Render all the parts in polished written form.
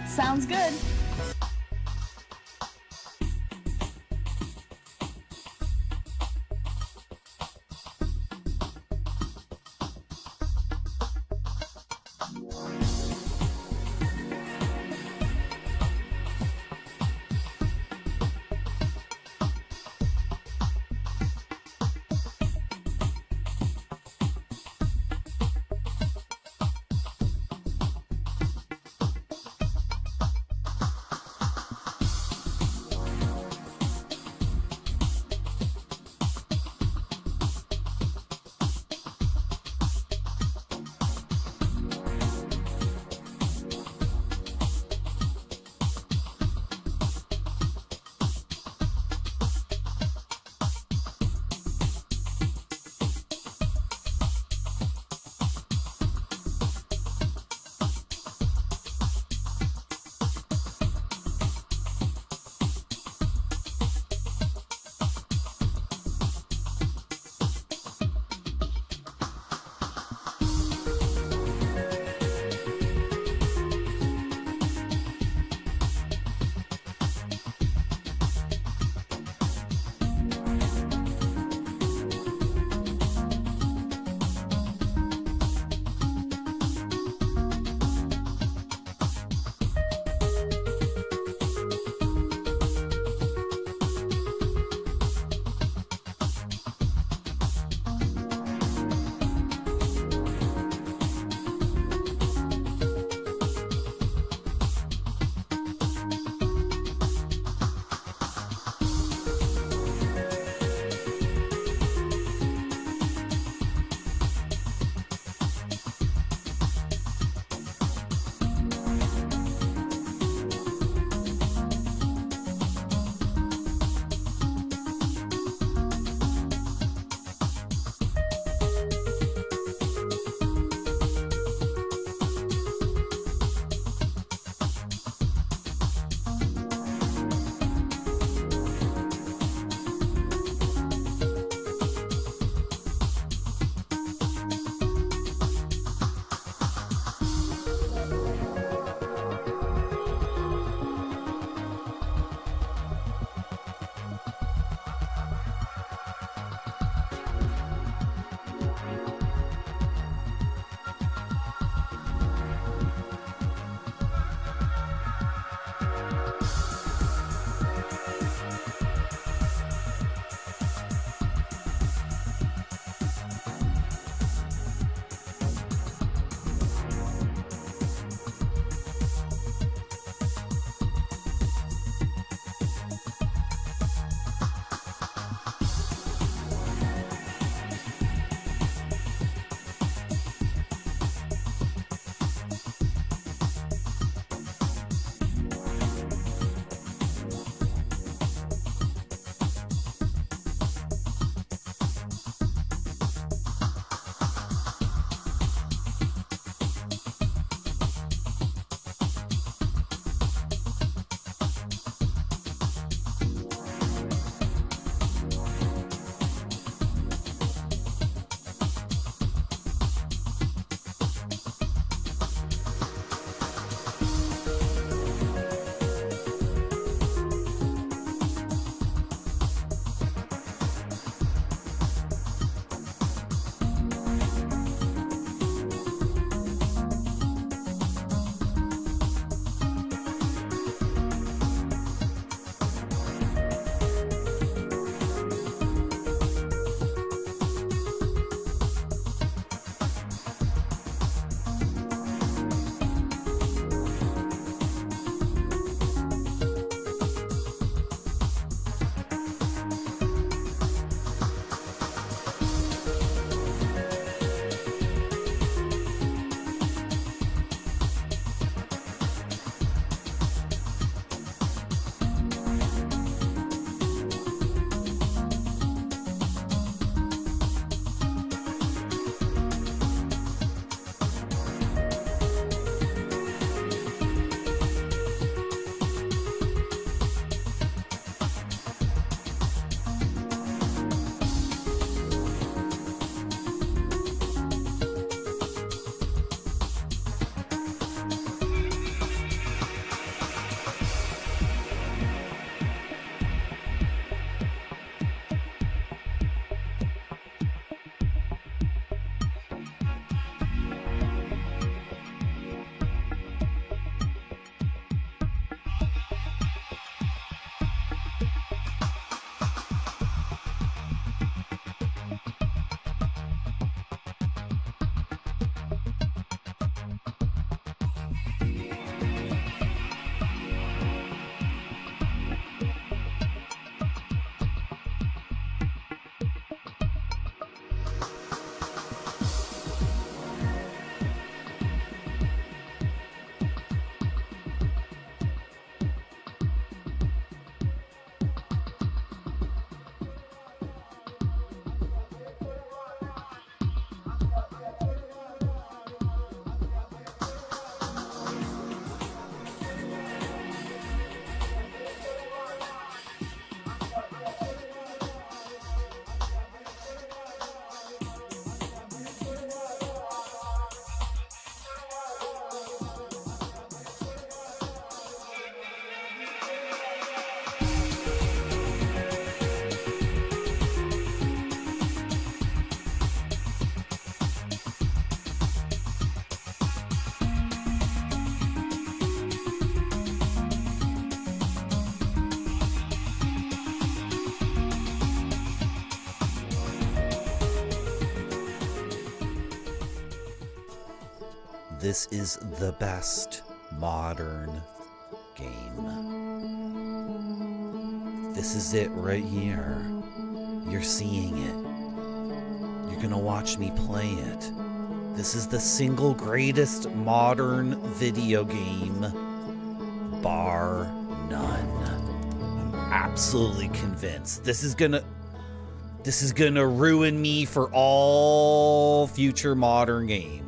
Sounds good. This is the best modern game. This is it right here. You're seeing it. You're gonna watch me play it. This is the single greatest modern video game, bar none. I'm absolutely convinced. This is gonna ruin me for all future modern games.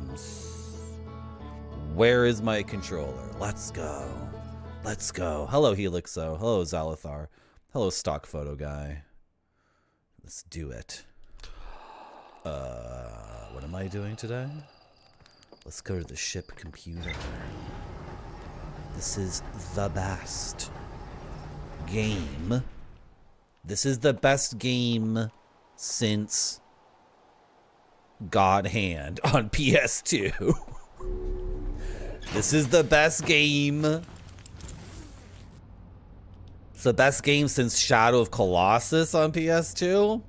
Where is my controller? Let's go. Let's go. Hello, Helixo. Hello, Zalathar. Hello, stock photo guy. Let's do it. What am I doing today? Let's go to the ship computer. This is the best game. This is the best game since God Hand on PS2. This is the best game. It's the best game since Shadow of Colossus on PS2.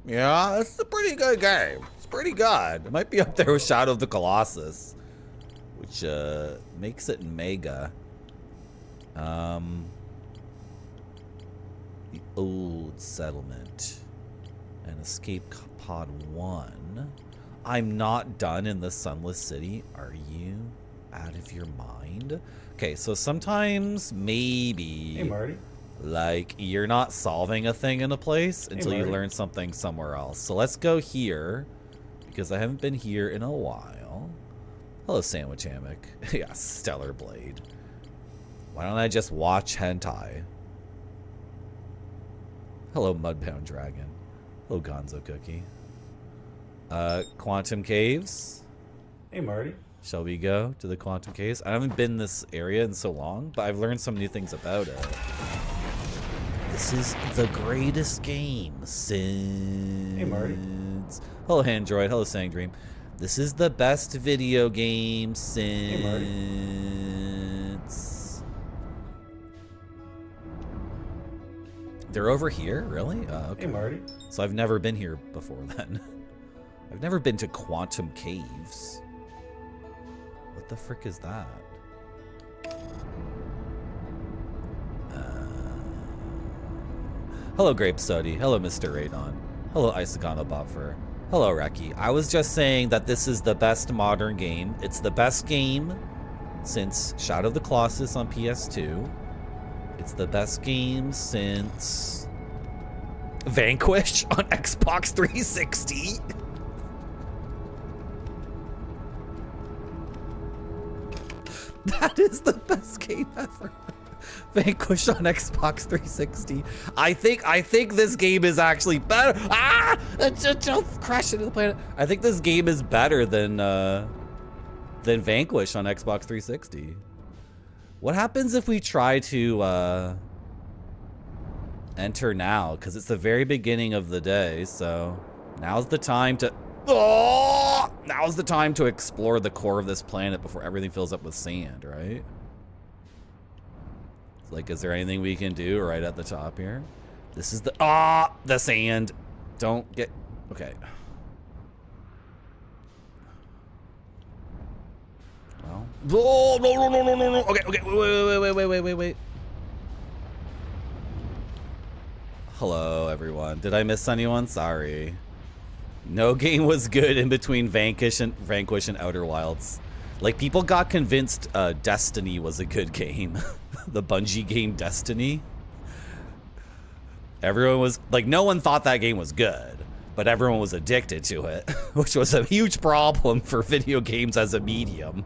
Yeah, it's a pretty good game. It's pretty good. It might be up there with Shadow of the Colossus, which makes it mega. The old settlement and escape pod 1. I'm not done in the Sunless City. Are you out of your mind? Okay, so sometimes maybe, hey Marty, like, you're not solving a thing in a place until you learn something somewhere else. So let's go here because I haven't been here in a while. Hello, Sandwich Hammock. Yeah, Stellar Blade. Why don't I just watch hentai? Hello, Mudbound Dragon. Hello, Gonzo Cookie. Quantum Caves. hey Marty. Shall we go to the Quantum Caves? I haven't been in this area in so long, but I've learned some new things about it. This is the greatest game since... Hey Marty. Hello, Handroid. Hello, Sangdream. This is the best video game since... Hey Marty. They're over here? Really? Okay. Hey Marty. So I've never been here before then. I've never been to Quantum Caves. What the frick is that? Hello, Grape Sody. Hello, Mr. Radon. Hello, Isagano Bopfer. Hello, Reki. I was just saying that this is the best modern game. It's the best game since Shadow of the Colossus on PS2. It's the best game since Vanquish on Xbox 360. That is the best game ever. Vanquish on Xbox 360. I think this game is actually better. Ah! Don't crash into the planet. I think this game is better than Vanquish on Xbox 360. What happens if we try to enter now? Because it's the very beginning of the day, so now's the time to... Oh! Now's the time to explore the core of this planet before everything fills up with sand, right? Like, is there anything we can do right at the top here? This is the... Ah! The sand! Don't get... Okay. Well... Oh, no. Okay. Wait. Hello, everyone. Did I miss anyone? Sorry. No game was good in between Vanquish and Outer Wilds. Like, people got convinced Destiny was a good game. The Bungie game Destiny. Everyone was like, no one thought that game was good, but everyone was addicted to it, which was a huge problem for video games as a medium.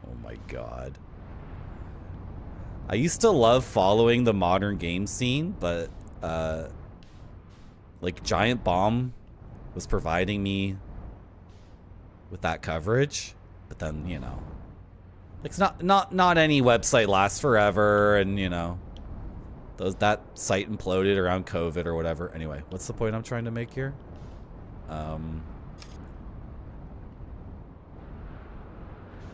Oh my god. I used to love following the modern game scene, but like Giant Bomb was providing me with that coverage, but then, you know, it's not any website lasts forever, and you know, that site imploded around COVID or whatever. Anyway, what's the point I'm trying to make here?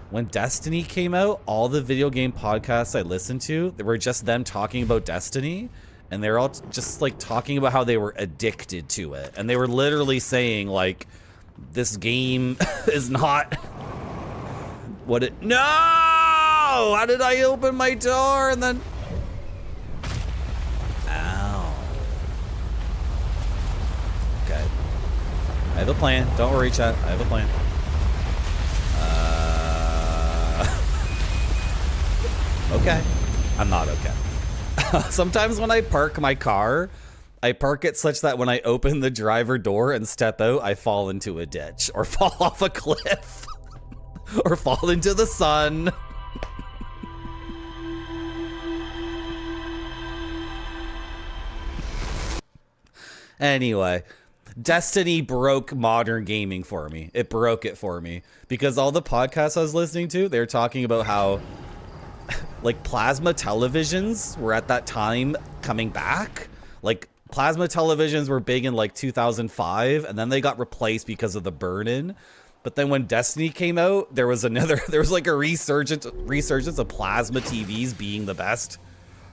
When Destiny came out, all the video game podcasts I listened to, they were just them talking about Destiny. And they're all just like talking about how they were addicted to it. And they were literally saying like, this game is not What it? No! How did I open my door and then? Ow. Okay. I have a plan. Don't worry, chat. I have a plan. Okay. I'm not okay. Sometimes when I park my car, I park it such that when I open the driver door and step out, I fall into a ditch or fall off a cliff or fall into the sun. Anyway, Destiny broke modern gaming for me. It broke it for me because all the podcasts I was listening to, they're talking about how like plasma televisions were at that time coming back. Like plasma televisions were big in like 2005 and then they got replaced because of the burn-in. But then when Destiny came out, there was like a resurgence of plasma TVs being the best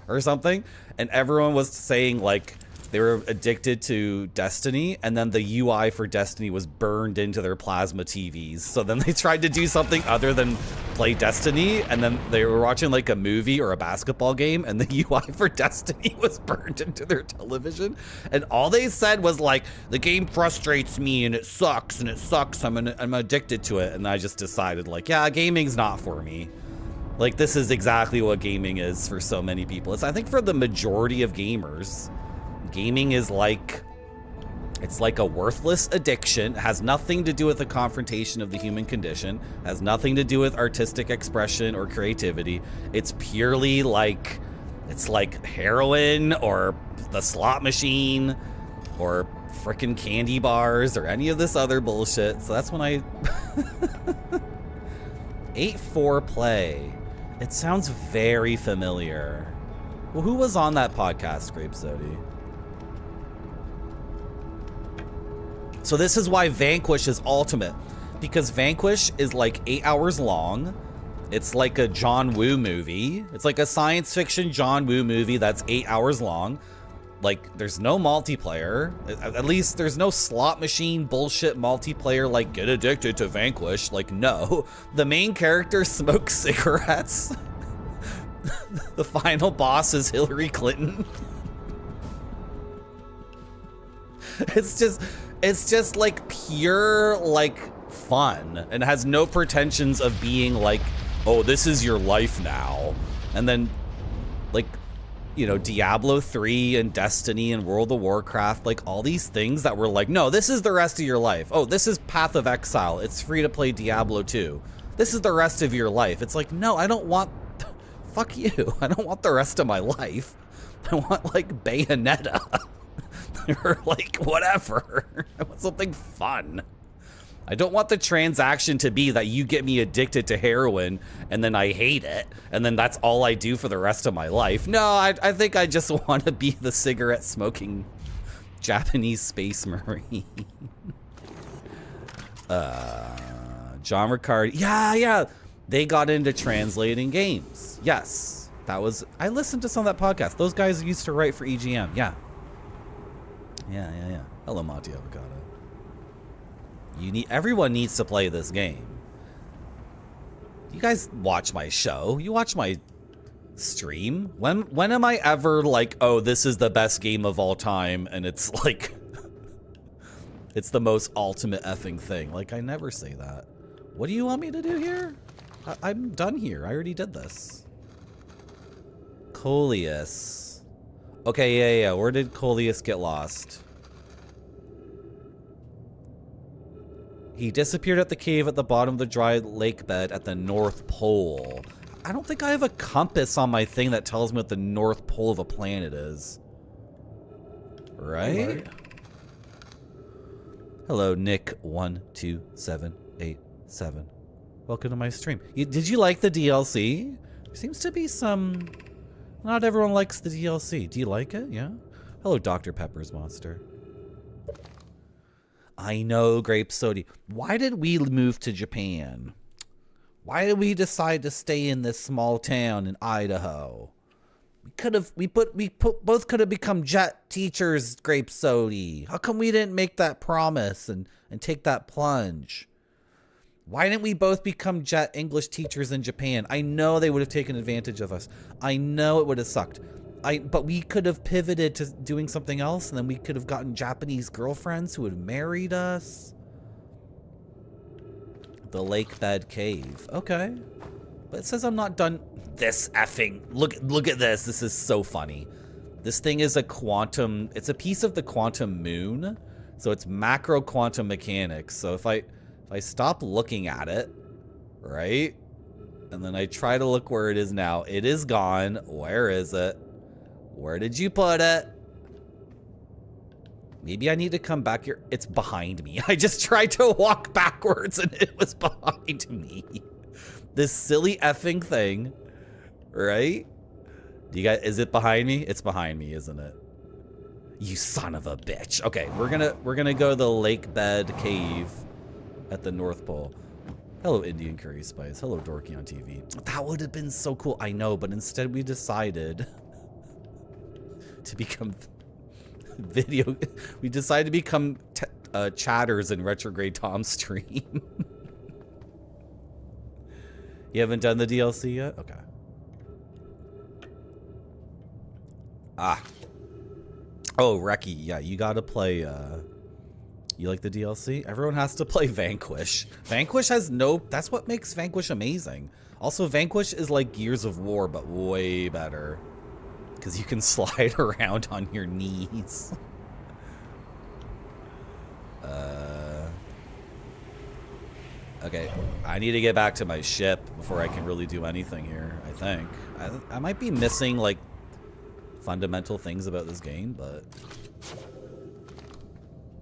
or something. And everyone was saying like they were addicted to Destiny, and then the UI for Destiny was burned into their plasma TVs. So then they tried to do something other than play Destiny, and then they were watching like a movie or a basketball game, and the UI for Destiny was burned into their television. And all they said was like, the game frustrates me and it sucks, I'm addicted to it. And I just decided like, yeah, gaming's not for me. Like this is exactly what gaming is for so many people. It's, I think for the majority of gamers, gaming is like, it's like a worthless addiction. It has nothing to do with the confrontation of the human condition. It has nothing to do with artistic expression or creativity. It's purely like, it's like heroin or the slot machine or frickin' candy bars or any of this other bullshit. So that's when I 8-4 play. It sounds very familiar. Well, who was on that podcast, Grape Sody? So this is why Vanquish is ultimate, because Vanquish is like 8 hours long. It's like a John Woo movie. It's like a science fiction John Woo movie that's 8 hours long. Like there's no multiplayer. At least there's no slot machine bullshit multiplayer like get addicted to Vanquish. Like no, the main character smokes cigarettes. The final boss is Hillary Clinton. It's just like pure like fun and has no pretensions of being like, oh, this is your life now. And then like, you know, Diablo 3 and Destiny and World of Warcraft, like all these things that were like, no, this is the rest of your life. Oh, this is Path of Exile. It's free to play Diablo 2. This is the rest of your life. It's like, no, I don't want, fuck you. I don't want the rest of my life. I want like Bayonetta. Or like whatever. I want something fun. I don't want the transaction to be that you get me addicted to heroin and then I hate it and then that's all I do for the rest of my life. No, I think I just want to be the cigarette smoking Japanese space marine. John Riccardi. Yeah. They got into translating games. Yes. That was, I listened to some of that podcast. Those guys used to write for EGM. Yeah. Hello, Monty Avocado. Everyone needs to play this game. You guys watch my show. You watch my stream. When am I ever like, oh, this is the best game of all time, and it's like, it's the most ultimate effing thing. Like, I never say that. What do you want me to do here? I'm done here. I already did this. Coleus. Okay, yeah. Where did Coleus get lost? He disappeared at the cave at the bottom of the dry lake bed at the North Pole. I don't think I have a compass on my thing that tells me what the North Pole of a planet is. Right? Hello, Nick12787. Welcome to my stream. Did you like the DLC? There seems to be some... Not everyone likes the DLC. Do you like it? Yeah? Hello, Dr. Pepper's Monster. I know, Grape Sody. Why did we move to Japan? Why did we decide to stay in this small town in Idaho? We both could have become jet teachers, Grape Sody. How come we didn't make that promise and take that plunge? Why didn't we both become jet English teachers in Japan? I know they would have taken advantage of us. I know it would have sucked. But we could have pivoted to doing something else, and then we could have gotten Japanese girlfriends who would have married us. The lake bed cave. Okay. But it says I'm not done. This effing... Look at this. This is so funny. This thing is a quantum... It's a piece of the quantum moon. So it's macro quantum mechanics. So if I stop looking at it, right? And then I try to look where it is now. It is gone. Where is it? Where did you put it? Maybe I need to come back here. It's behind me. I just tried to walk backwards and it was behind me. This silly effing thing, right? Do you guys, is it behind me? It's behind me, isn't it? You son of a bitch. Okay, we're gonna go to the lake bed cave at the North Pole. Hello, Indian Curry Spice. Hello, Dorky on TV. That would have been so cool. I know, but instead we decided to become video. We decided to become chatters in Retrograde Tom's stream. You haven't done the DLC yet? Okay. Ah. Oh, Reki, yeah, you gotta play, you like the DLC? Everyone has to play Vanquish. Vanquish has no... That's what makes Vanquish amazing. Also, Vanquish is like Gears of War, but way better. Because you can slide around on your knees. Okay, I need to get back to my ship before I can really do anything here, I think. I might be missing, like, fundamental things about this game, but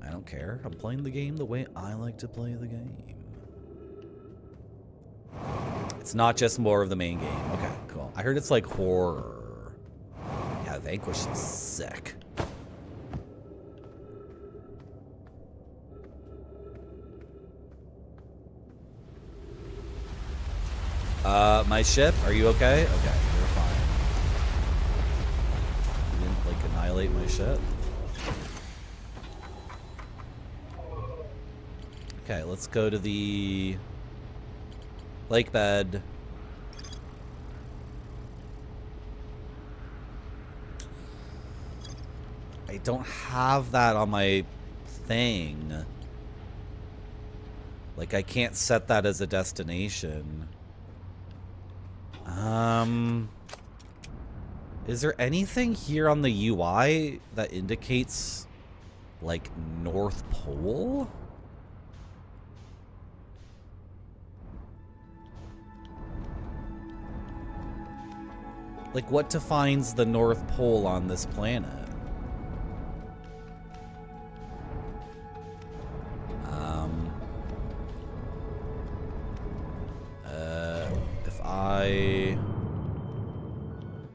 I don't care. I'm playing the game the way I like to play the game. It's not just more of the main game. Okay, cool. I heard it's like horror. Yeah, Vanquish is sick. My ship, are you okay? Okay, you're fine. You didn't, like, annihilate my ship? Okay, let's go to the lake bed. I don't have that on my thing. Like, I can't set that as a destination. Is there anything here on the UI that indicates, like, North Pole? Like, what defines the North Pole on this planet?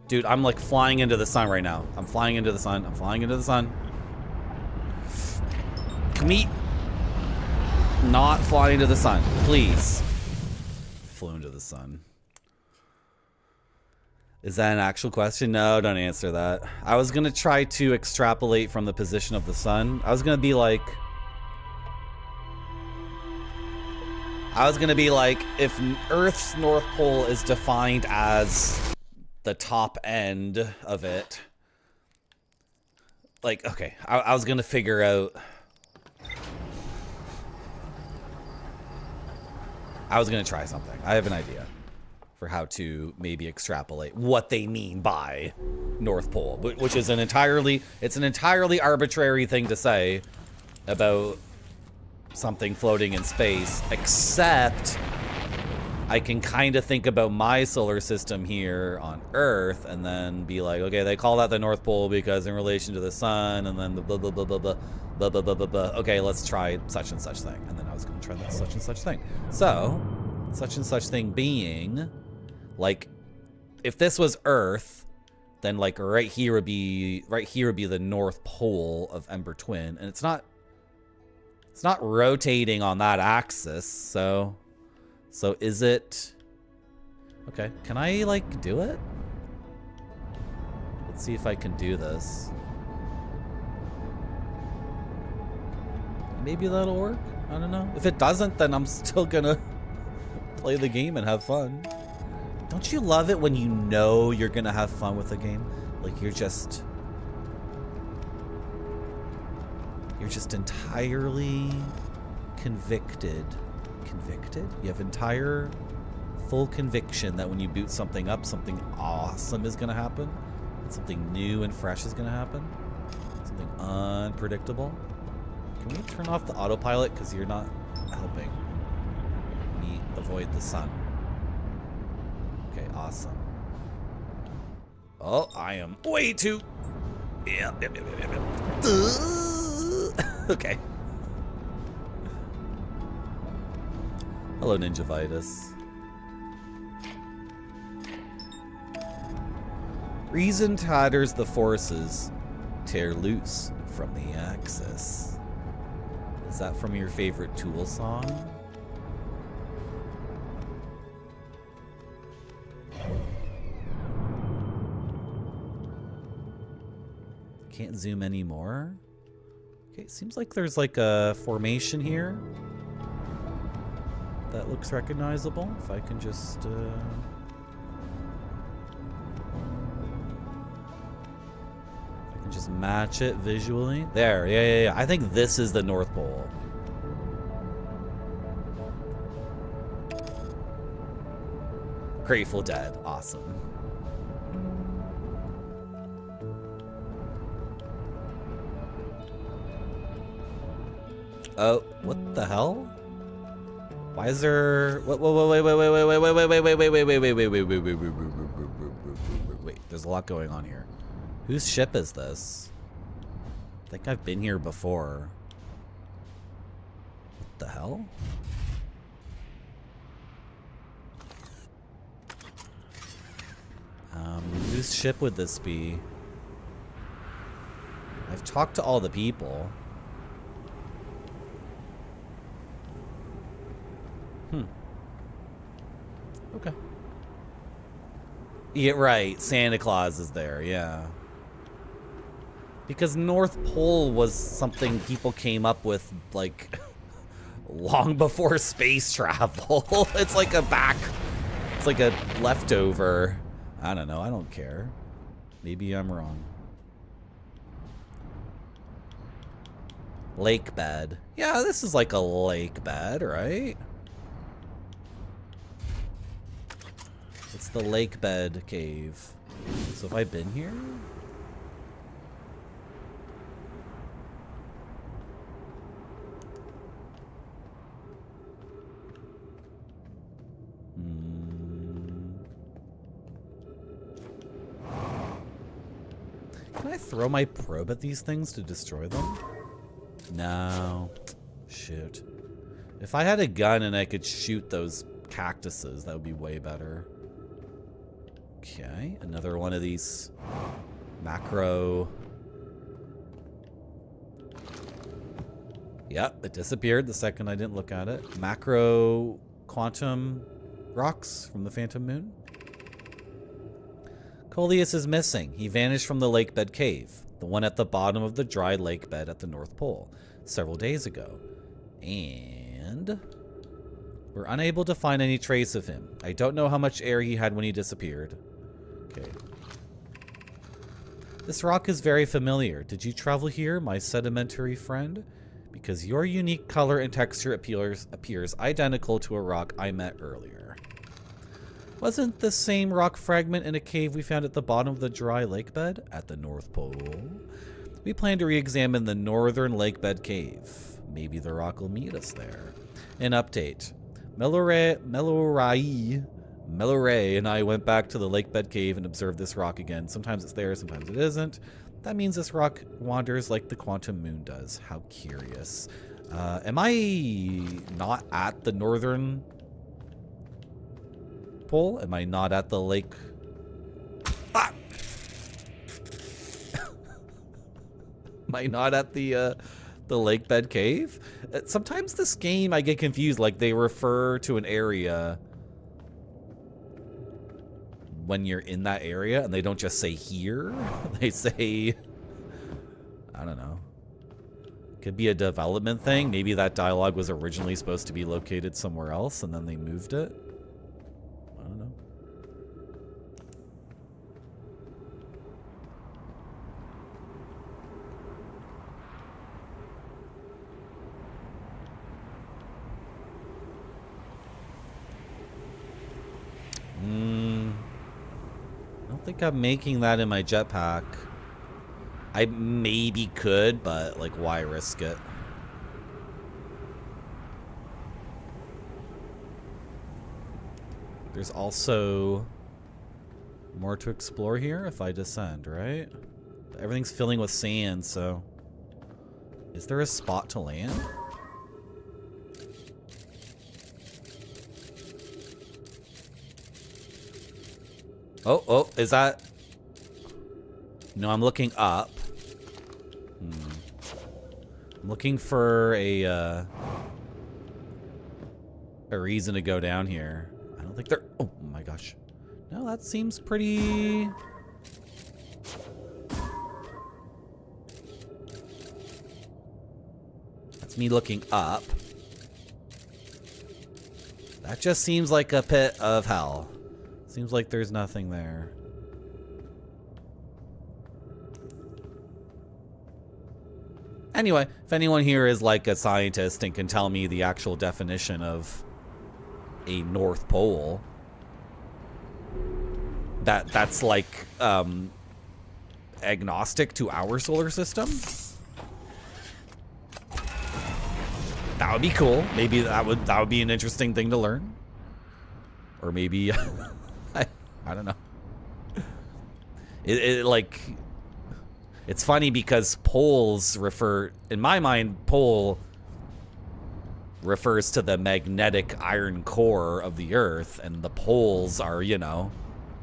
Dude, I'm like flying into the sun right now. I'm flying into the sun. I'm flying into the sun. Can we not fly into the sun, please? Flew into the sun. Is that an actual question? No, don't answer that. I was gonna try to extrapolate from the position of the sun. I was gonna be like, if Earth's North Pole is defined as the top end of it, like, okay, I was gonna figure out, I was gonna try something. I have an idea for how to maybe extrapolate what they mean by North Pole, which is an entirely arbitrary thing to say about something floating in space, except I can kind of think about my solar system here on Earth and then be like, okay, they call that the North Pole because in relation to the sun, and then the blah, blah, blah, blah, blah, blah, blah, blah, blah, blah. Okay, let's try such and such thing. And then I was going to try that such and such thing. So, such and such thing being, like, if this was Earth, then like right here would be the North Pole of Ember Twin, and it's not rotating on that axis, so is it... Okay, can I, like, do it? Let's see if I can do this. Maybe that'll work? I don't know. If it doesn't, then I'm still gonna play the game and have fun. Don't you love it when you know you're gonna have fun with a game? Like you're just entirely convicted. Convicted? You have entire full conviction that when you boot something up, something awesome is gonna happen. And something new and fresh is gonna happen. Something unpredictable. Can we turn off the autopilot? Because you're not helping me avoid the sun. Okay, awesome. Oh, I am way too... Yeah. Okay. Hello, Ninja Vitus. Reason tatters the forces, tear loose from the axis. Is that from your favorite Tool song? Can't zoom anymore. Okay, seems like there's like a formation here that looks recognizable. If I can just if I can just match it visually. There, yeah. I think this is the North Pole. Grateful Dead, awesome. Oh, what the hell? Why is there... Wait. There's a lot going on here. Whose ship is this? I think I've been here before. What the hell? Whose ship would this be? I've talked to all the people. Okay. Yeah, right. Santa Claus is there, yeah. Because North Pole was something people came up with, like, long before space travel. It's like a leftover. I don't know. I don't care. Maybe I'm wrong. Lake bed. Yeah, this is like a lake bed, right? It's the lake bed cave. So have I been here? Can I throw my probe at these things to destroy them? No. Shoot. If I had a gun and I could shoot those cactuses, that would be way better. Okay, another one of these macro. Yep, it disappeared the second I didn't look at it. Macro quantum rocks from the Phantom Moon. Coleus is missing. He vanished from the lake bed cave, the one at the bottom of the dry lake bed at the North Pole, several days ago. And we're unable to find any trace of him. I don't know how much air he had when he disappeared. Okay. This rock is very familiar. Did you travel here, my sedimentary friend? Because your unique color and texture appears identical to a rock I met earlier. Wasn't the same rock fragment in a cave we found at the bottom of the dry lake bed at the North Pole? We plan to re-examine the northern lake bed cave. Maybe the rock will meet us there. An update. Meloray and I went back to the lake bed cave and observed this rock again. Sometimes it's there, sometimes it isn't. That means this rock wanders like the quantum moon does. How curious. Am I not at the northern pole? Am I not at the lake? Ah! Am I not at the lake bed cave? Sometimes this game I get confused. Like they refer to an area when you're in that area, and they don't just say here. They say, I don't know. Could be a development thing. Maybe that dialogue was originally supposed to be located somewhere else, and then they moved it. think I'm making that in my jetpack. I maybe could, but like, why risk it? There's also more to explore here if I descend, right? Everything's filling with sand, so... Is there a spot to land? Oh, is that... No, I'm looking up. I'm looking for a reason to go down here. I don't think there... Oh my gosh. No, that seems pretty... That's me looking up. That just seems like a pit of hell. Seems like there's nothing there. Anyway, if anyone here is like a scientist and can tell me the actual definition of a North Pole, that's like agnostic to our solar system, that would be cool. Maybe that would be an interesting thing to learn. Or maybe I don't know. It like, it's funny because poles refer, in my mind, pole refers to the magnetic iron core of the Earth, and the poles are, you know,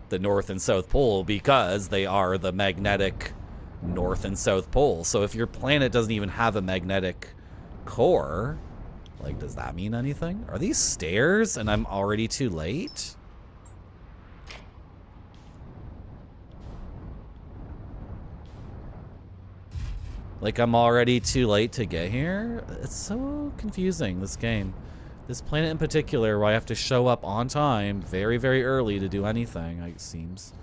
the North and South Pole because they are the magnetic North and South Pole. So if your planet doesn't even have a magnetic core, like, does that mean anything? Are these stairs and I'm already too late? Like, I'm already too late to get here? It's so confusing, this game. This planet in particular, where I have to show up on time very, very early to do anything, it seems.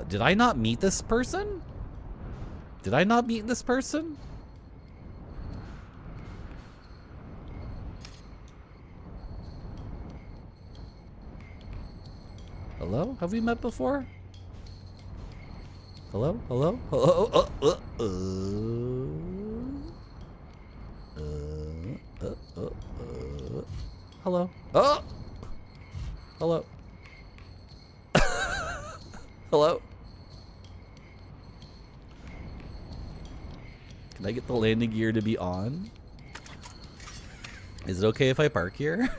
Did I not meet this person? Did I not meet this person? Hello? Have we met before? Hello? Hello? Hello? Hello? Oh! Hello? Hello? Can I get the landing gear to be on? Is it okay if I park here? Have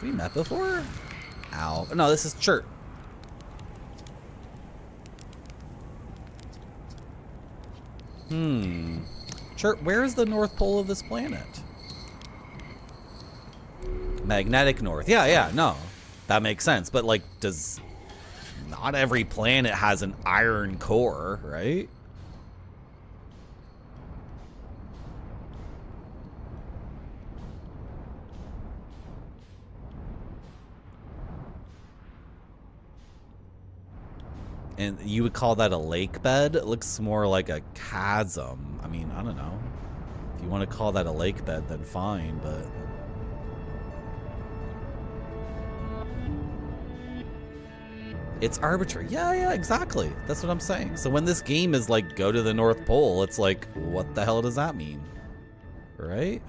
we met before? Ow. No, this is Chert. Chert, where is the North Pole of this planet? Magnetic North. Yeah, no. That makes sense. But, like, not every planet has an iron core, right? And you would call that a lake bed? It looks more like a chasm. I mean, I don't know. If you want to call that a lake bed, then fine, but... It's arbitrary. Yeah, exactly. That's what I'm saying. So when this game is like, go to the North Pole, it's like, what the hell does that mean? Right?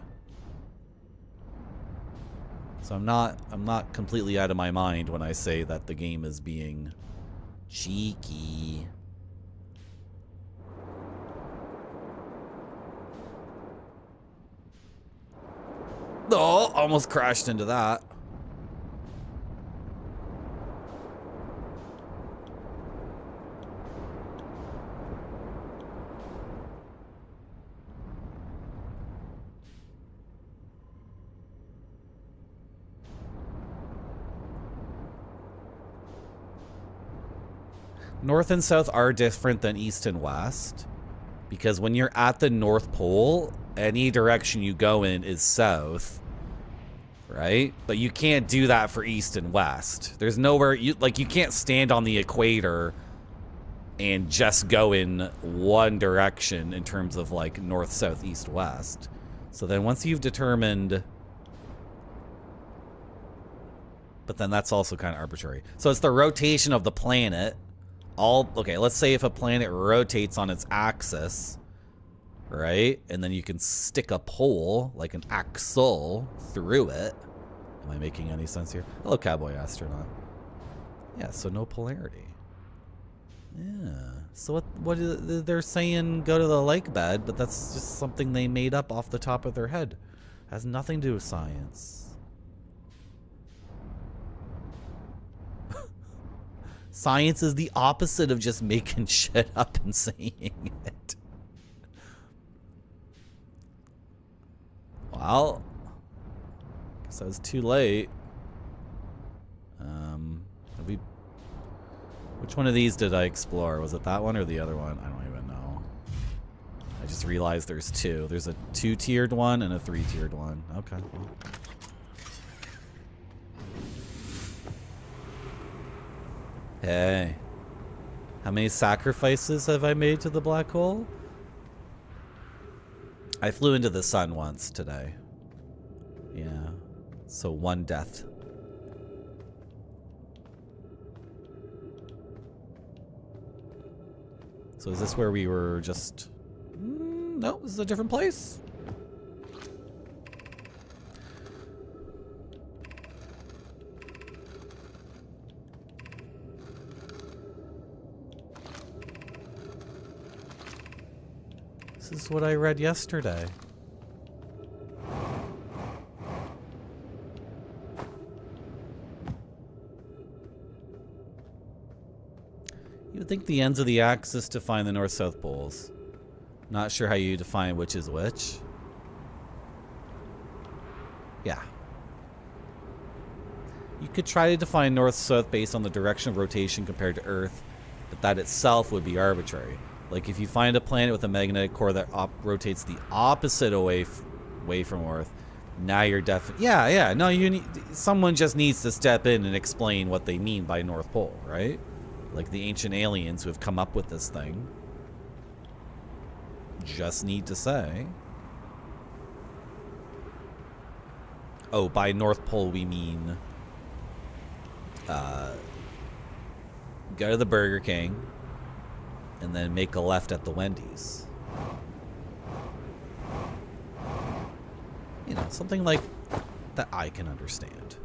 So I'm not completely out of my mind when I say that the game is being cheeky. Oh, almost crashed into that. North and South are different than East and West, because when you're at the North Pole, any direction you go in is south, right? But you can't do that for East and West. There's nowhere, you can't stand on the equator and just go in one direction in terms of like north, south, east, west. So then once you've determined But then that's also kind of arbitrary. So it's the rotation of the planet. Okay, let's say if a planet rotates on its axis, right? And then you can stick a pole, like an axle, through it. Am I making any sense here? Hello, cowboy astronaut. Yeah, so no polarity. Yeah. So what they're saying, go to the lake bed, but that's just something they made up off the top of their head. Has nothing to do with science. Science is the opposite of just making shit up and saying it. Well, guess I was too late. Which one of these did I explore? Was it that one or the other one? I don't even know. I just realized there's two. There's a 2-tiered one and a 3-tiered one. Okay. Well. Hey. How many sacrifices have I made to the black hole? I flew into the sun once today. Yeah. So 1 death. So is this where we were just... No, this is a different place. This is what I read yesterday. You would think the ends of the axis define the north-south poles. Not sure how you define which is which. Yeah. You could try to define north-south based on the direction of rotation compared to Earth, but that itself would be arbitrary. Like if you find a planet with a magnetic core that rotates the opposite away from Earth, now you're yeah. No, someone just needs to step in and explain what they mean by North Pole, right? Like the ancient aliens who have come up with this thing. Just need to say. Oh, by North Pole we mean go to the Burger King and then make a left at the Wendy's. You know, something like that I can understand.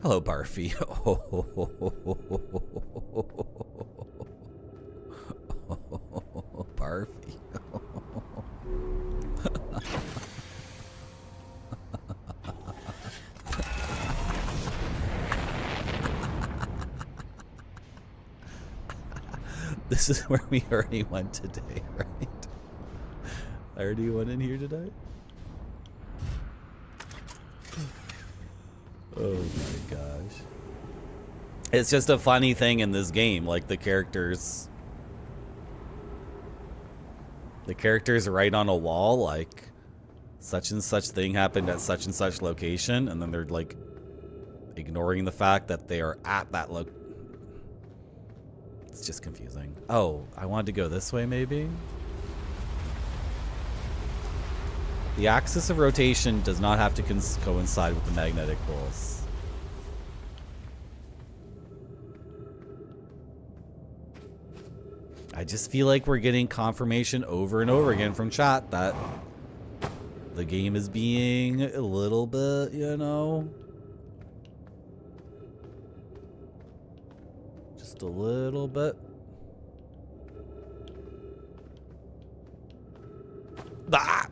Hello, Barfy. Barfy. This is where we already went today, right? I already went in here today? Oh my gosh. It's just a funny thing in this game, like the characters write on a wall like such and such thing happened at such and such location, and then they're like ignoring the fact that they are at that It's just confusing. Oh, I wanted to go this way maybe? The axis of rotation does not have to coincide with the magnetic poles. I just feel like we're getting confirmation over and over again from chat that the game is being a little bit, you know, just a little bit. Ah!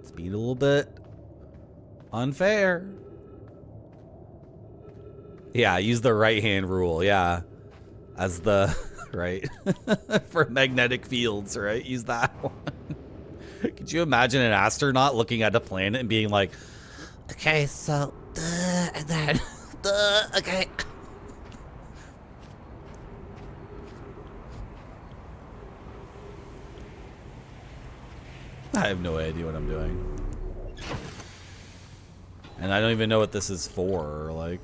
It's being a little bit unfair. Yeah, use the right hand rule, yeah. As the, right? For magnetic fields, right? Use that one. Could you imagine an astronaut looking at a planet and being like, okay, so, and then, okay. I have no idea what I'm doing. And I don't even know what this is for, like.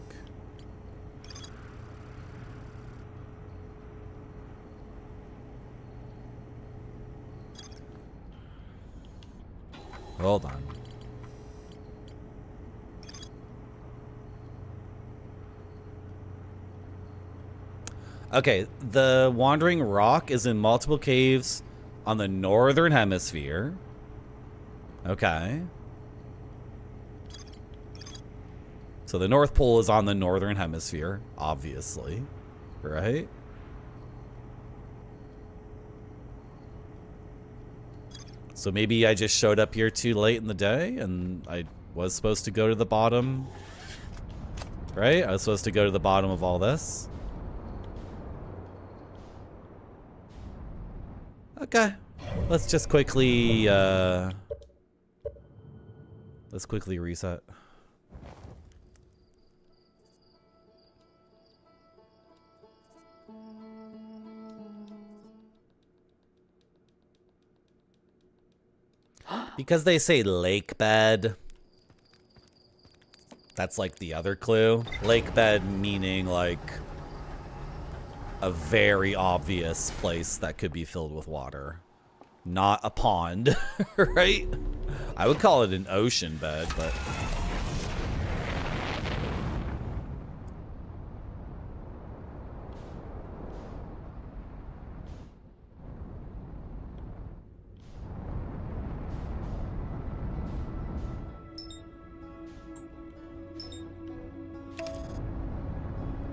Hold on. Okay, the Wandering Rock is in multiple caves on the northern hemisphere. Okay. So the North Pole is on the northern hemisphere, obviously, right? So maybe I just showed up here too late in the day and I was supposed to go to the bottom, right? I was supposed to go to the bottom of all this. Okay, let's just quickly, let's quickly reset. Because they say lake bed. That's like the other clue. Lake bed meaning like a very obvious place that could be filled with water. Not a pond, right? I would call it an ocean bed, but...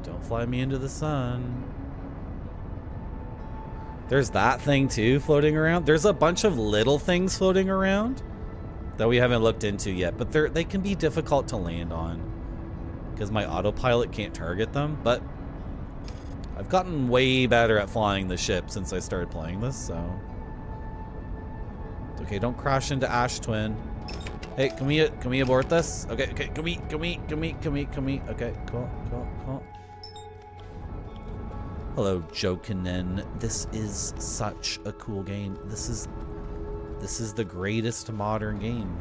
Don't fly me into the sun. There's that thing too floating around. There's a bunch of little things floating around that we haven't looked into yet, but they can be difficult to land on because my autopilot can't target them. But I've gotten way better at flying the ship since I started playing this, so it's okay. Don't crash into Ash Twin. Hey, can we abort this? Okay, can we? Okay, cool. Hello, Jokinen. This is such a cool game. This is the greatest modern game.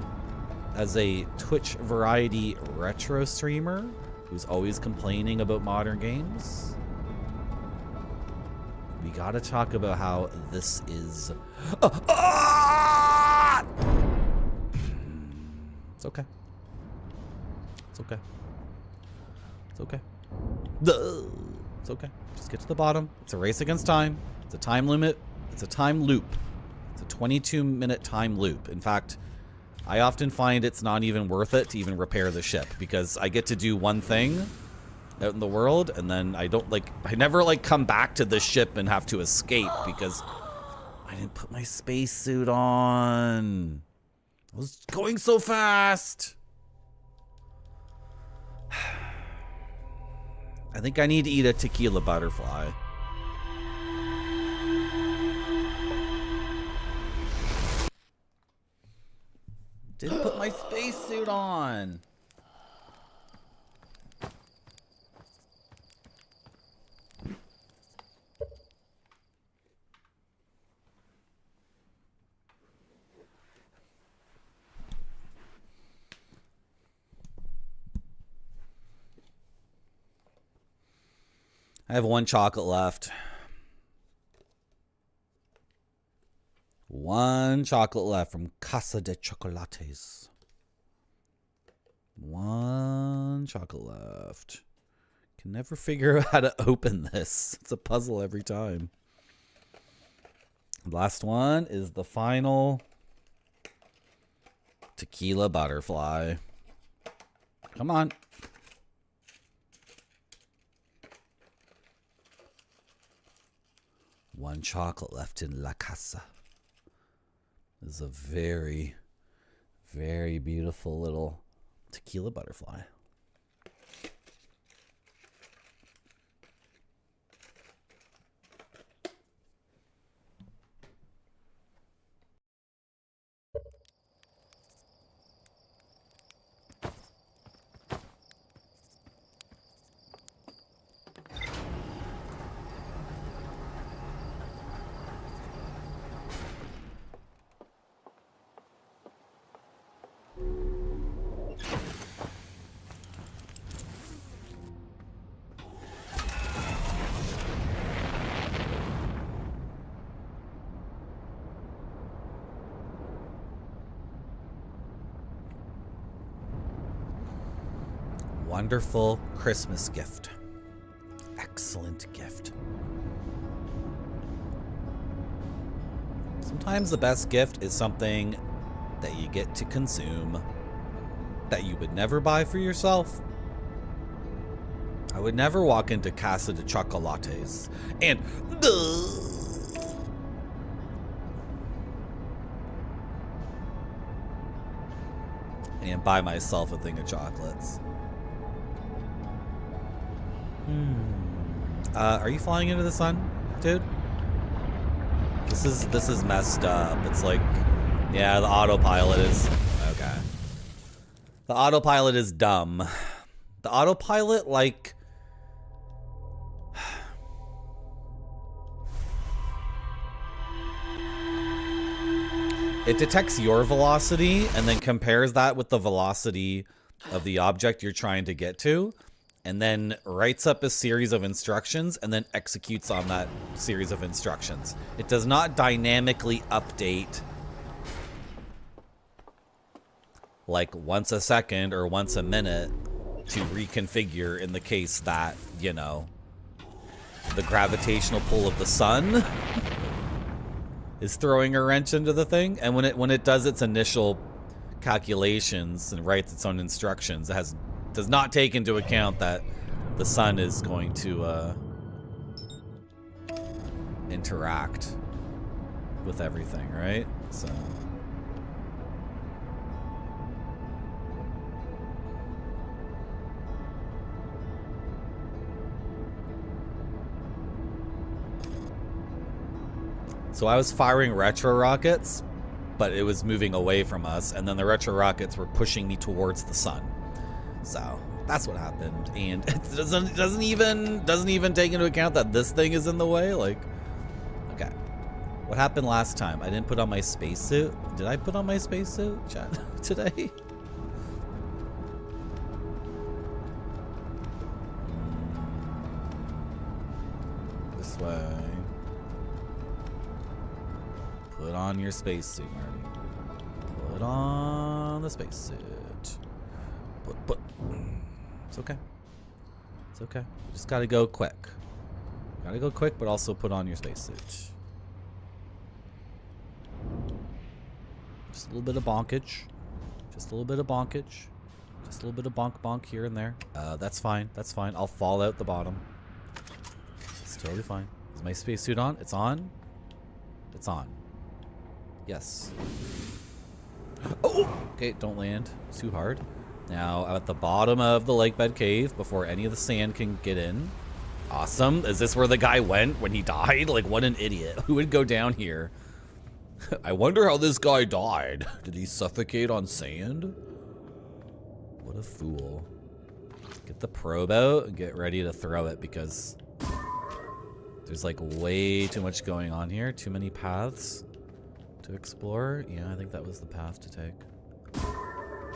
As a Twitch variety retro streamer who's always complaining about modern games, we gotta talk about how this is... It's okay. It's okay. It's okay. It's okay. Just get to the bottom. It's a race against time. It's a time limit. It's a time loop. It's a 22-minute time loop. In fact, I often find it's not even worth it to even repair the ship because I get to do one thing out in the world and then I never come back to the ship and have to escape because I didn't put my spacesuit on. I was going so fast. I think I need to eat a tequila butterfly. Didn't put my spacesuit on. I have one chocolate left. One chocolate left from Casa de Chocolates. One chocolate left. Can never figure out how to open this. It's a puzzle every time. Last one is the final tequila butterfly. Come on. One chocolate left in La Casa. This is a very, very beautiful little tequila butterfly. wonderful Christmas gift. Excellent gift. Sometimes the best gift is something that you get to consume that you would never buy for yourself. I would never walk into Casa de Chocolates and buy myself a thing of chocolates. Are you flying into the sun, dude? This is messed up. It's like, yeah, the autopilot is okay. The autopilot is dumb. The autopilot, like, it detects your velocity and then compares that with the velocity of the object you're trying to get to, and then writes up a series of instructions and then executes on that series of instructions. It does not dynamically update like once a second or once a minute to reconfigure in the case that, you know, the gravitational pull of the sun is throwing a wrench into the thing. And when it does its initial calculations and writes its own instructions, it does not take into account that the sun is going to interact with everything, right? So I was firing retro rockets, but it was moving away from us, and then the retro rockets were pushing me towards the sun. So that's what happened, and it doesn't even take into account that this thing is in the way. Like, okay, what happened last time? I didn't put on my spacesuit. Did I put on my spacesuit, chat, today? This way. Put on your spacesuit, Marty. Put on the spacesuit. Put. It's okay. It's okay. You just gotta go quick. Gotta go quick, but also put on your spacesuit. Just a little bit of bonkage. Just a little bit of bonkage. Just a little bit of bonk here and there. That's fine. That's fine. I'll fall out the bottom. It's totally fine. Is my spacesuit on? It's on. It's on. Yes. Oh! Okay, don't land too hard. Now, I'm at the bottom of the lake bed cave before any of the sand can get in. Awesome. Is this where the guy went when he died? Like, what an idiot. Who would go down here? I wonder how this guy died. Did he suffocate on sand? What a fool. Get the probe out and get ready to throw it because there's like way too much going on here. Too many paths to explore. Yeah, I think that was the path to take.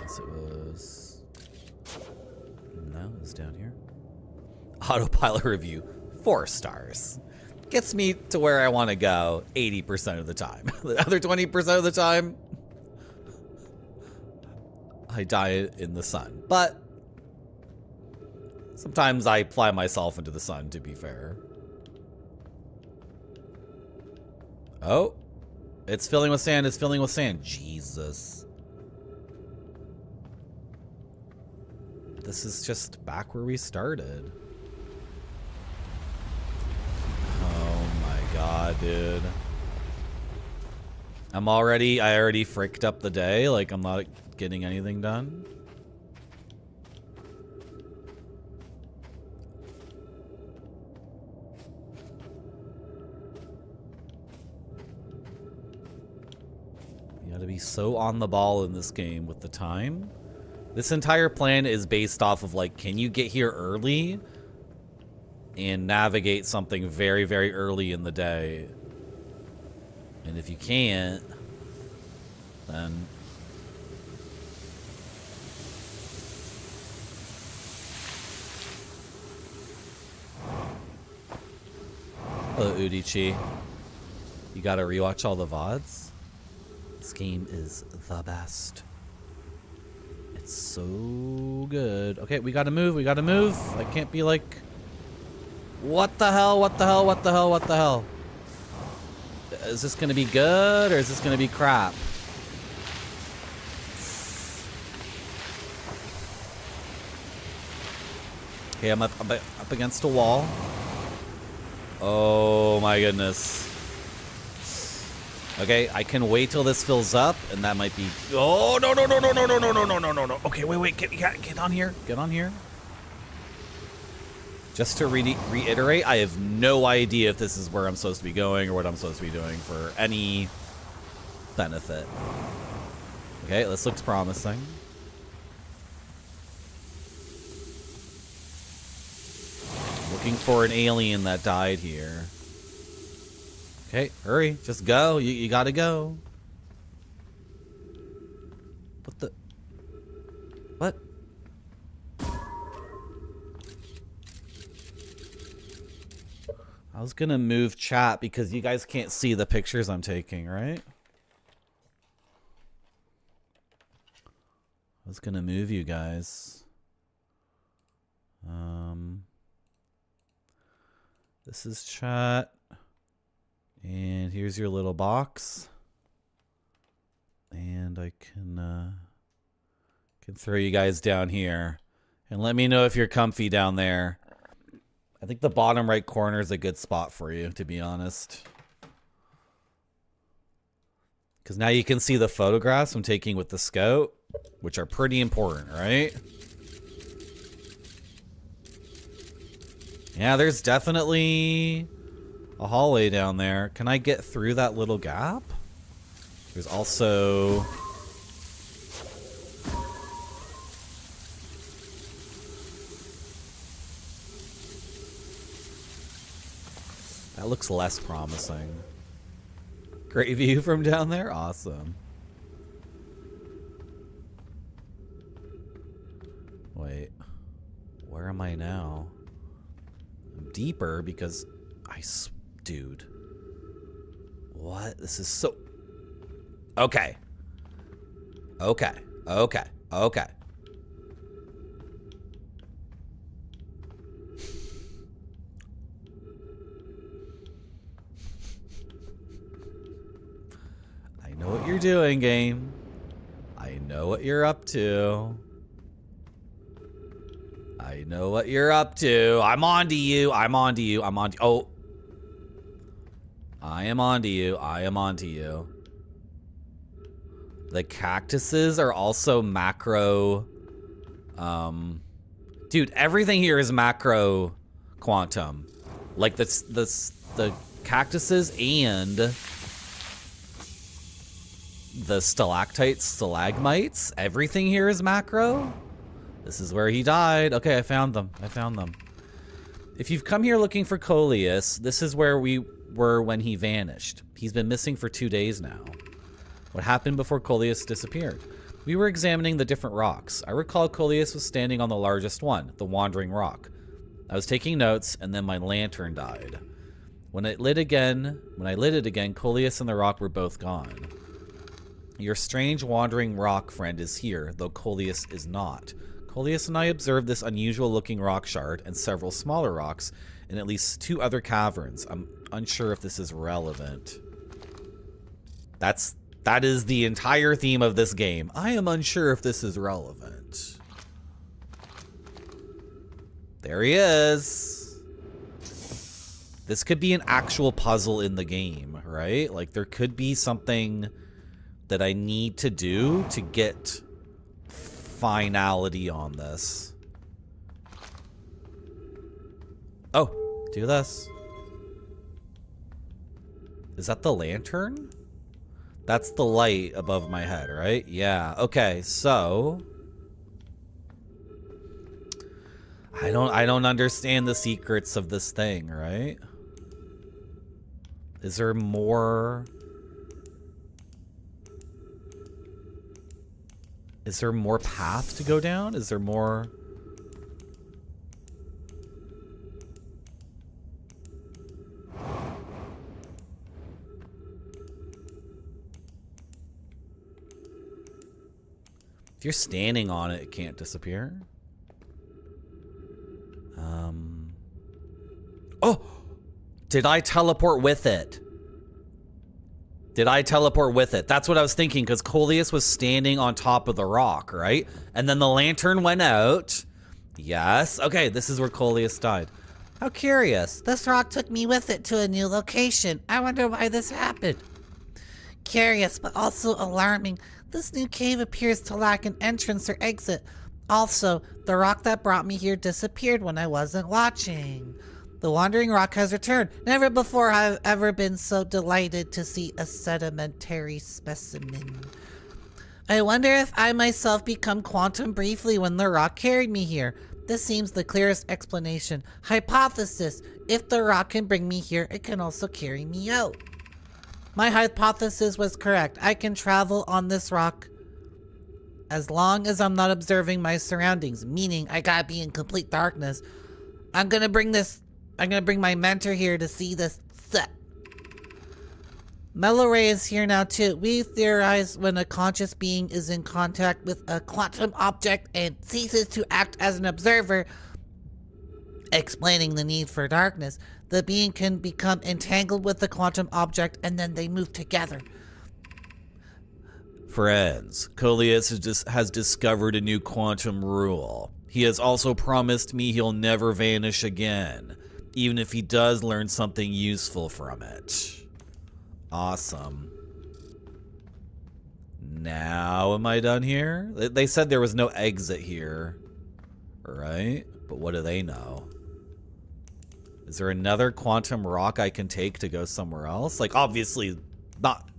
Yes, it was. No, it was down here. Autopilot review, 4 stars. Gets me to where I want to go 80% of the time. The other 20% of the time, I die in the sun. But sometimes I fly myself into the sun, to be fair. Oh. It's filling with sand. It's filling with sand. Jesus. This is just back where we started. Oh my god, dude. I already fricked up the day. Like, I'm not getting anything done. You gotta be so on the ball in this game with the time. This entire plan is based off of, like, can you get here early and navigate something very, very early in the day? And if you can't, then hello, Udichi. You gotta rewatch all the VODs? This game is the best. It's so good. Okay, we gotta move. We gotta move. I can't be like... What the hell? What the hell? What the hell? What the hell? Is this gonna be good or is this gonna be crap? Okay, I'm up against a wall. Oh my goodness. Okay, I can wait till this fills up, and that might be... Oh, no, no, no, no, no, no, no, no, no, no, no, no. Okay, wait, get on here. Get on here. Just to reiterate, I have no idea if this is where I'm supposed to be going or what I'm supposed to be doing for any benefit. Okay, this looks promising. Looking for an alien that died here. Okay, hurry. Just go. You gotta go. What the... What? I was gonna move chat because you guys can't see the pictures I'm taking, right? I was gonna move you guys. This is chat. And here's your little box. And I can throw you guys down here. And let me know if you're comfy down there. I think the bottom right corner is a good spot for you, to be honest. Because now you can see the photographs I'm taking with the scout, which are pretty important, right? Yeah, there's definitely a hallway down there. Can I get through that little gap? There's also... That looks less promising. Great view from down there? Awesome. Wait. Where am I now? I'm deeper because dude. What? This is so... Okay. Okay. Okay. Okay. I know what you're doing, game. I know what you're up to. I know what you're up to. I'm on to you. I'm on to you. I'm on to... Oh. I am on to you. I am on to you. The cactuses are also macro... Dude, everything here is macro quantum. Like the cactuses and the stalactites, stalagmites. Everything here is macro. This is where he died. Okay, I found them. I found them. If you've come here looking for Coleus, this is where we were when he vanished. He's been missing for 2 days now. What happened before Coleus disappeared? We were examining the different rocks. I recall Coleus was standing on the largest one, the Wandering Rock. I was taking notes, and then my lantern died. When I lit it again, Coleus and the rock were both gone. Your strange Wandering Rock friend is here, though Coleus is not. Coleus and I observed this unusual-looking rock shard and several smaller rocks in at least 2 other caverns. I'm unsure if this is relevant. That is the entire theme of this game. I am unsure if this is relevant. There he is. This could be an actual puzzle in the game, right? Like, there could be something that I need to do to get finality on this. Oh, do this. Is that the lantern? That's the light above my head, right? Yeah. Okay, so I don't understand the secrets of this thing, right? Is there more? Is there more path to go down? Is there more? If you're standing on it, it can't disappear. Oh! Did I teleport with it? Did I teleport with it? That's what I was thinking, because Coleus was standing on top of the rock, right? And then the lantern went out. Yes. Okay, this is where Coleus died. How curious. This rock took me with it to a new location. I wonder why this happened. Curious, but also alarming. This new cave appears to lack an entrance or exit. Also, the rock that brought me here disappeared when I wasn't watching. The wandering rock has returned. Never before have I ever been so delighted to see a sedimentary specimen. I wonder if I myself become quantum briefly when the rock carried me here. This seems the clearest explanation. Hypothesis: if the rock can bring me here, it can also carry me out. My hypothesis was correct. I can travel on this rock as long as I'm not observing my surroundings, meaning I gotta be in complete darkness. I'm gonna bring my mentor here to see this set. Mellow Ray is here now too. We theorize when a conscious being is in contact with a quantum object and ceases to act as an observer, explaining the need for darkness, the being can become entangled with the quantum object and then they move together. Friends, Coleus has discovered a new quantum rule. He has also promised me he'll never vanish again, even if he does learn something useful from it. Awesome. Now am I done here? They said there was no exit here, right? But what do they know? Is there another quantum rock I can take to go somewhere else? Like, obviously not,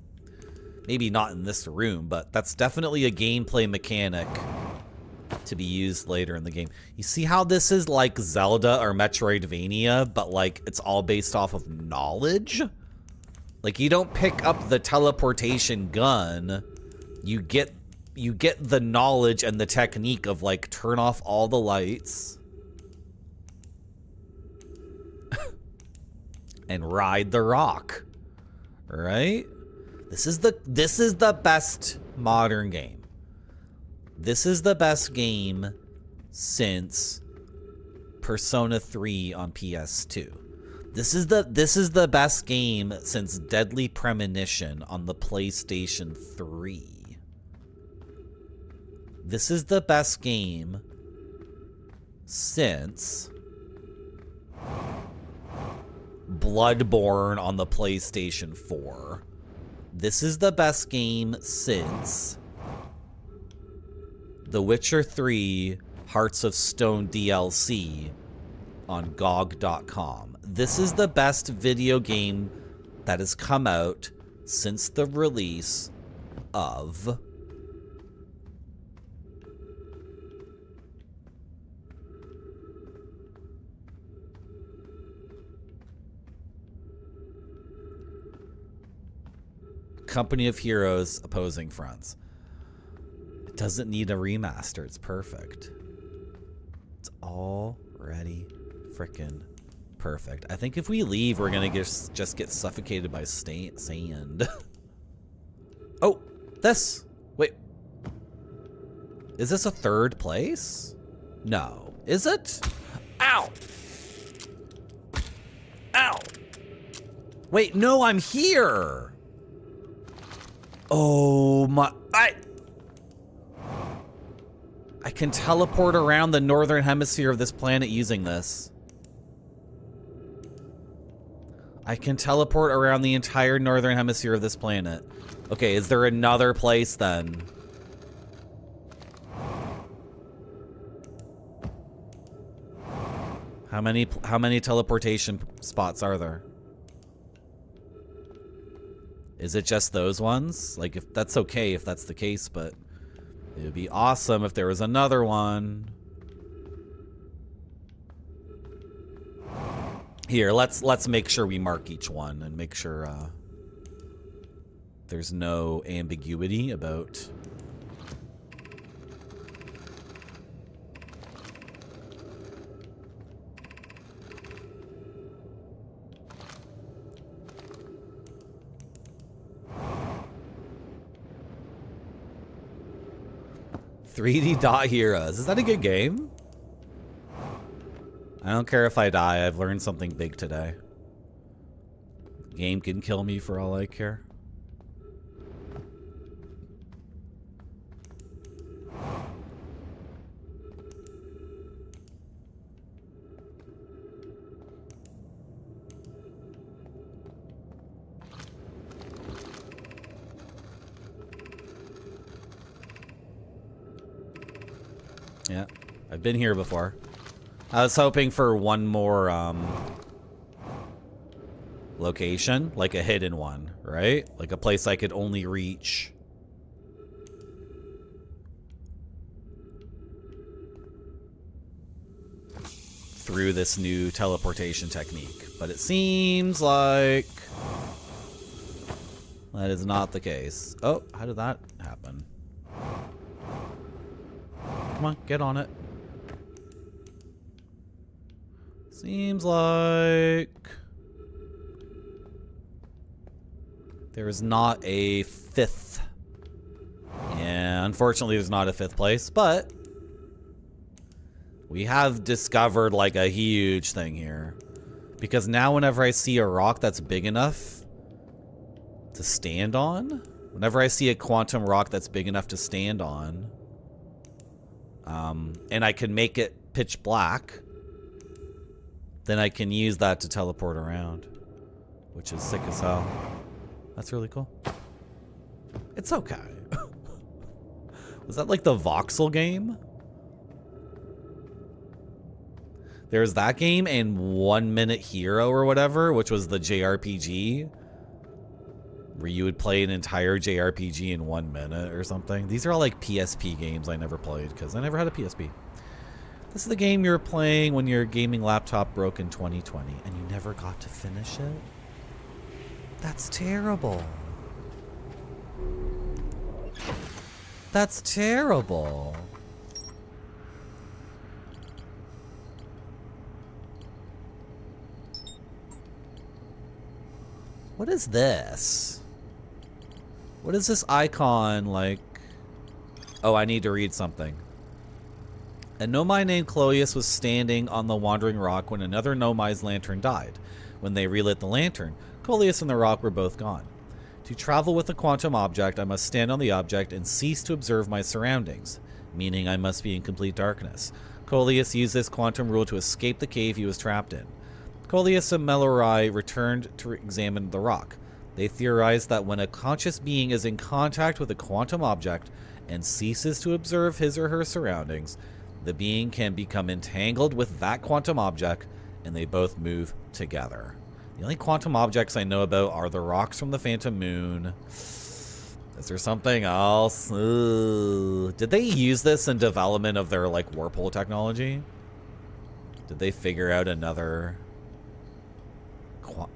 maybe not in this room, but that's definitely a gameplay mechanic to be used later in the game. You see how this is like Zelda or Metroidvania, but like it's all based off of knowledge? Like, you don't pick up the teleportation gun, you get the knowledge and the technique of like turn off all the lights and ride the rock. Right? This is the best modern game. This is the best game since Persona 3 on PS2. This is the best game since Deadly Premonition on the PlayStation 3. This is the best game since Bloodborne on the PlayStation 4. This is the best game since The Witcher 3 Hearts of Stone DLC on GOG.com. This is the best video game that has come out since the release of Company of Heroes Opposing Fronts. It doesn't need a remaster. It's perfect. It's already frickin' perfect. I think if we leave, we're gonna just get suffocated by sand. Oh, this. Wait. Is this a third place? No. Is it? Ow! Ow! Wait, no, I'm here! Oh my... I can teleport around the northern hemisphere of this planet using this. I can teleport around the entire northern hemisphere of this planet. Okay, is there another place then? How many teleportation spots are there? Is it just those ones? Like, if that's okay if that's the case, but it would be awesome if there was another one. Here, let's make sure we mark each one and make sure there's no ambiguity about 3D Dot Heroes. Is that a good game? I don't care if I die. I've learned something big today. Game can kill me for all I care. Yeah, I've been here before. I was hoping for one more location, like a hidden one, right? Like a place I could only reach. Through this new teleportation technique. But it seems like that is not the case. Oh, how did that happen? Come on, get on it. Seems like there is not a fifth. And unfortunately, there's not a fifth place, but we have discovered like a huge thing here. Because now whenever I see a rock that's big enough to stand on, whenever I see a quantum rock that's big enough to stand on, and I can make it pitch black, then I can use that to teleport around, which is sick as hell. That's really cool. It's okay. Was that like the voxel game? There's that game and 1 Minute Hero or whatever, which was the JRPG, where you would play an entire JRPG in 1 minute or something. These are all like PSP games I never played because I never had a PSP. This is the game you were playing when your gaming laptop broke in 2020 and you never got to finish it? That's terrible. That's terrible. What is this? What is this icon like? Oh, I need to read something. A Nomai named Cloius was standing on the Wandering Rock when another Nomai's lantern died. When they relit the lantern, Cloius and the rock were both gone. To travel with a quantum object, I must stand on the object and cease to observe my surroundings, meaning I must be in complete darkness. Cloius used this quantum rule to escape the cave he was trapped in. Cloius and Melorai returned to examine the rock. They theorized that when a conscious being is in contact with a quantum object and ceases to observe his or her surroundings, the being can become entangled with that quantum object and they both move together. The only quantum objects I know about are the rocks from the Phantom Moon. Is there something else? Ugh. Did they use this in development of their like warp hole technology? Did they figure out another...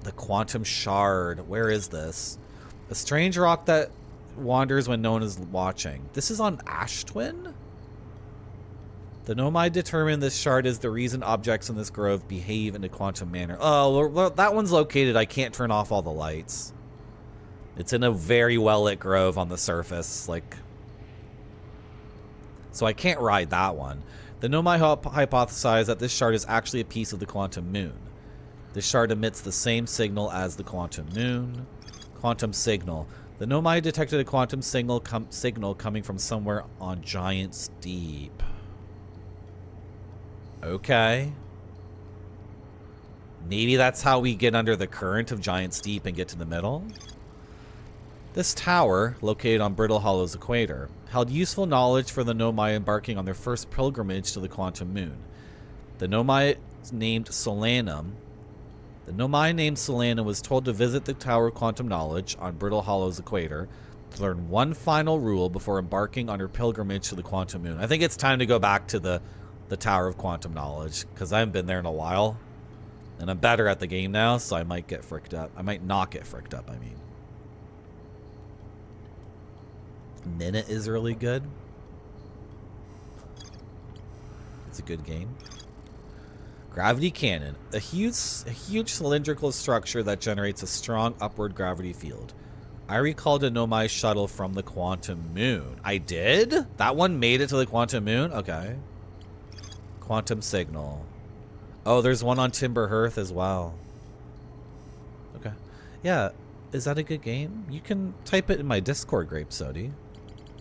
The quantum shard. Where is this? A strange rock that wanders when no one is watching. This is on Ash Twin? The Nomai determined this shard is the reason objects in this grove behave in a quantum manner. Oh, well, that one's located. I can't turn off all the lights. It's in a very well-lit grove on the surface, like... So I can't ride that one. The Nomai hypothesized that this shard is actually a piece of the quantum moon. This shard emits the same signal as the quantum moon. Quantum signal. The Nomai detected a quantum signal coming from somewhere on Giant's Deep. Okay. Maybe that's how we get under the current of Giant's Deep and get to the middle. This tower, located on Brittle Hollow's equator, held useful knowledge for the Nomai embarking on their first pilgrimage to the quantum moon. The Nomai named Solanum was told to visit the Tower of Quantum Knowledge on Brittle Hollow's equator to learn one final rule before embarking on her pilgrimage to the quantum moon. I think it's time to go back to the Tower of Quantum Knowledge, because I haven't been there in a while. And I'm better at the game now, so I might get fricked up. I might not get fricked up, I mean. Minute is really good. It's a good game. Gravity cannon. A huge cylindrical structure that generates a strong upward gravity field. I recall to know my shuttle from the quantum moon. I did? That one made it to the quantum moon? Okay. Quantum signal. Oh, there's one on Timber Hearth as well. Okay. Yeah, is that a good game? You can type it in my Discord, Grape Sody.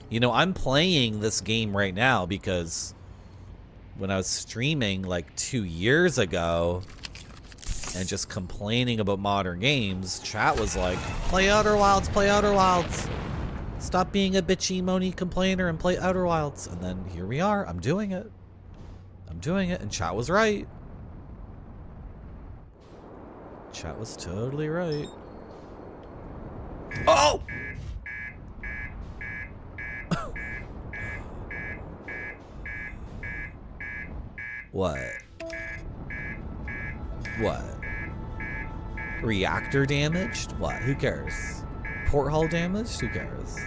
You know, I'm playing this game right now because when I was streaming like 2 years ago and just complaining about modern games, chat was like, play Outer Wilds, play Outer Wilds. Stop being a bitchy, moany complainer and play Outer Wilds. And then here we are. I'm doing it. I'm doing it, and chat was right. Chat was totally right. Oh! What? What? Reactor damaged? What? Who cares? Porthole damaged? Who cares?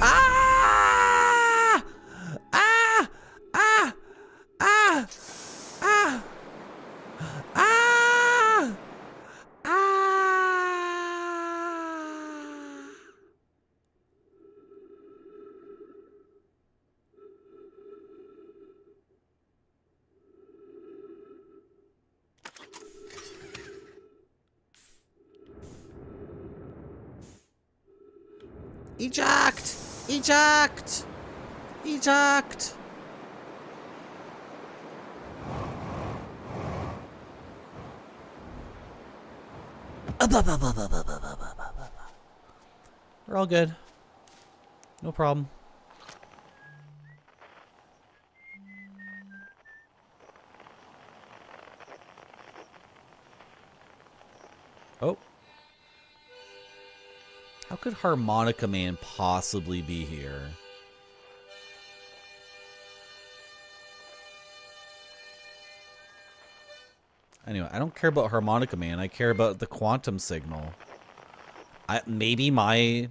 Ah! Ah! Ah! Ah! Ah! Ah! Ah! Eject! Eject! Eject! We're all good. No problem. Oh. How could Harmonica Man possibly be here? Anyway, I don't care about Harmonica Man. I care about the quantum signal. Maybe my...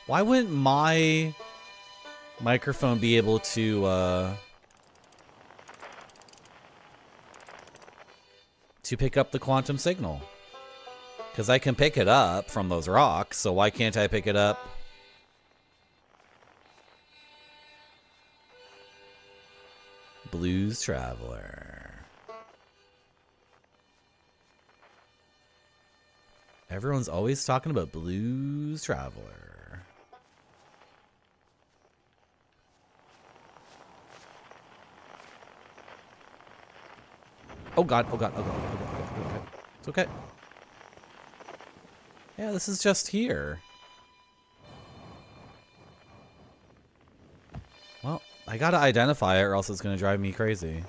Why wouldn't my microphone be able to pick up the quantum signal? Because I can pick it up from those rocks, so why can't I pick it up? Blues Traveler. Everyone's always talking about Blues Traveler. Oh god, oh god, oh god, oh god, oh god. It's okay. Yeah, this is just here. Well, I gotta identify it or else it's gonna drive me crazy.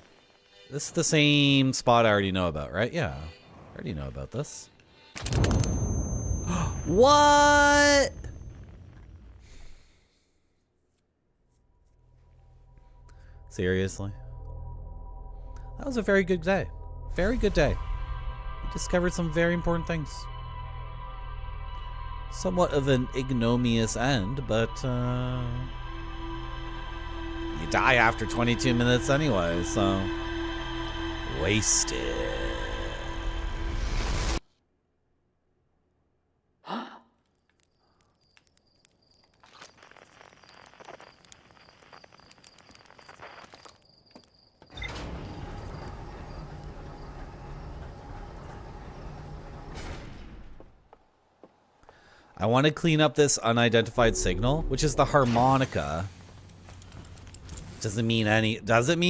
This is the same spot I already know about, right? Yeah, I already know about this. What? Seriously? That was a very good day. Very good day. We discovered some very important things. Somewhat of an ignominious end, but you die after 22 minutes anyway, so wasted. I want to clean up this unidentified signal, which is the harmonica. Does it mean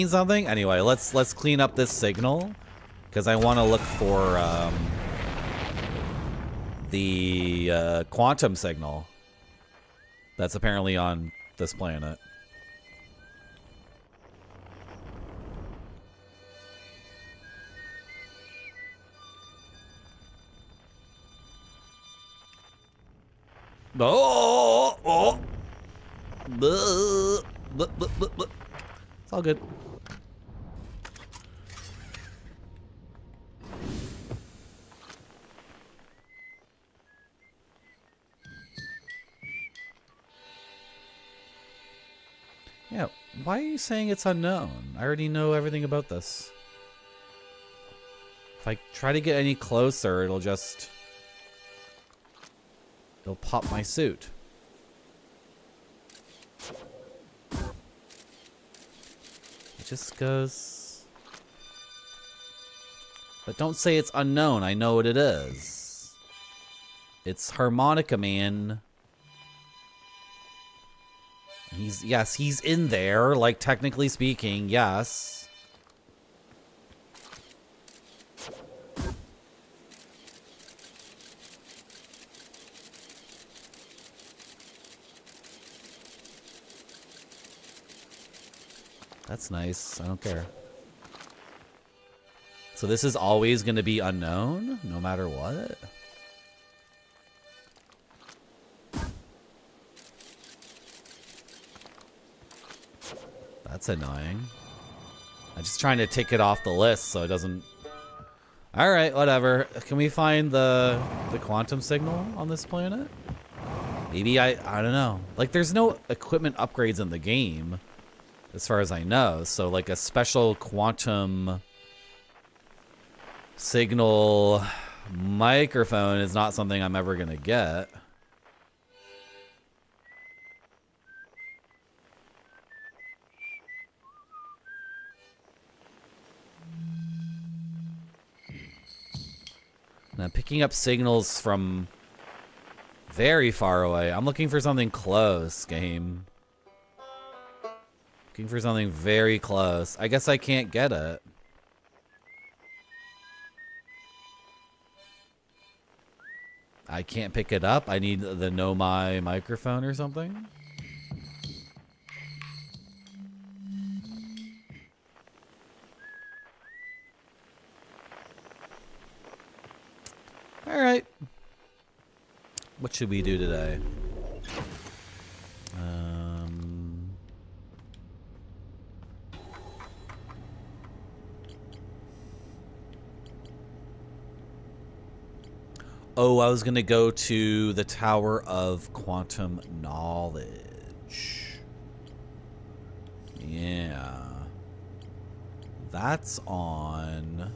something? Anyway, let's clean up this signal because I want to look for the quantum signal that's apparently on this planet. Oh, oh. Buh, buh, buh, buh, buh. It's all good. Yeah, why are you saying it's unknown? I already know everything about this. If I try to get any closer, it'll pop my suit. It just goes... But don't say it's unknown. I know what it is. It's Harmonica Man. He's in there, like, technically speaking, yes. That's nice. I don't care. So this is always going to be unknown, no matter what? That's annoying. I'm just trying to tick it off the list so it doesn't... Alright, whatever. Can we find the quantum signal on this planet? Maybe I don't know. Like, there's no equipment upgrades in the game, as far as I know. So, like, a special quantum signal microphone is not something I'm ever gonna get. And I'm picking up signals from very far away. I'm looking for something close, game. Looking for something very close. I guess I can't get it. I can't pick it up. I need the Nomai microphone or something. All right. What should we do today? Oh, I was gonna go to the Tower of Quantum Knowledge. Yeah. That's on...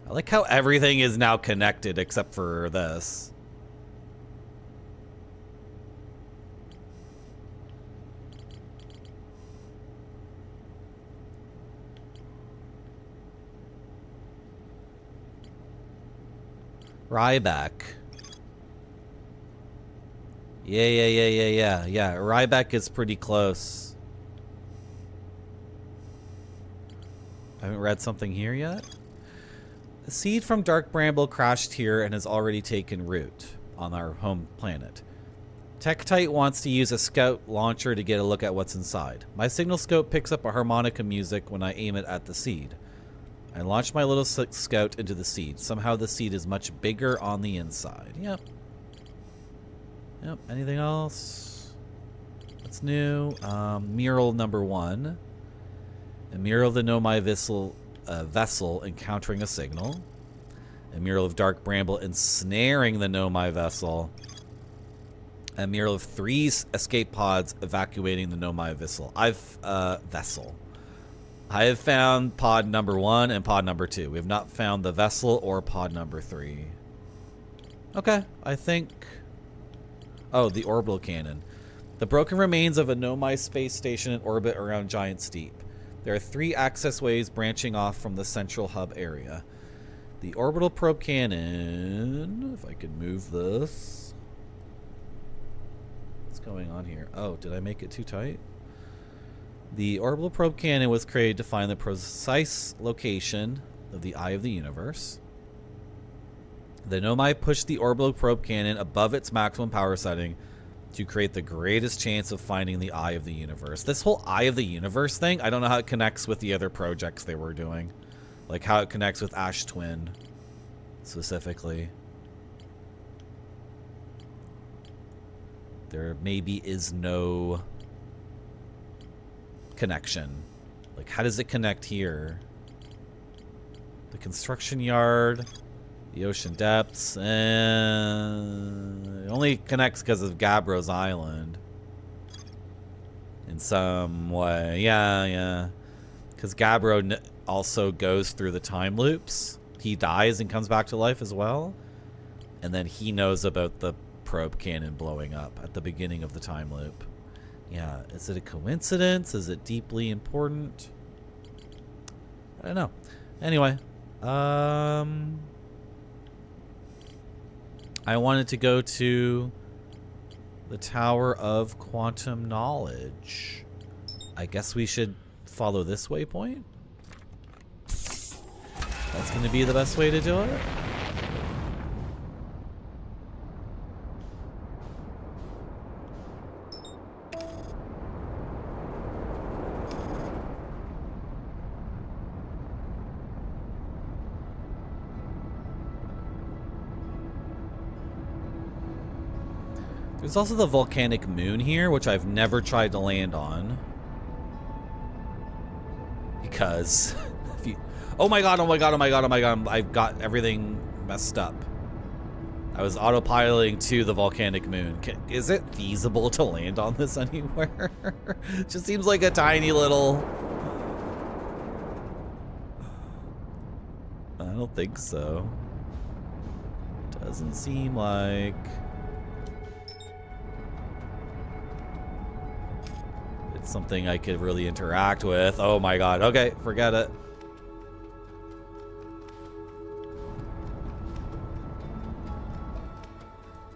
I like how everything is now connected except for this. Ryback. Yeah. Ryback is pretty close. I haven't read something here yet. A seed from Dark Bramble crashed here and has already taken root on our home planet. Tektite wants to use a scout launcher to get a look at what's inside. My signal scope picks up a harmonica music when I aim it at the seed. I launch my little scout into the seed. Somehow the seed is much bigger on the inside. Yep. Anything else? What's new? Mural number 1. A mural of the Nomai vessel encountering a signal. A mural of Dark Bramble ensnaring the Nomai vessel. A mural of 3 escape pods evacuating the Nomai vessel. I have found pod number 1 and pod number 2. We have not found the vessel or pod number 3. Okay, I think... Oh, the orbital cannon. The broken remains of a Nomai space station in orbit around Giant Steep. There are 3 access ways branching off from the central hub area. The orbital probe cannon... If I could move this... What's going on here? Oh, did I make it too tight? The orbital probe cannon was created to find the precise location of the Eye of the Universe. The Nomai pushed the orbital probe cannon above its maximum power setting to create the greatest chance of finding the Eye of the Universe. This whole Eye of the Universe thing, I don't know how it connects with the other projects they were doing. Like how it connects with Ash Twin, specifically. There maybe is no... connection. Like, how does it connect here? The construction yard, the ocean depths, and it only connects because of Gabro's Island. in some way. Yeah, yeah. Because Gabbro also goes through the time loops. He dies and comes back to life as well. And then he knows about the probe cannon blowing up at the beginning of the time loop. Yeah, is it a coincidence? Is it deeply important? I don't know. Anyway, I wanted to go to the Tower of Quantum Knowledge. I guess we should follow this waypoint. That's going to be the best way to do it. There's also the volcanic moon here, which I've never tried to land on. Because if you... Oh my god, oh my god, oh my god, oh my god, I've got everything messed up. I was autopiloting to the volcanic moon. Is it feasible to land on this anywhere? Just seems like a tiny little... I don't think so. Doesn't seem like... it's something I could really interact with. Oh my god. Okay, forget it.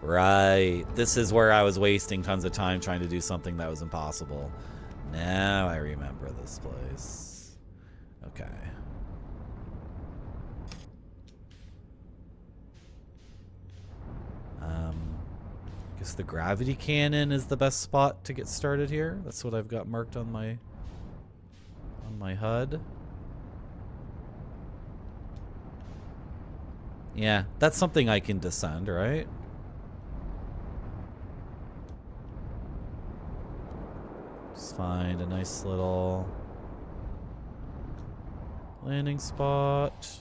Right. This is where I was wasting tons of time trying to do something that was impossible. Now I remember this place. Okay. I guess the gravity cannon is the best spot to get started here. That's what I've got marked on my HUD. Yeah, that's something I can descend, right? Just find a nice little landing spot.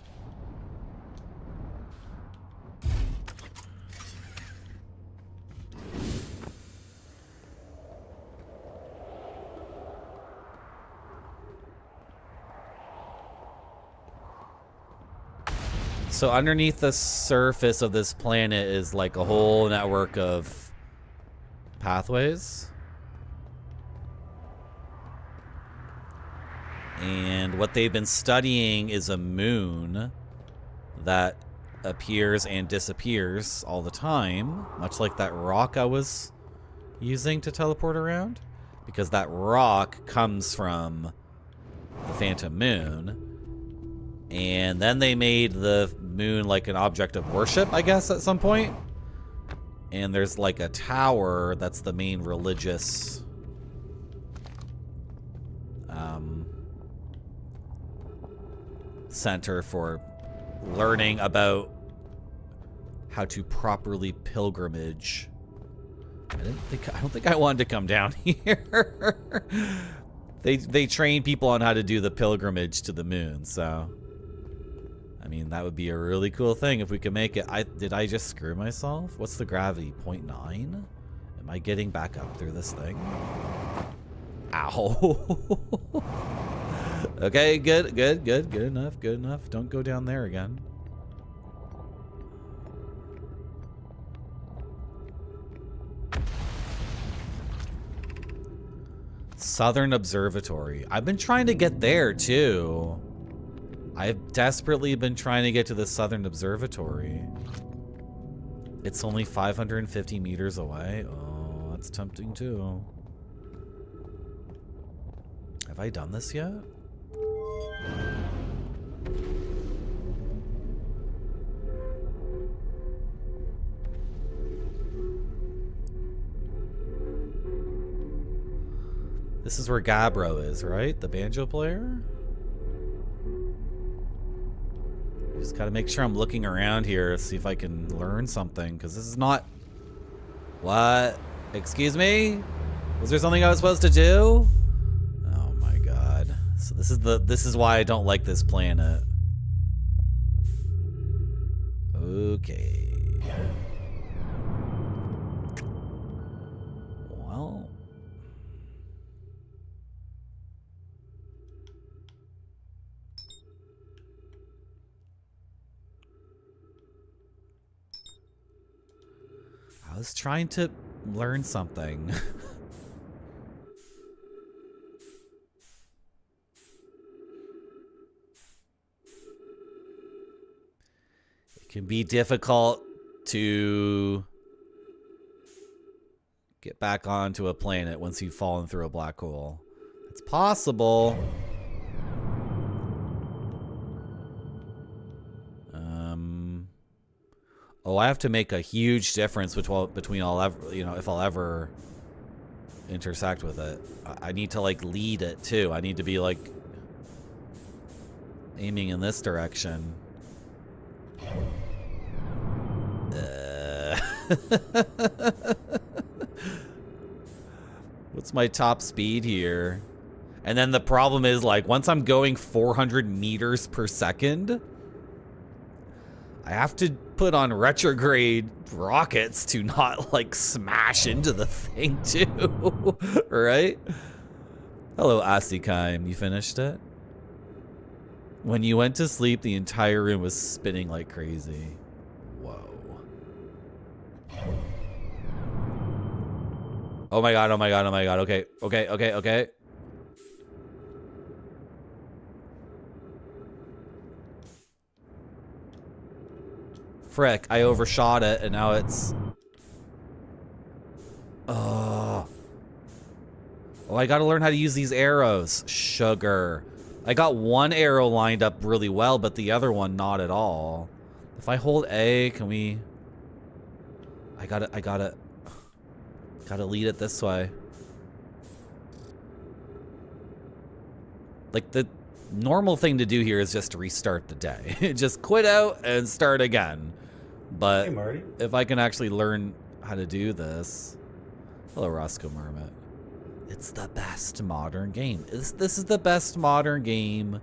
So underneath the surface of this planet is like a whole network of pathways. And what they've been studying is a moon that appears and disappears all the time, much like that rock I was using to teleport around, because that rock comes from the Phantom Moon. And then they made the moon like an object of worship, I guess, at some point. And there's like a tower that's the main religious center for learning about how to properly pilgrimage. I don't think I wanted to come down here. They train people on how to do the pilgrimage to the moon, so I mean, that would be a really cool thing if we could make it. Did I just screw myself? What's the gravity? 0.9? Am I getting back up through this thing? Ow. Okay, good enough. Don't go down there again. Southern Observatory. I've been trying to get there too. I've desperately been trying to get to the Southern Observatory. It's only 550 meters away. Oh, that's tempting too. Have I done this yet? This is where Gabbro is, right? The banjo player? I just gotta make sure I'm looking around here, see if I can learn something, because this is not... What? Excuse me? Was there something I was supposed to do? Oh my god. So this is why I don't like this planet. Okay. Well... was trying to learn something. It can be difficult to get back onto a planet once you've fallen through a black hole. It's possible. Oh, I have to make a huge difference between I'll ever, you know, if I'll ever intersect with it. I need to like lead it too. I need to be like aiming in this direction. What's my top speed here? And then the problem is, like, once I'm going 400 meters per second, I have to put on retrograde rockets to not, like, smash into the thing, too. Right? Hello, Asikaim. You finished it? When you went to sleep, the entire room was spinning like crazy. Whoa. Oh my god, oh my god, oh my god. Okay, okay, okay, okay. Frick, I overshot it and now it's... Oh. Oh, I gotta learn how to use these arrows. Sugar. I got one arrow lined up really well, but the other one not at all. If I hold A, can we... I gotta lead it this way. Like, the normal thing to do here is just to restart the day. Just quit out and start again. But hey, Marty. If I can actually learn how to do this... Hello, Roscoe Marmot. It's the best modern game. This is the best modern game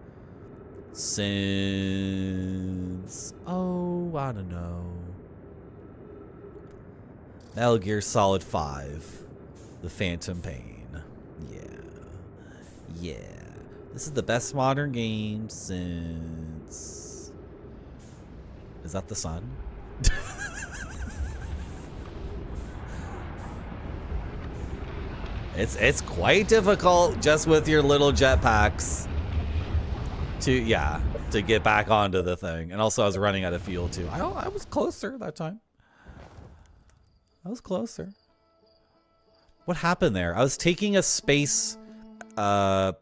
since... Oh, I don't know. Metal Gear Solid 5. The Phantom Pain. Yeah. Yeah. This is the best modern game since... Is that the sun? It's quite difficult just with your little jetpacks to get back onto the thing. And also I was running out of fuel too. I was closer that time. I was closer. What happened there? I was taking a space people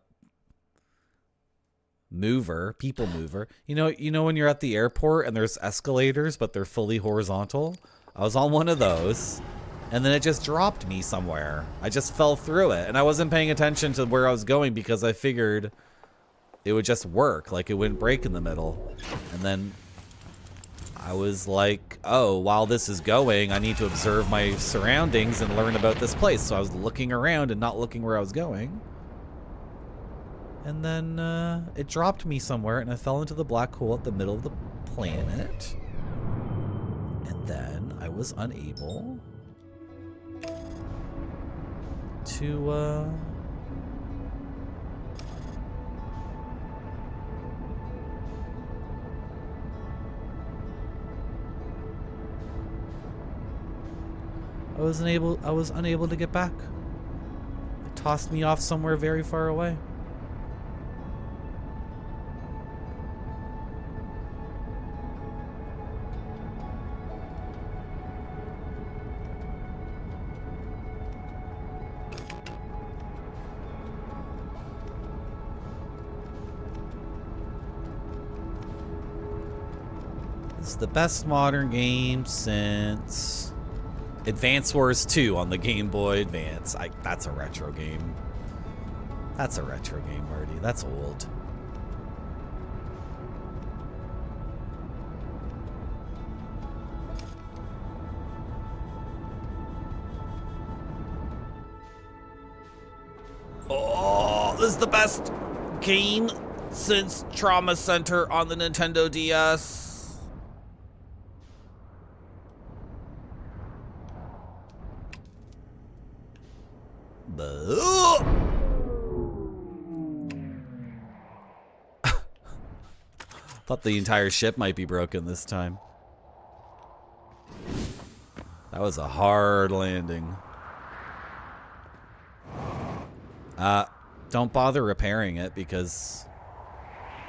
mover. You know when you're at the airport and there's escalators but they're fully horizontal? I was on one of those. And then it just dropped me somewhere. I just fell through it. And I wasn't paying attention to where I was going because I figured it would just work. Like, it wouldn't break in the middle. And then I was like, oh, while this is going, I need to observe my surroundings and learn about this place. So I was looking around and not looking where I was going. And then it dropped me somewhere and I fell into the black hole at the middle of the planet. And then I was unable... to I was unable to get back. It tossed me off somewhere very far away. It's the best modern game since Advance Wars 2 on the Game Boy Advance. That's a retro game. That's a retro game, Marty. That's old. Oh, this is the best game since Trauma Center on the Nintendo DS. Thought the entire ship might be broken this time. That was a hard landing. Don't bother repairing it because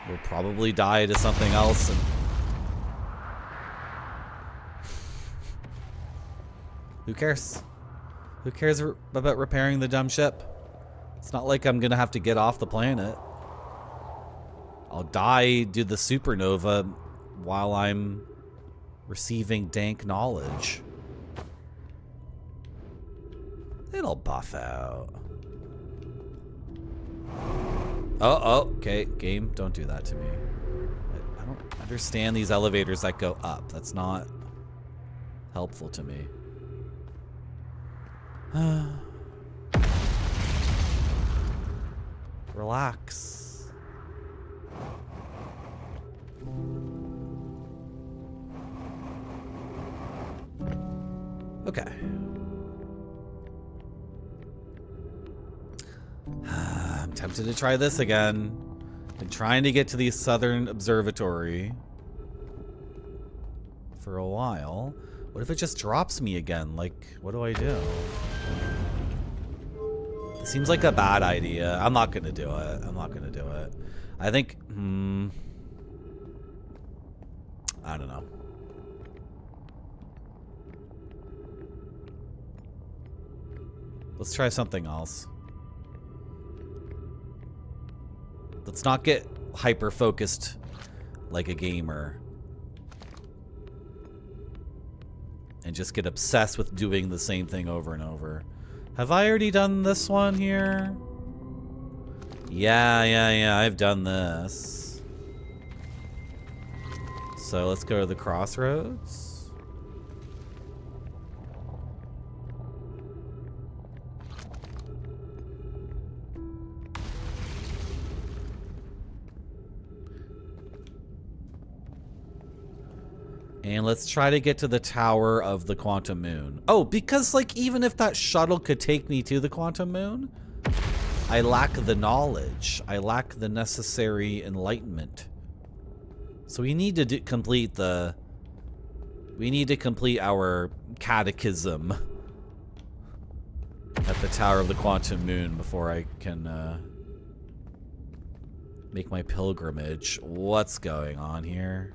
we'll probably die to something else. And who cares? Who cares about repairing the dumb ship? It's not like I'm gonna have to get off the planet. I'll die due to the supernova while I'm receiving dank knowledge. It'll buff out. Oh, okay. Game, don't do that to me. I don't understand these elevators that go up. That's not helpful to me. Relax. Okay. I'm tempted to try this again. Been trying to get to the Southern Observatory for a while. What if it just drops me again? Like, what do I do? It seems like a bad idea. I'm not gonna do it. I'm not gonna do it. I think, I don't know. Let's try something else. Let's not get hyper-focused like a gamer. And just get obsessed with doing the same thing over and over. Have I already done this one here? Yeah, I've done this. So let's go to the crossroads. And let's try to get to the Tower of the Quantum Moon. Oh, because, like, even if that shuttle could take me to the Quantum Moon, I lack the knowledge. I lack the necessary enlightenment. So we need to complete the... We need to complete our catechism at the Tower of the Quantum Moon before I can, make my pilgrimage. What's going on here?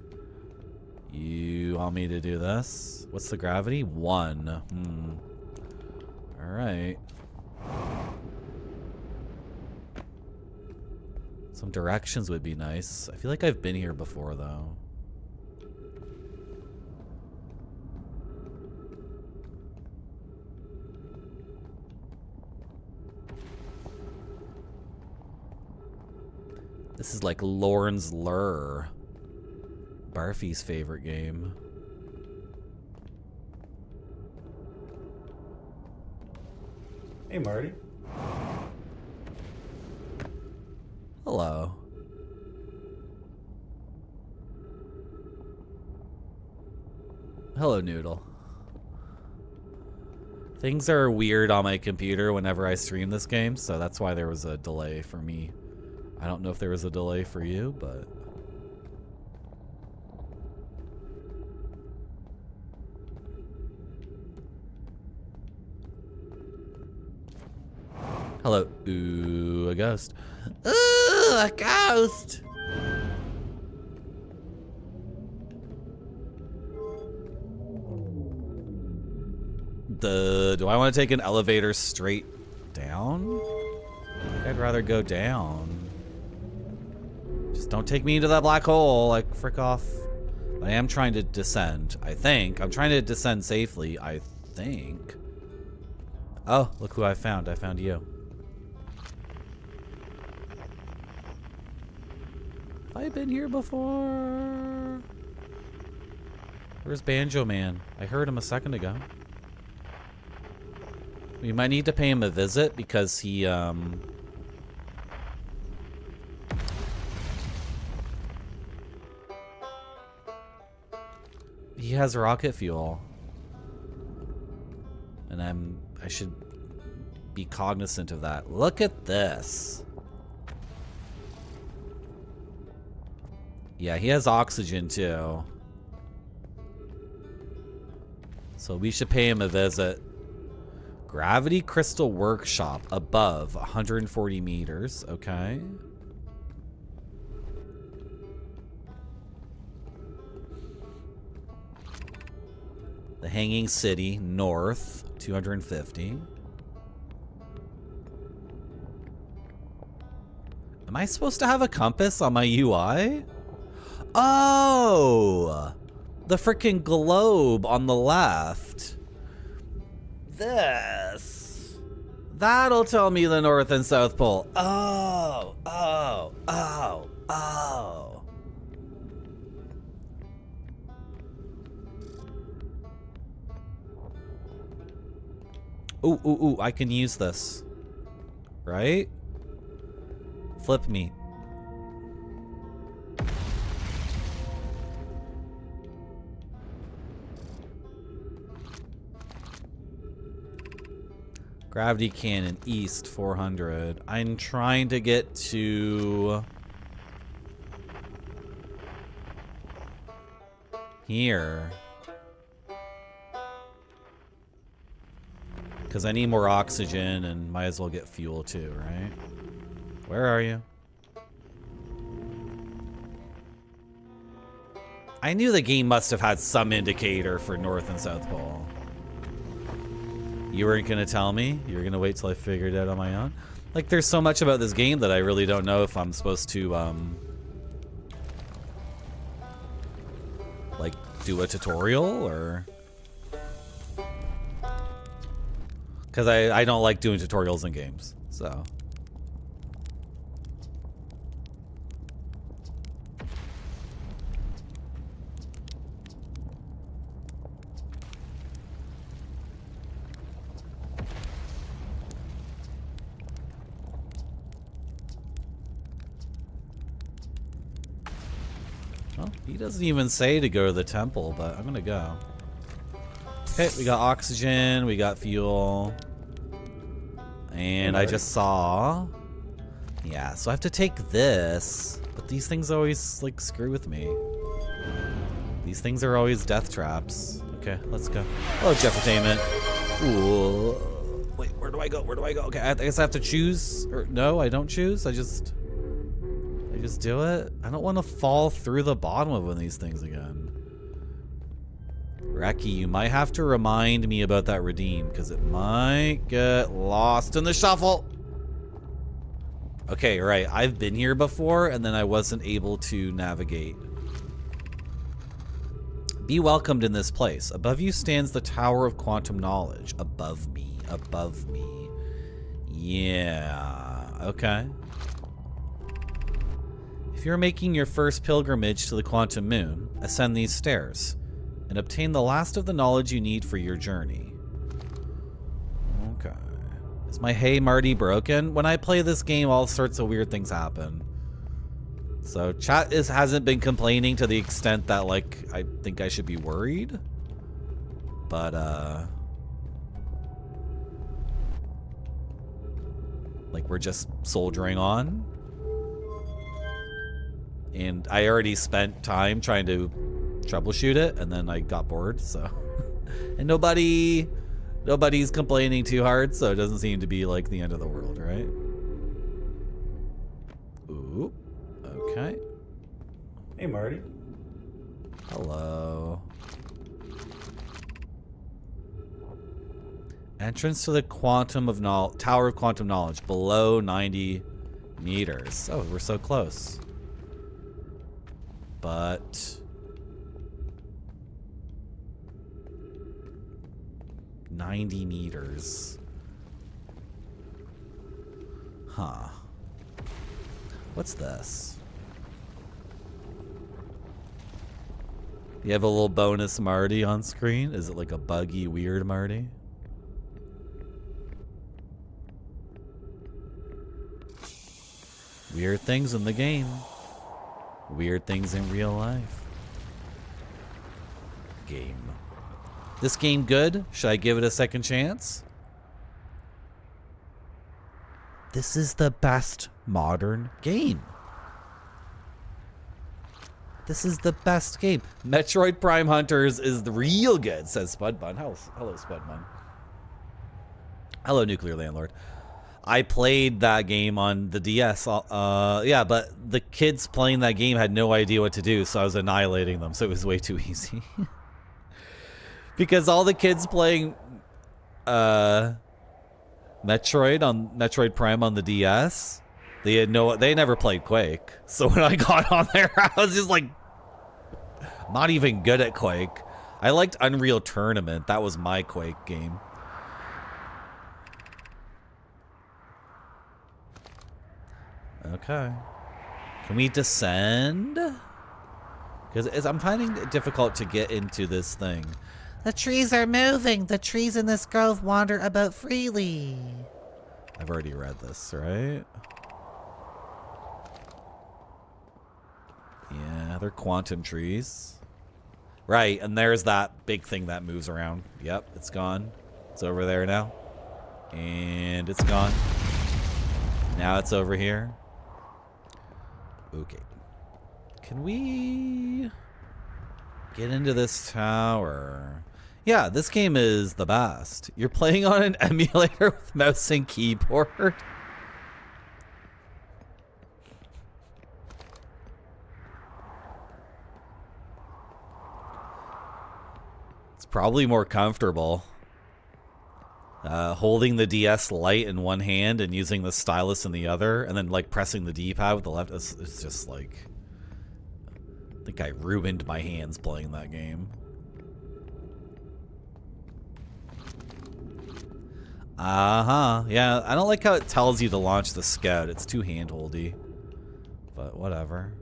You want me to do this? What's the gravity? 1. Alright. Some directions would be nice. I feel like I've been here before, though. This is like Lorne's Lure. Barfy's favorite game. Hey, Marty. Hello. Hello, Noodle. Things are weird on my computer whenever I stream this game, so that's why there was a delay for me. I don't know if there was a delay for you, but... Hello. Ooh, a ghost. Ooh, a ghost! Do I want to take an elevator straight down? I think I'd rather go down. Just don't take me into that black hole. Like, frick off. But I am trying to descend, I think. I'm trying to descend safely, I think. Oh, look who I found. I found you. Have I been here before? Where's Banjo Man? I heard him a second ago. We might need to pay him a visit because he has rocket fuel. And I should be cognizant of that. Look at this. Yeah, he has oxygen too. So we should pay him a visit. Gravity Crystal Workshop above 140 meters. Okay. The Hanging City north 250. Am I supposed to have a compass on my UI? Oh, the freaking globe on the left. This. That'll tell me the North and South Pole. Oh. Ooh, I can use this. Right? Flip me. Gravity cannon east 400. I'm trying to get to here because I need more oxygen and might as well get fuel too, right? Where are you? I knew the game must have had some indicator for North and South Pole. You weren't gonna tell me? You were gonna wait till I figured it out on my own? Like, there's so much about this game that I really don't know if I'm supposed to, like, do a tutorial, or... Because I don't like doing tutorials in games, so... Well, he doesn't even say to go to the temple, but I'm gonna go. Okay, we got oxygen, we got fuel. And I just saw... Yeah, so I have to take this. But these things always, like, screw with me. These things are always death traps. Okay, let's go. Hello, Jeffertainment. Ooh. Wait, where do I go? Where do I go? Okay, I guess I have to choose. Or, no, I don't choose. I just do it. I don't want to fall through the bottom of one of these things again. Reki, you might have to remind me about that redeem, because it might get lost in the shuffle. Okay, right. I've been here before, and then I wasn't able to navigate. Be welcomed in this place. Above you stands the Tower of Quantum Knowledge. Above me. Above me. Yeah. Okay. If you're making your first pilgrimage to the Quantum Moon, ascend these stairs and obtain the last of the knowledge you need for your journey. Okay. Is my Hey Marty broken? When I play this game, all sorts of weird things happen. So chat hasn't been complaining to the extent that, like, I think I should be worried. But, like, we're just soldiering on. And I already spent time trying to troubleshoot it, and then I got bored, so. And nobody's complaining too hard, so it doesn't seem to be like the end of the world, right? Ooh, okay. Hey, Marty. Hello. Entrance to the Tower of Quantum Knowledge, below 90 meters. Oh, we're so close. But 90 meters. Huh. What's this? You have a little bonus Marty on screen? Is it like a buggy, weird Marty? Weird things in the game. Weird things in real life. Game. This game good? Should I give it a second chance? This is the best modern game. This is the best game. Metroid Prime Hunters is the real good, says Spudbun. Hello, Spudbun. Hello, Nuclear Landlord. I played that game on the DS. Yeah, but the kids playing that game had no idea what to do, so I was annihilating them, so it was way too easy. Because all the kids playing Metroid Prime on the DS, they never played Quake. So when I got on there, I was just like, not even good at Quake. I liked Unreal Tournament. That was my Quake game. Okay. Can we descend? Because I'm finding it difficult to get into this thing. The trees are moving. The trees in this grove wander about freely. I've already read this, right? Yeah, they're quantum trees. Right, and there's that big thing that moves around. Yep, it's gone. It's over there now. And it's gone. Now it's over here. Okay. Can we get into this tower? Yeah, this game is the best. You're playing on an emulator with mouse and keyboard. It's probably more comfortable. Holding the DS light in one hand and using the stylus in the other, and then like pressing the D-pad with the left. It's just like, I think I ruined my hands playing that game. Yeah, I don't like how it tells you to launch the Scout. It's too hand-holdy. But whatever.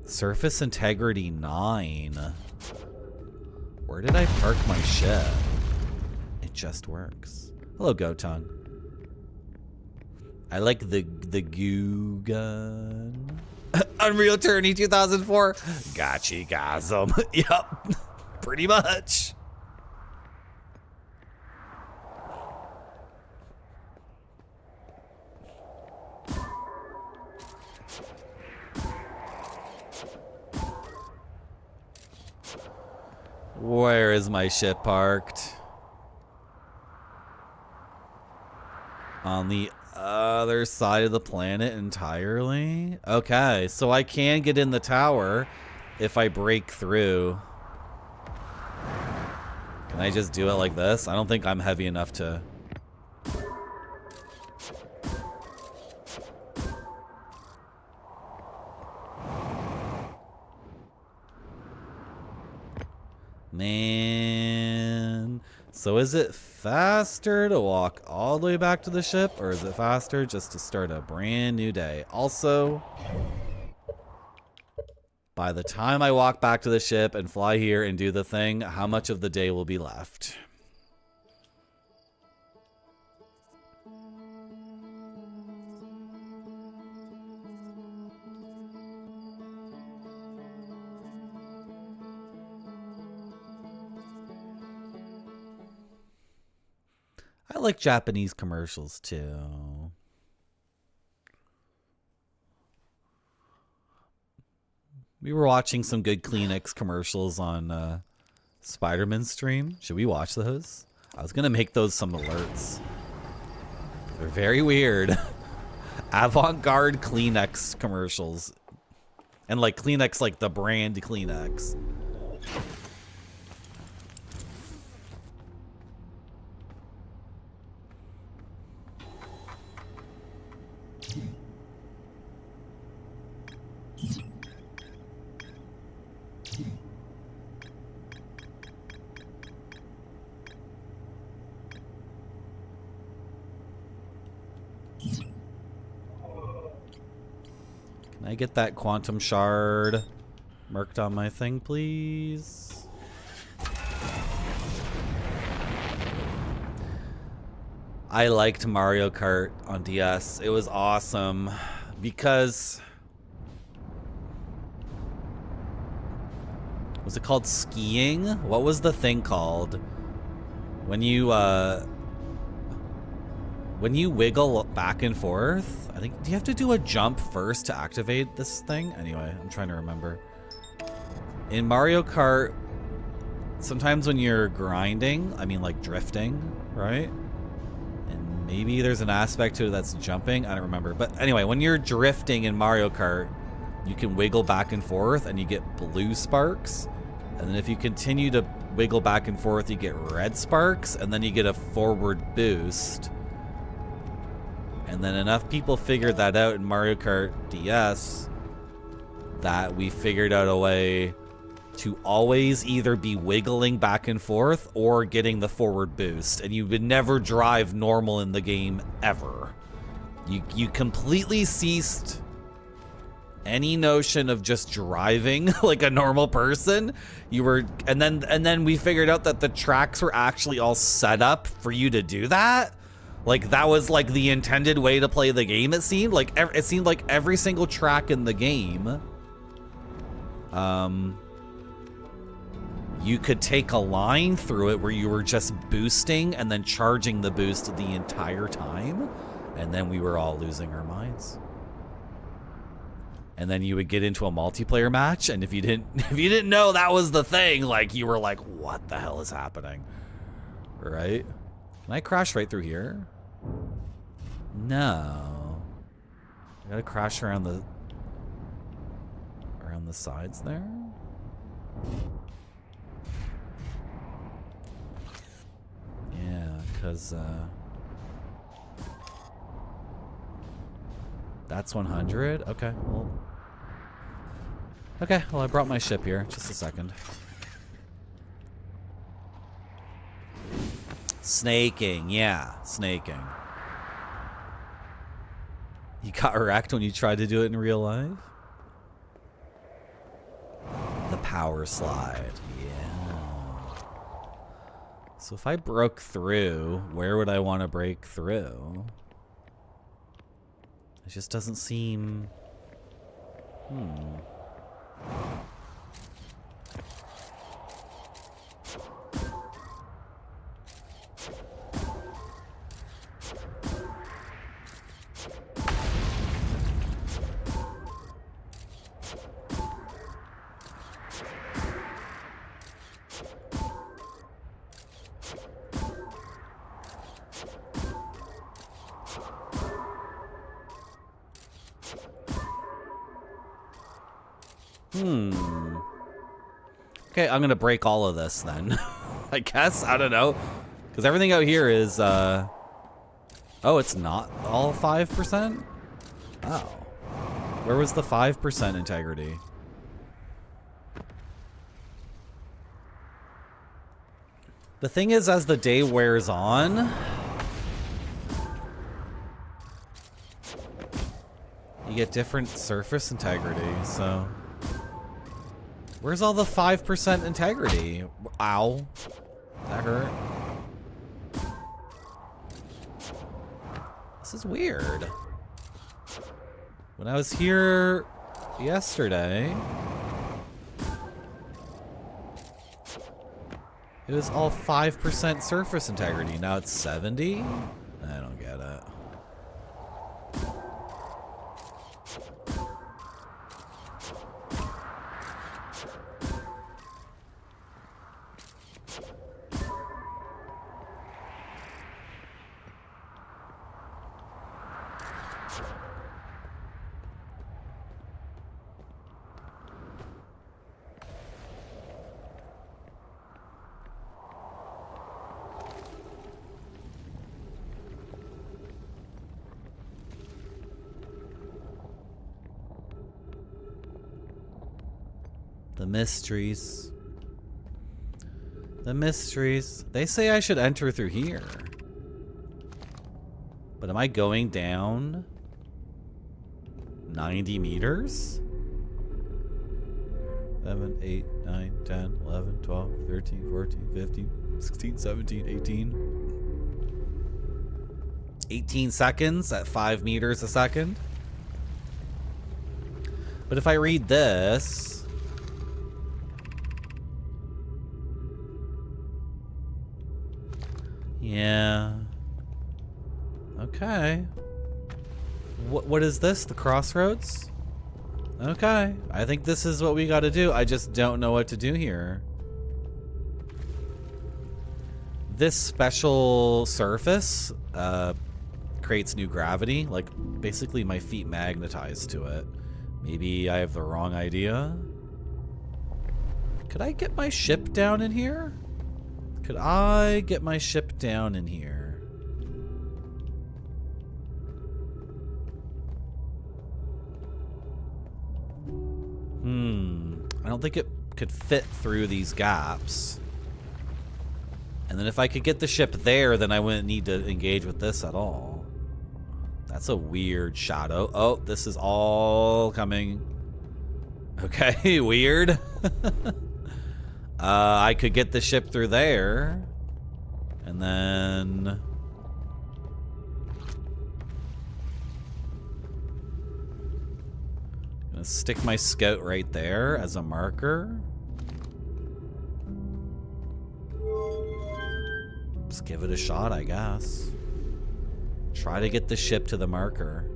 Surface integrity 9. Where did I park my ship? It just works. Hello, Gotung. I like the goo gun. Unreal Tourney 2004. Gotcha, gasm. Yep, pretty much. Where is my ship parked? On the other side of the planet entirely? Okay, so I can get in the tower if I break through. Can I just do it like this? I don't think I'm heavy enough to... Man. So is it faster to walk all the way back to the ship, or is it faster just to start a brand new day? Also, by the time I walk back to the ship and fly here and do the thing, how much of the day will be left? I like Japanese commercials too. We were watching some good Kleenex commercials on Spider-Man stream. Should we watch those? I was gonna make those some alerts. They're very weird. Avant-garde Kleenex commercials. And like Kleenex, like the brand Kleenex. Can I get that quantum shard marked on my thing, please? I liked Mario Kart on DS. It was awesome because... Was it called skiing? What was the thing called? When you, When you wiggle back and forth, I think, do you have to do a jump first to activate this thing? Anyway, I'm trying to remember. In Mario Kart, sometimes when you're grinding, I mean like drifting, right? And maybe there's an aspect to it that's jumping, I don't remember. But anyway, when you're drifting in Mario Kart, you can wiggle back and forth and you get blue sparks. And then if you continue to wiggle back and forth, you get red sparks, and then you get a forward boost. And then enough people figured that out in Mario Kart DS that we figured out a way to always either be wiggling back and forth or getting the forward boost. And you would never drive normal in the game ever. You completely ceased any notion of just driving like a normal person. You were, and then we figured out that the tracks were actually all set up for you to do that. Like that was like the intended way to play the game. It seemed like every single track in the game, you could take a line through it where you were just boosting and then charging the boost the entire time, and then we were all losing our minds. And then you would get into a multiplayer match, and if you didn't know that was the thing, like you were like, what the hell is happening? Right? Can I crash right through here? No. I gotta crash around the sides there. Yeah, because that's 100. Okay, well. Okay, well I brought my ship here. Just a second. Snaking, yeah, snaking. You got wrecked when you tried to do it in real life? The power slide, yeah. So if I broke through, where would I want to break through? It just doesn't seem... Okay, I'm gonna break all of this then. I guess, I don't know. Because everything out here is, oh, it's not all 5%? Oh. Where was the 5% integrity? The thing is, as the day wears on, you get different surface integrity, so... Where's all the 5% integrity? Ow. That hurt. This is weird. When I was here yesterday, it was all 5% surface integrity. Now it's 70? I don't get it. The mysteries. The mysteries. They say I should enter through here. But am I going down 90 meters? 7, 8, 9, 10, 11, 12, 13, 14, 15, 16, 17, 18. 18 seconds at 5 meters a second. But if I read this... Yeah. Okay. What is this? The crossroads? Okay. I think this is what we got to do. I just don't know what to do here. This special surface creates new gravity. Like, basically my feet magnetize to it. Maybe I have the wrong idea. Could I get my ship down in here? Could I get my ship down in here? I don't think it could fit through these gaps. And then if I could get the ship there, then I wouldn't need to engage with this at all. That's a weird shadow. Oh, this is all coming. Okay, weird. I could get the ship through there. And then... gonna stick my scout right there as a marker. Just give it a shot, I guess. Try to get the ship to the marker.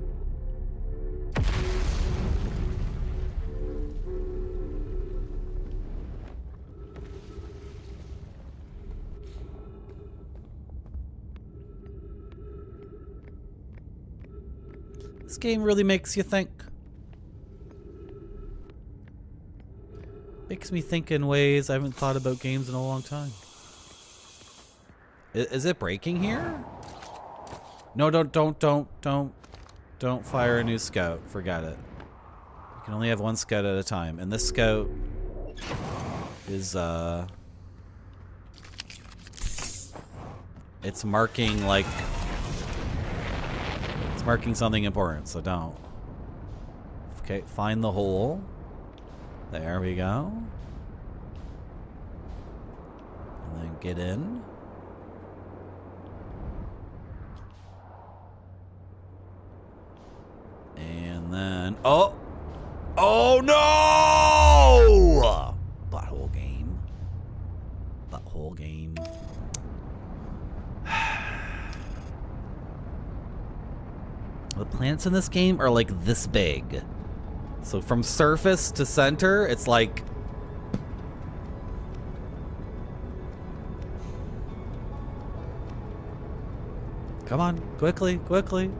This game really makes you think. Makes me think in ways I haven't thought about games in a long time. Is it breaking here? No, don't fire a new scout. Forget it. You can only have one scout at a time. And this scout is, it's marking, like, it's marking something important, so don't. Okay, find the hole. There we go. And then get in. And then... Oh! Oh no! Butthole game. Butthole game. The planets in this game are like this big. So from surface to center, it's like... Come on, quickly, quickly.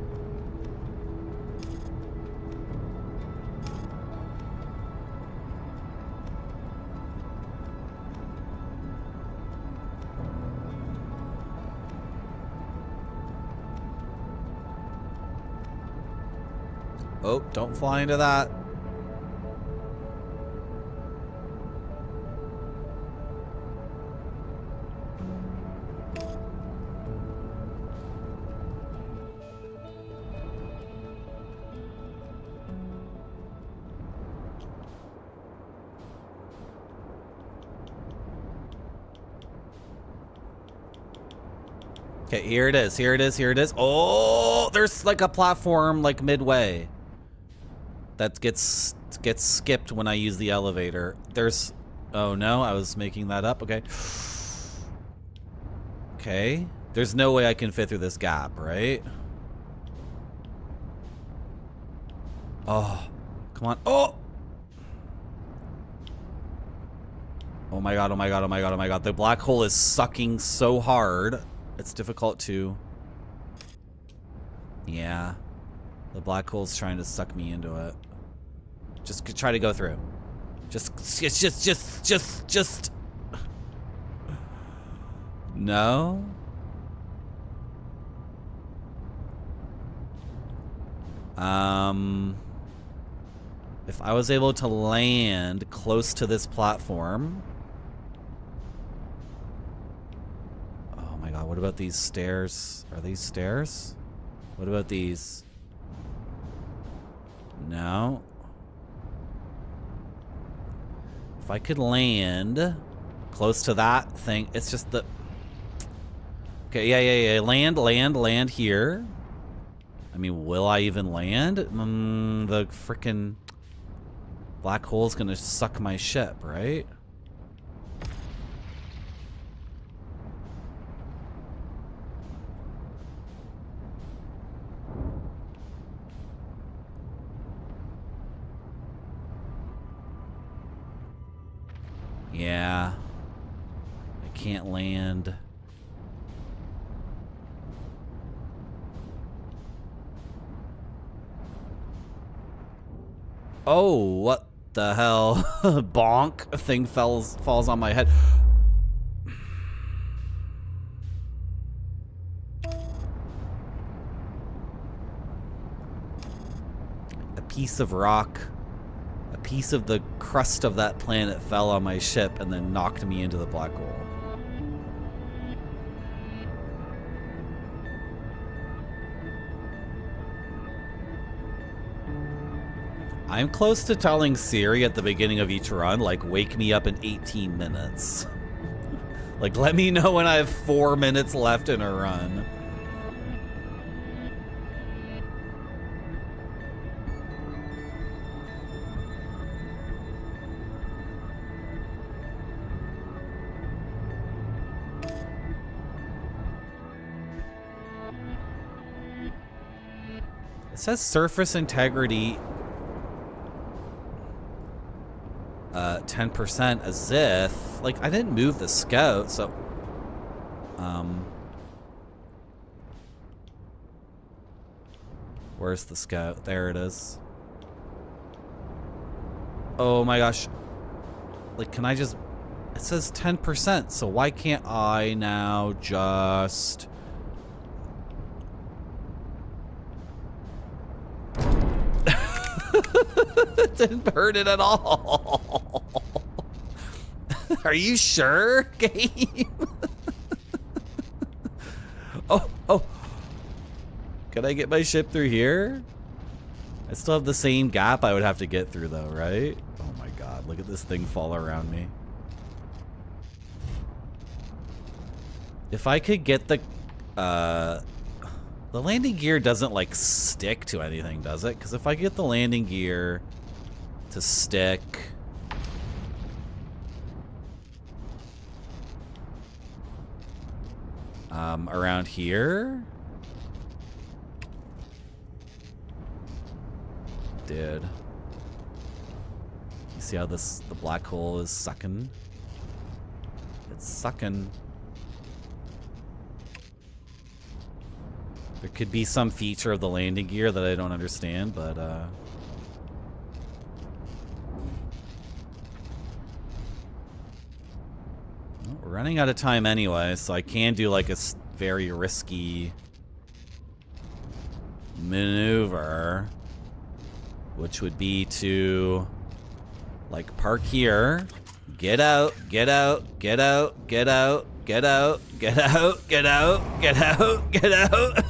Oh, don't fly into that. Okay, here it is, here it is, here it is. Oh, there's like a platform like midway that gets skipped when I use the elevator. There's, oh no, I was making that up. Okay. Okay. There's no way I can fit through this gap, right? Oh, come on. Oh! Oh my god, oh my god, oh my god, oh my god. The black hole is sucking so hard. It's difficult to... Yeah. The black hole's trying to suck me into it. Just try to go through. Just... No? If I was able to land close to this platform... Oh my god, what about these stairs? Are these stairs? What about these? No. If I could land close to that thing, it's just the... Okay, yeah. Land here. I mean, will I even land? The frickin' black hole's gonna suck my ship, right? Yeah. I can't land. Oh, what the hell? Bonk. A thing falls on my head. A piece of rock, a piece of the crust of that planet fell on my ship and then knocked me into the black hole. I'm close to telling Siri at the beginning of each run, like, wake me up in 18 minutes. Like, let me know when I have 4 minutes left in a run. It says surface integrity 10%, as if, like, I didn't move the scout, so where's the scout? There it is. Oh my gosh. Like, can I just, it says 10%, so why can't I now just it didn't hurt it at all. Are you sure, game? Oh. Can I get my ship through here? I still have the same gap I would have to get through though, right? Oh my god, look at this thing fall around me. If I could get the landing gear doesn't like stick to anything, does it? Because if I get the landing gear to stick, around here, dude, you see how the black hole is sucking? It's sucking. There could be some feature of the landing gear that I don't understand, but we're running out of time anyway, so I can do like a very risky maneuver, which would be to like park here, get out, get out, get out, get out, get out, get out, get out, get out, get out.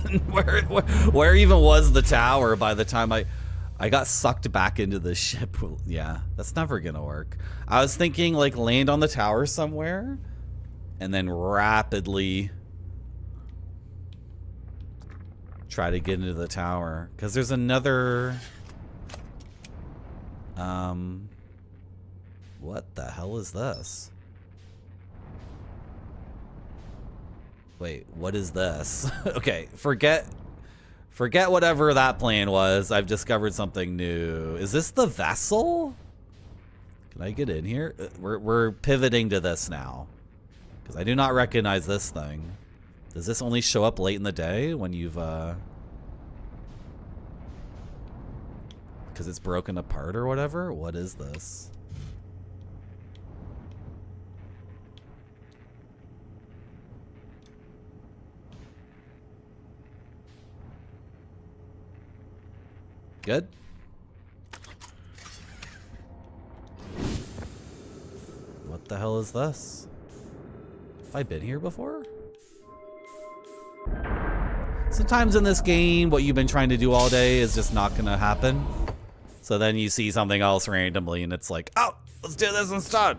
Where even was the tower by the time I got sucked back into the ship? Yeah, that's never gonna work. I was thinking like land on the tower somewhere and then rapidly try to get into the tower, because there's another what the hell is this? Wait, what is this? Okay, forget whatever that plan was. I've discovered something new. Is this the vessel? Can I get in here? We're pivoting to this now, because I do not recognize this thing. Does this only show up late in the day when you've because it's broken apart or whatever? What is this? Good. What the hell is this? Have I been here before? Sometimes in this game, what you've been trying to do all day is just not gonna happen. So then you see something else randomly and it's like, oh, let's do this instead.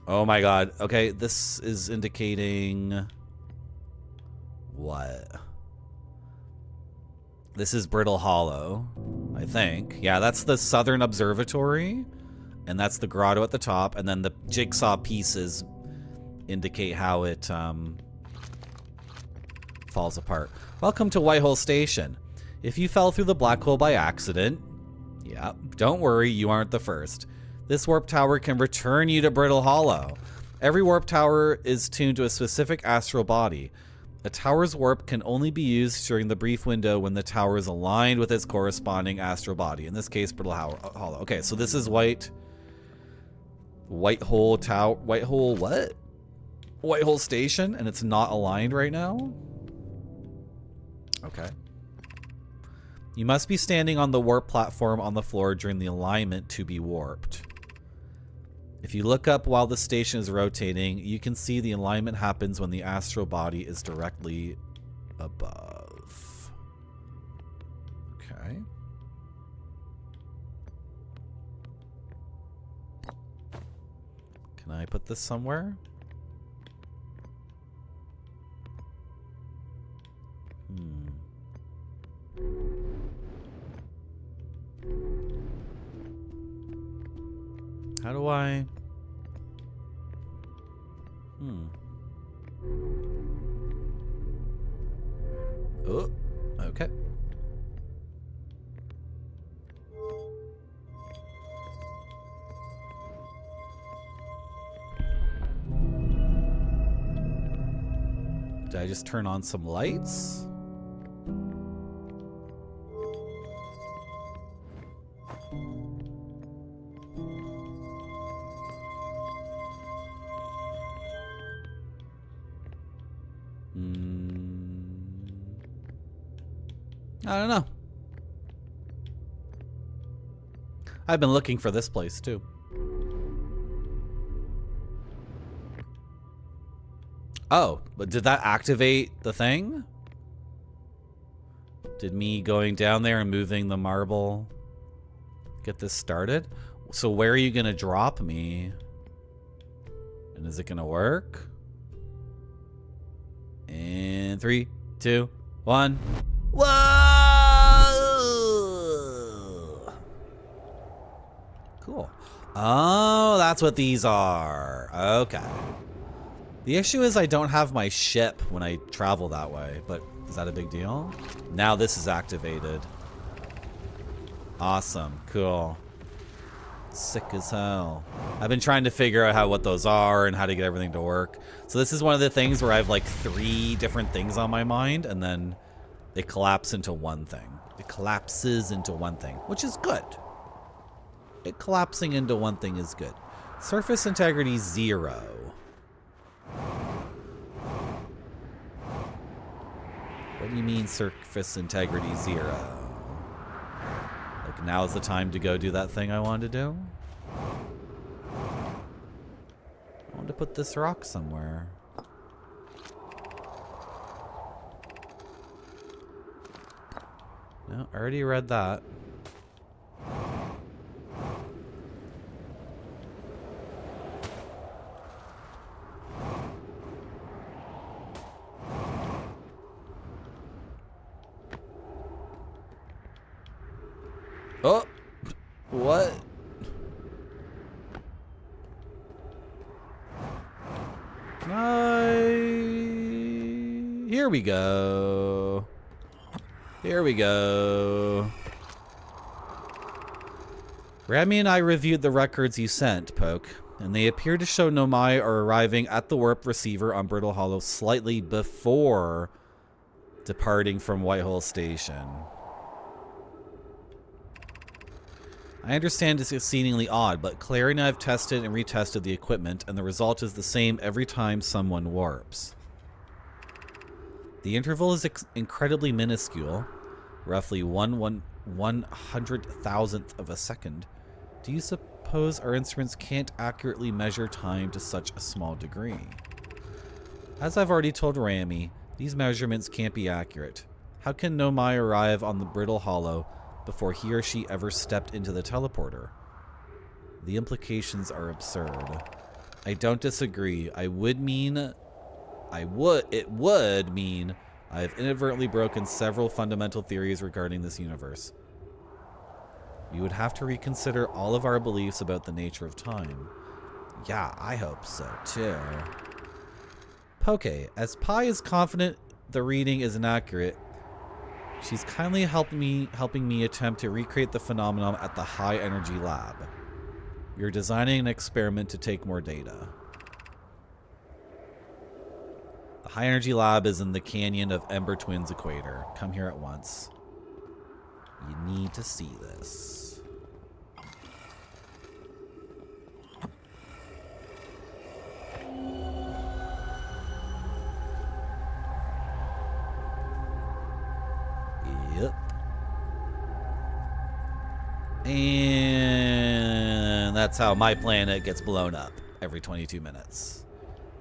Oh my god. Okay, this is indicating what? This is Brittle Hollow, I think. Yeah, that's the Southern Observatory, and that's the grotto at the top, and then the jigsaw pieces indicate how it falls apart. Welcome to Whitehole Station. If you fell through the black hole by accident, yeah, don't worry, you aren't the first. This warp tower can return you to Brittle Hollow. Every warp tower is tuned to a specific astral body. A tower's warp can only be used during the brief window when the tower is aligned with its corresponding astral body. In this case, Brittle Hollow. Okay, so this is White Hole Tower. White Hole what? White Hole Station, and it's not aligned right now? Okay. You must be standing on the warp platform on the floor during the alignment to be warped. If you look up while the station is rotating, you can see the alignment happens when the astral body is directly above. Okay. Can I put this somewhere? How do I... Oh, okay. Did I just turn on some lights? I don't know. I've been looking for this place too. Oh, but did that activate the thing? Did me going down there and moving the marble get this started? So where are you gonna drop me? And is it gonna work? In 3, 2, 1. Whoa! Cool. Oh, that's what these are. Okay. The issue is I don't have my ship when I travel that way, but is that a big deal? Now this is activated. Awesome. Cool. Sick as hell. I've been trying to figure out what those are and how to get everything to work. So this is one of the things where I have like 3 different things on my mind, and then it collapses into one thing. It collapses into one thing, which is good. It collapsing into one thing is good. Surface integrity 0. What do you mean surface integrity 0? Like now is the time to go do that thing I wanted to do? I want to put this rock somewhere. No, I already read that. Oh! What? Here we go. Here we go. Rami and I reviewed the records you sent, Poke, and they appear to show Nomai are arriving at the warp receiver on Brittle Hollow slightly before departing from Whitehall Station. I understand it's exceedingly odd, but Clary and I have tested and retested the equipment, and the result is the same every time someone warps. The interval is incredibly minuscule, roughly 1/100,000th of a second. Do you suppose our instruments can't accurately measure time to such a small degree? As I've already told Rami, these measurements can't be accurate. How can Nomai arrive on the Brittle Hollow before he or she ever stepped into the teleporter? The implications are absurd. I don't disagree. It would mean I have inadvertently broken several fundamental theories regarding this universe. We would have to reconsider all of our beliefs about the nature of time. Yeah, I hope so too. Poke, as Pi is confident the reading is inaccurate, she's kindly helping me attempt to recreate the phenomenon at the high energy lab. You're designing an experiment to take more data. The high energy lab is in the canyon of Ember Twins Equator. Come here at once. You need to see this. Yep. And that's how my planet gets blown up every 22 minutes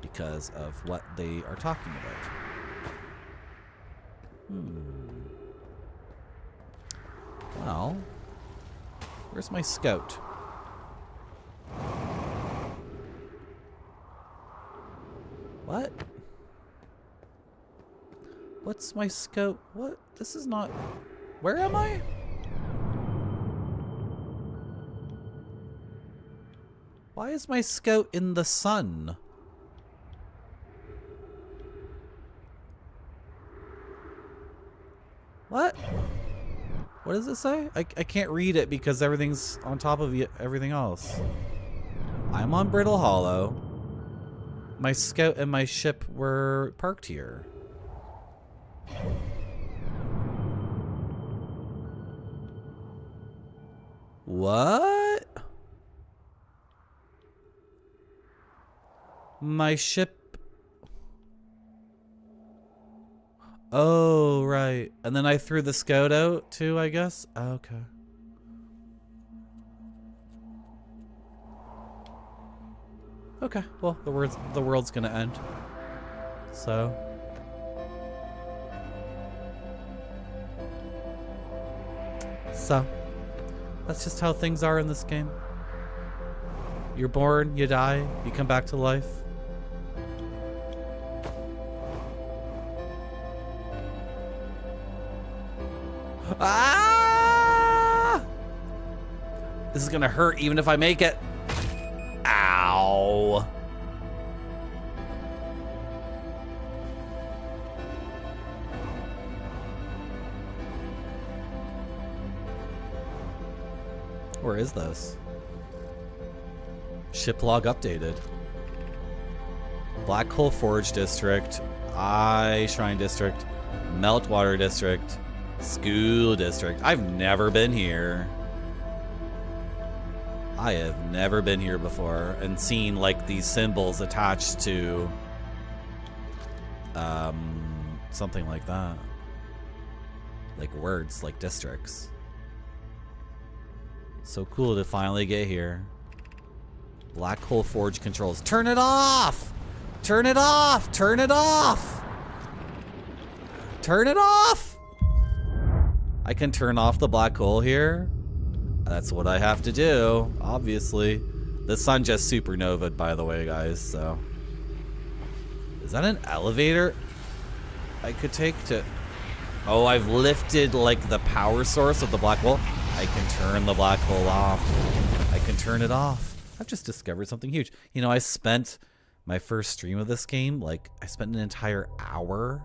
because of what they are talking about. Well, where's my scout? What? What's my scout? What? This is not... Where am I? Why is my scout in the sun? What? What does it say? I can't read it because everything's on top of everything else. I'm on Brittle Hollow. My scout and my ship were parked here. What? My ship... Oh, right. And then I threw the scout out too, I guess? Okay. Okay, well, the world's gonna end. So... that's just how things are in this game. You're born, you die, you come back to life. Ah! This is gonna hurt even if I make it. Ow. Where is this? Ship log updated. Black Hole Forge District, Eye Shrine District, Meltwater District, School District. I've never been here. I have never been here before and seen like these symbols attached to something like that. Like words, like districts. So cool to finally get here. Black Hole Forge controls. Turn it off! Turn it off! Turn it off! Turn it off! I can turn off the black hole here. That's what I have to do, obviously. The sun just supernovaed, by the way, guys, so. Is that an elevator I could take to... Oh, I've lifted, like, the power source of the black hole. I can turn the black hole off. I can turn it off. I've just discovered something huge. You know, I spent my first stream of this game, like, I spent an entire hour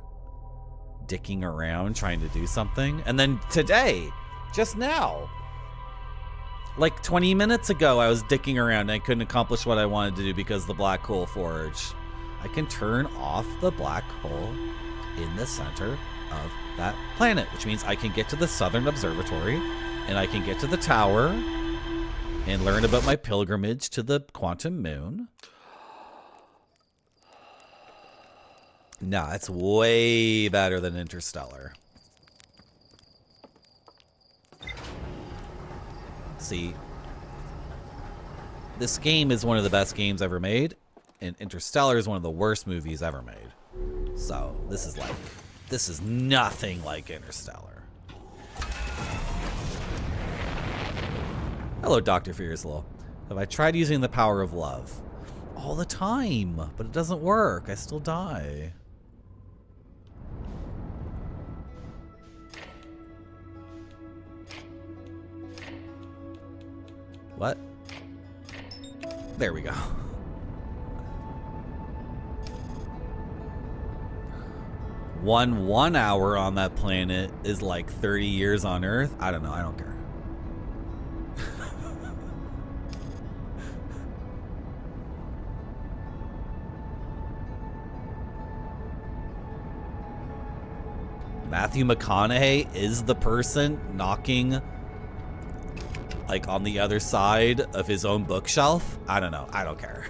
dicking around trying to do something. And then today, just now, like 20 minutes ago, I was dicking around and I couldn't accomplish what I wanted to do because of the black hole forge. I can turn off the black hole in the center of that planet, which means I can get to the Southern Observatory and I can get to the tower and learn about my pilgrimage to the quantum moon. No, it's way better than Interstellar. See, this game is one of the best games ever made, and Interstellar is one of the worst movies ever made. So this is nothing like Interstellar. Hello, Dr. Fearslow. Have I tried using the power of love? All the time, but it doesn't work. I still die. What? There we go. One hour on that planet is like 30 years on Earth. I don't know. I don't care. Matthew McConaughey is the person knocking like on the other side of his own bookshelf. I don't know. I don't care.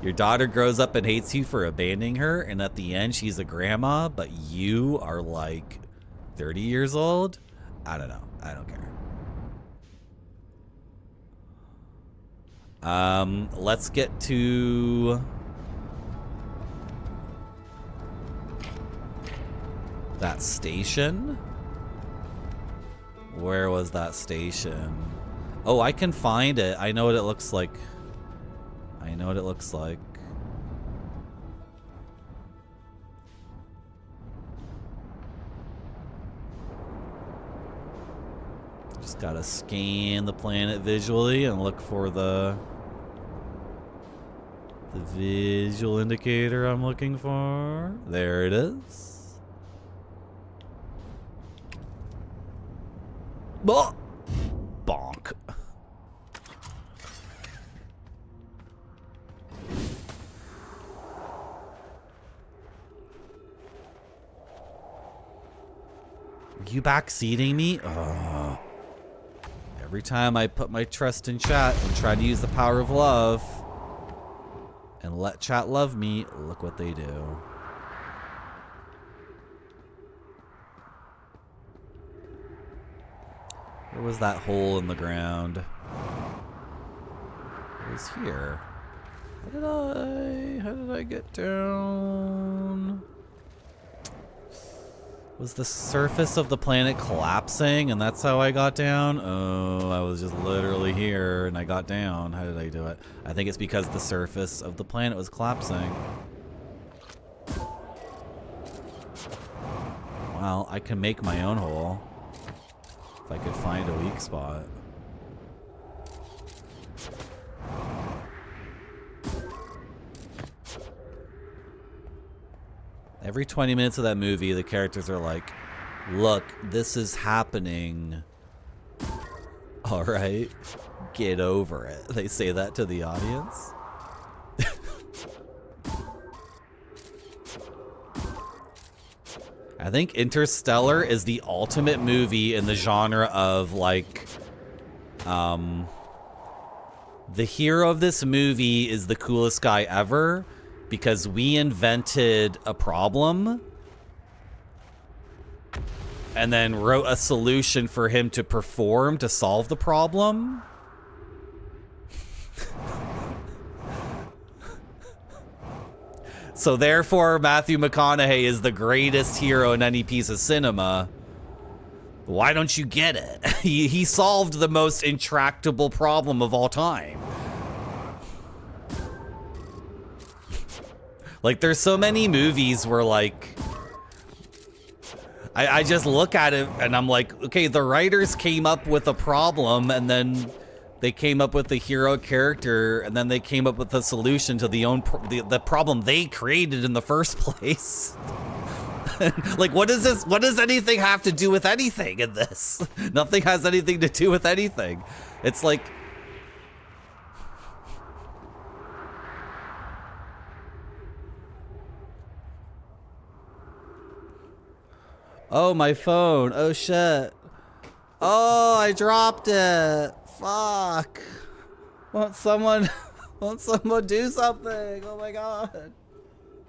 Your daughter grows up and hates you for abandoning her, and at the end she's a grandma, but you are like 30 years old? I don't know. I don't care. Let's get to that station. Where was that station? Oh, I can find it. I know what it looks like. I know what it looks like. Just gotta scan the planet visually and look for the visual indicator I'm looking for. There it is. Oh! Bonk. Are you backseating me? Oh. Every time I put my trust in chat and try to use the power of love and let chat love me, look what they do. Where was that hole in the ground? It was here. How did I get down? Was the surface of the planet collapsing and that's how I got down? Oh, I was just literally here and I got down. How did I do it? I think it's because the surface of the planet was collapsing. Well, I can make my own hole. If I could find a weak spot. Every 20 minutes of that movie, the characters are like, look, this is happening. All right, get over it. They say that to the audience. I think Interstellar is the ultimate movie in the genre of like, the hero of this movie is the coolest guy ever. Because we invented a problem and then wrote a solution for him to perform to solve the problem. So therefore, Matthew McConaughey is the greatest hero in any piece of cinema. Why don't you get it? He solved the most intractable problem of all time. Like, there's so many movies where, like, I just look at it and I'm like, okay, the writers came up with a problem and then they came up with the hero character and then they came up with a solution to the problem they created in the first place. Like, what is this? What does anything have to do with anything in this? Nothing has anything to do with anything. It's like... Oh, my phone. Oh, shit. Oh, I dropped it. Fuck. Won't someone do something? Oh, my God.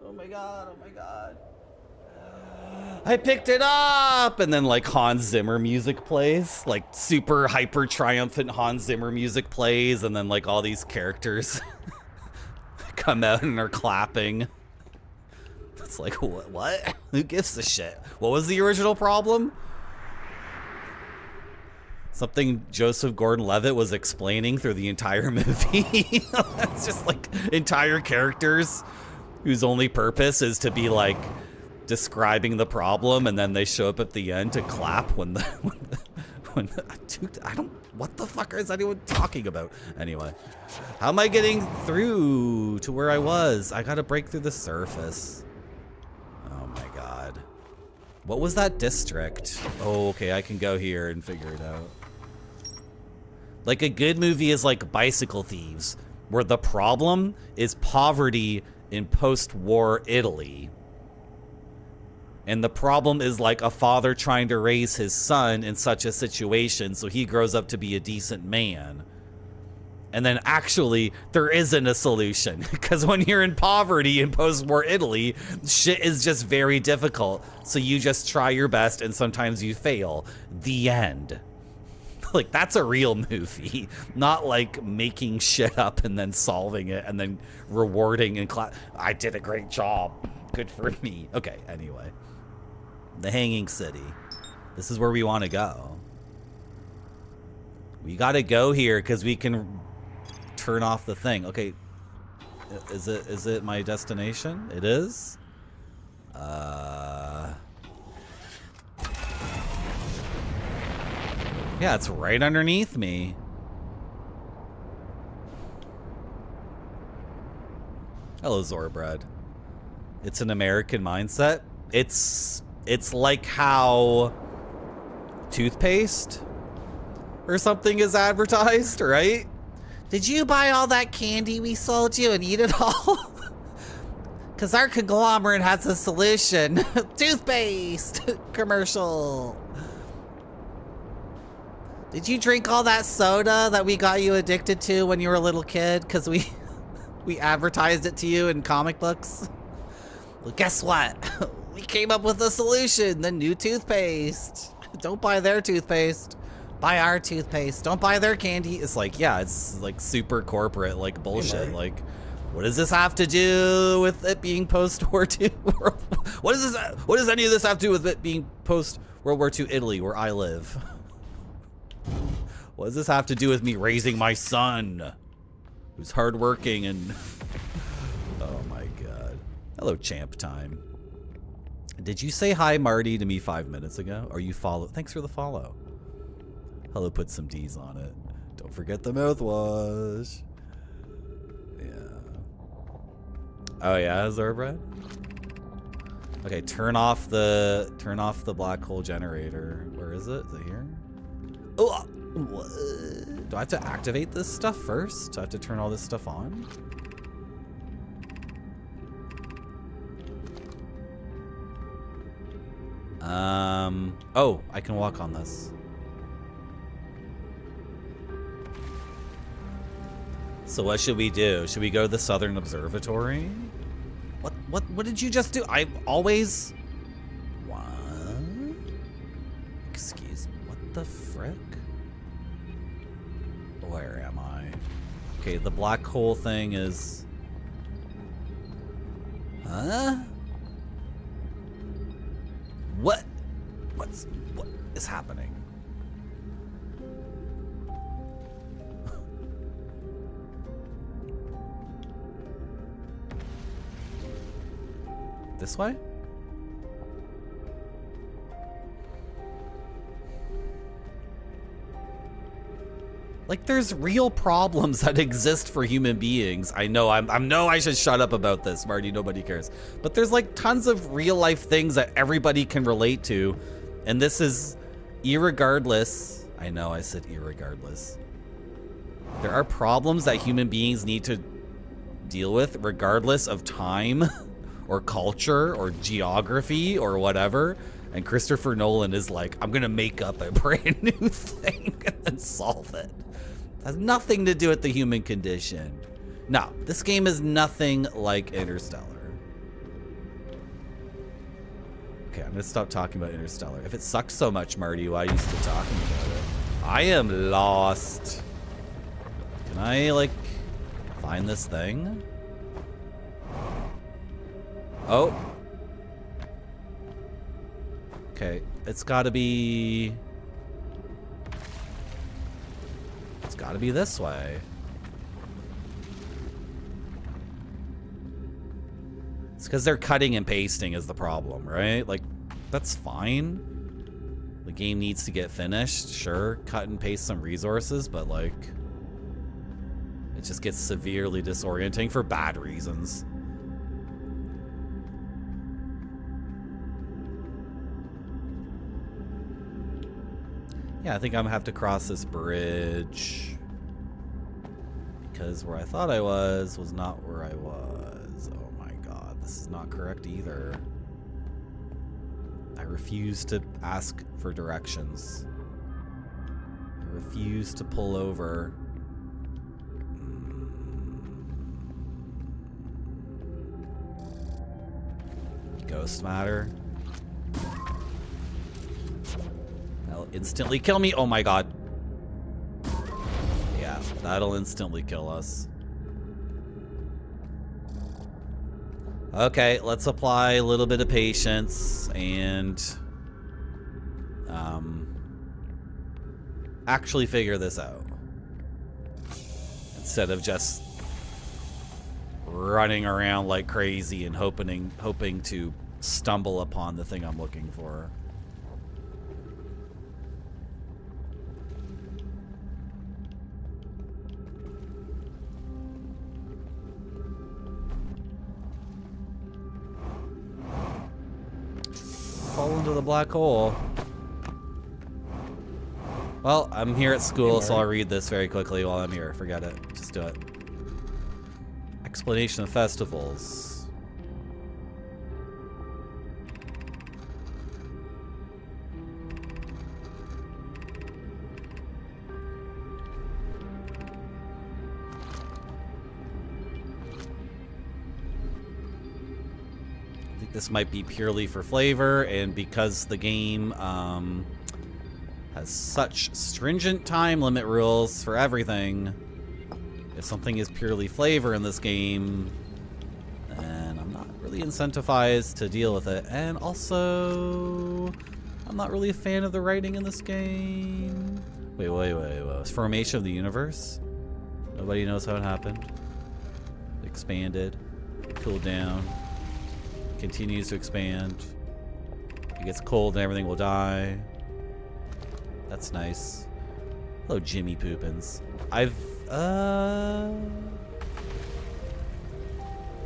Oh, my God. Oh, my God. I picked it up. And then, like, Hans Zimmer music plays. Like, super hyper triumphant Hans Zimmer music plays. And then, like, all these characters come out and are clapping. It's like, what? Who gives a shit? What was the original problem? Something Joseph Gordon-Levitt was explaining through the entire movie. It's just like entire characters whose only purpose is to be like describing the problem, and then they show up at the end to clap when dude, I don't, what the fuck is anyone talking about? Anyway, how am I getting through to where I was? I gotta break through the surface. Oh my God. What was that district? Oh, okay, I can go here and figure it out. Like, a good movie is like Bicycle Thieves, where the problem is poverty in post-war Italy. And the problem is like a father trying to raise his son in such a situation so he grows up to be a decent man. And then actually, there isn't a solution. Because when you're in poverty in post-war Italy, shit is just very difficult. So you just try your best and sometimes you fail. The end. Like, that's a real movie. Not like making shit up and then solving it and then rewarding in class. I did a great job. Good for me. Okay, anyway. The Hanging City. This is where we want to go. We gotta go here because we can turn off the thing. Okay. Is it my destination? It is? Yeah, it's right underneath me. Hello, Zorbread. It's an American mindset. It's like how toothpaste or something is advertised, right? Did you buy all that candy we sold you and eat it all? Because our conglomerate has a solution. Toothpaste commercial. Did you drink all that soda that we got you addicted to when you were a little kid? Because we advertised it to you in comic books? Well, guess what? We came up with a solution. The new toothpaste. Don't buy their toothpaste. Buy our toothpaste. Don't buy their candy. It's like, yeah, it's like super corporate, like bullshit. Hey, Like, what does this have to do with it being post-War II? What does any of this have to do with it being post-World War II Italy, where I live? What does this have to do with me raising my son, who's hardworking and... Oh my god. Hello, champ time. Did you say hi, Marty, to me 5 minutes ago? Or you follow? Thanks for the follow. Hello, put some D's on it. Don't forget the mouthwash. Yeah. Oh yeah, Zorbread? Okay, turn off the black hole generator. Where is it? Is it here? Oh, what? Do I have to activate this stuff first? Do I have to turn all this stuff on? Oh, I can walk on this. So what should we do? Should we go to the Southern Observatory? What did you just do? I always... What? Excuse me, what the frick? Where am I? Okay, the black hole thing is... Huh? What is happening? This way? Like, there's real problems that exist for human beings. I know, I know I should shut up about this, Marty, nobody cares. But there's like tons of real life things that everybody can relate to. And this is irregardless. I know I said irregardless. There are problems that human beings need to deal with regardless of time or culture or geography or whatever. And Christopher Nolan is like, I'm gonna make up a brand new thing and solve it. It has nothing to do with the human condition. No, this game is nothing like Interstellar. Okay, I'm gonna stop talking about Interstellar. If it sucks so much, Marty, why are you still talking about it? I am lost. Can I, like, find this thing? Oh. Okay, it's gotta be... It's gotta be this way. It's because they're cutting and pasting is the problem, right? Like, that's fine. The game needs to get finished, sure. Cut and paste some resources, but like... It just gets severely disorienting for bad reasons. Yeah, I think I'm gonna have to cross this bridge. Because where I thought I was not where I was. Oh my god, this is not correct either. I refuse to ask for directions. I refuse to pull over. Ghost matter. That'll instantly kill me. Oh my god. Yeah, that'll instantly kill us. Okay, let's apply a little bit of patience and actually figure this out. Instead of just running around like crazy and hoping to stumble upon the thing I'm looking for. Fall into the black hole. Well, I'm here at school, so I'll read this very quickly while I'm here. Forget it. Just do it. Explanation of festivals. I think this might be purely for flavor, and because the game has such stringent time limit rules for everything, if something is purely flavor in this game, then I'm not really incentivized to deal with it. And also, I'm not really a fan of the writing in this game. Wait. Formation of the universe? Nobody knows how it happened. It expanded, cooled down, continues to expand. It gets cold and everything will die. That's nice. Hello, Jimmy Poopins. I'm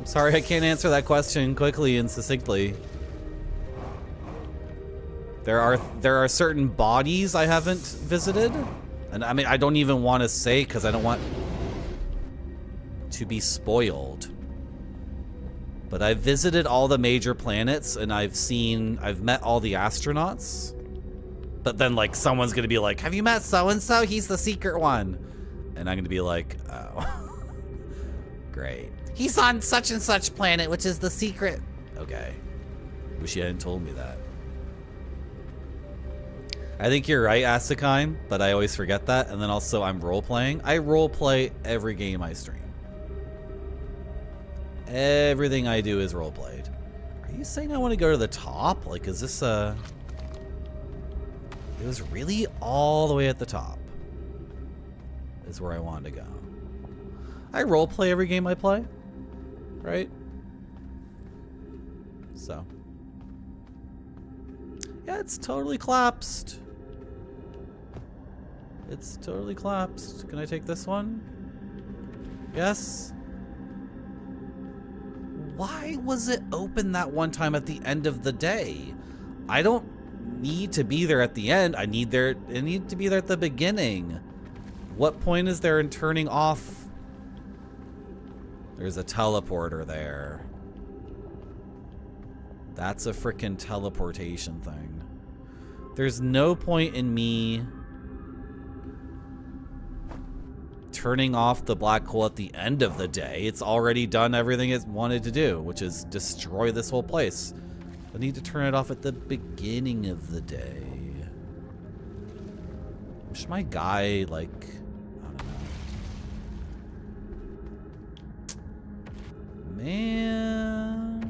sorry I can't answer that question quickly and succinctly. There are certain bodies I haven't visited. And I mean, I don't even want to say because I don't want to be spoiled. But I've visited all the major planets and I've met all the astronauts. But then, like, someone's gonna be like, have you met so-and-so? He's the secret one. And I'm gonna be like, oh. Great. He's on such and such planet, which is the secret. Okay. Wish you hadn't told me that. I think you're right, Asakine, but I always forget that. And then also, I'm role-playing. I role-play every game I stream. Everything I do is role-played. Are you saying I want to go to the top? Like, is this a... It was really all the way at the top is where I wanted to go. I roleplay every game I play, right? So. Yeah, it's totally collapsed. It's totally collapsed. Can I take this one? Yes. Why was it open that one time at the end of the day? I don't need to be there at the end. I need to be there at the beginning. What point is there in turning off? There's a teleporter there. That's a frickin' teleportation thing. There's no point in me turning off the black hole at the end of the day. It's already done everything it wanted to do, which is destroy this whole place. I need to turn it off at the beginning of the day. Wish my guy, like, I don't know. Man.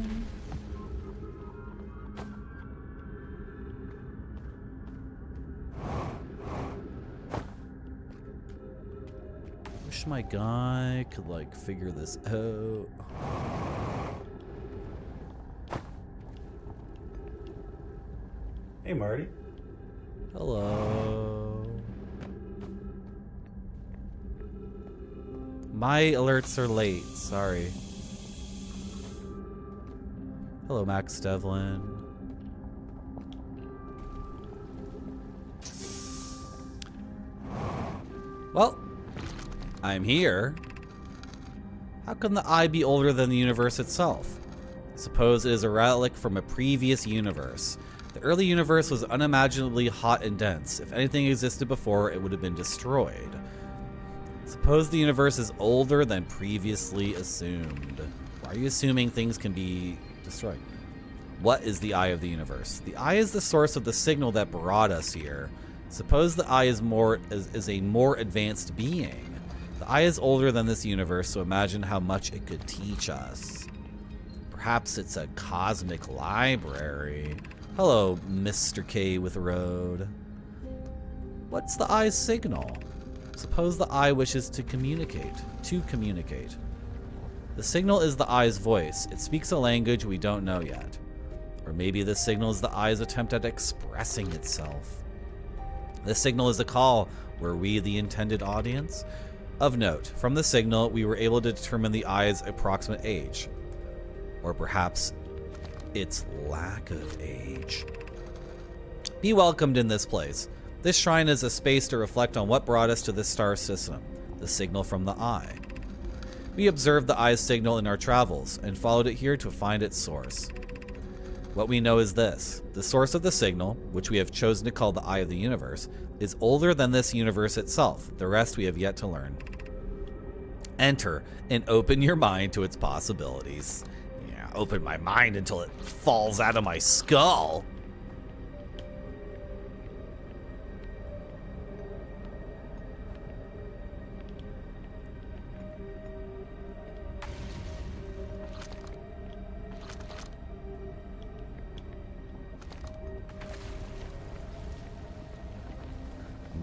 Wish my guy could, like, figure this out. Hey, Marty. Hello. My alerts are late, sorry. Hello, Max Devlin. Well, I'm here. How can the eye be older than the universe itself? Suppose it is a relic from a previous universe. The early universe was unimaginably hot and dense. If anything existed before, it would have been destroyed. Suppose the universe is older than previously assumed. Why are you assuming things can be destroyed? What is the eye of the universe? The eye is the source of the signal that brought us here. Suppose the eye is a more advanced being. The eye is older than this universe, so imagine how much it could teach us. Perhaps it's a cosmic library. Hello, Mr. K with a road. What's the eye's signal? Suppose the eye wishes to communicate. The signal is the eye's voice. It speaks a language we don't know yet. Or maybe the signal is the eye's attempt at expressing itself. The signal is a call. Were we the intended audience? Of note, from the signal, we were able to determine the eye's approximate age. Or perhaps its lack of age. Be welcomed in this place. This shrine is a space to reflect on what brought us to this star system, the signal from the eye. We observed the eye's signal in our travels and followed it here to find its source. What we know is this: the source of the signal, which we have chosen to call the eye of the universe, is older than this universe itself. The rest we have yet to learn. Enter and open your mind to its possibilities. Yeah, open my mind until it falls out of my skull.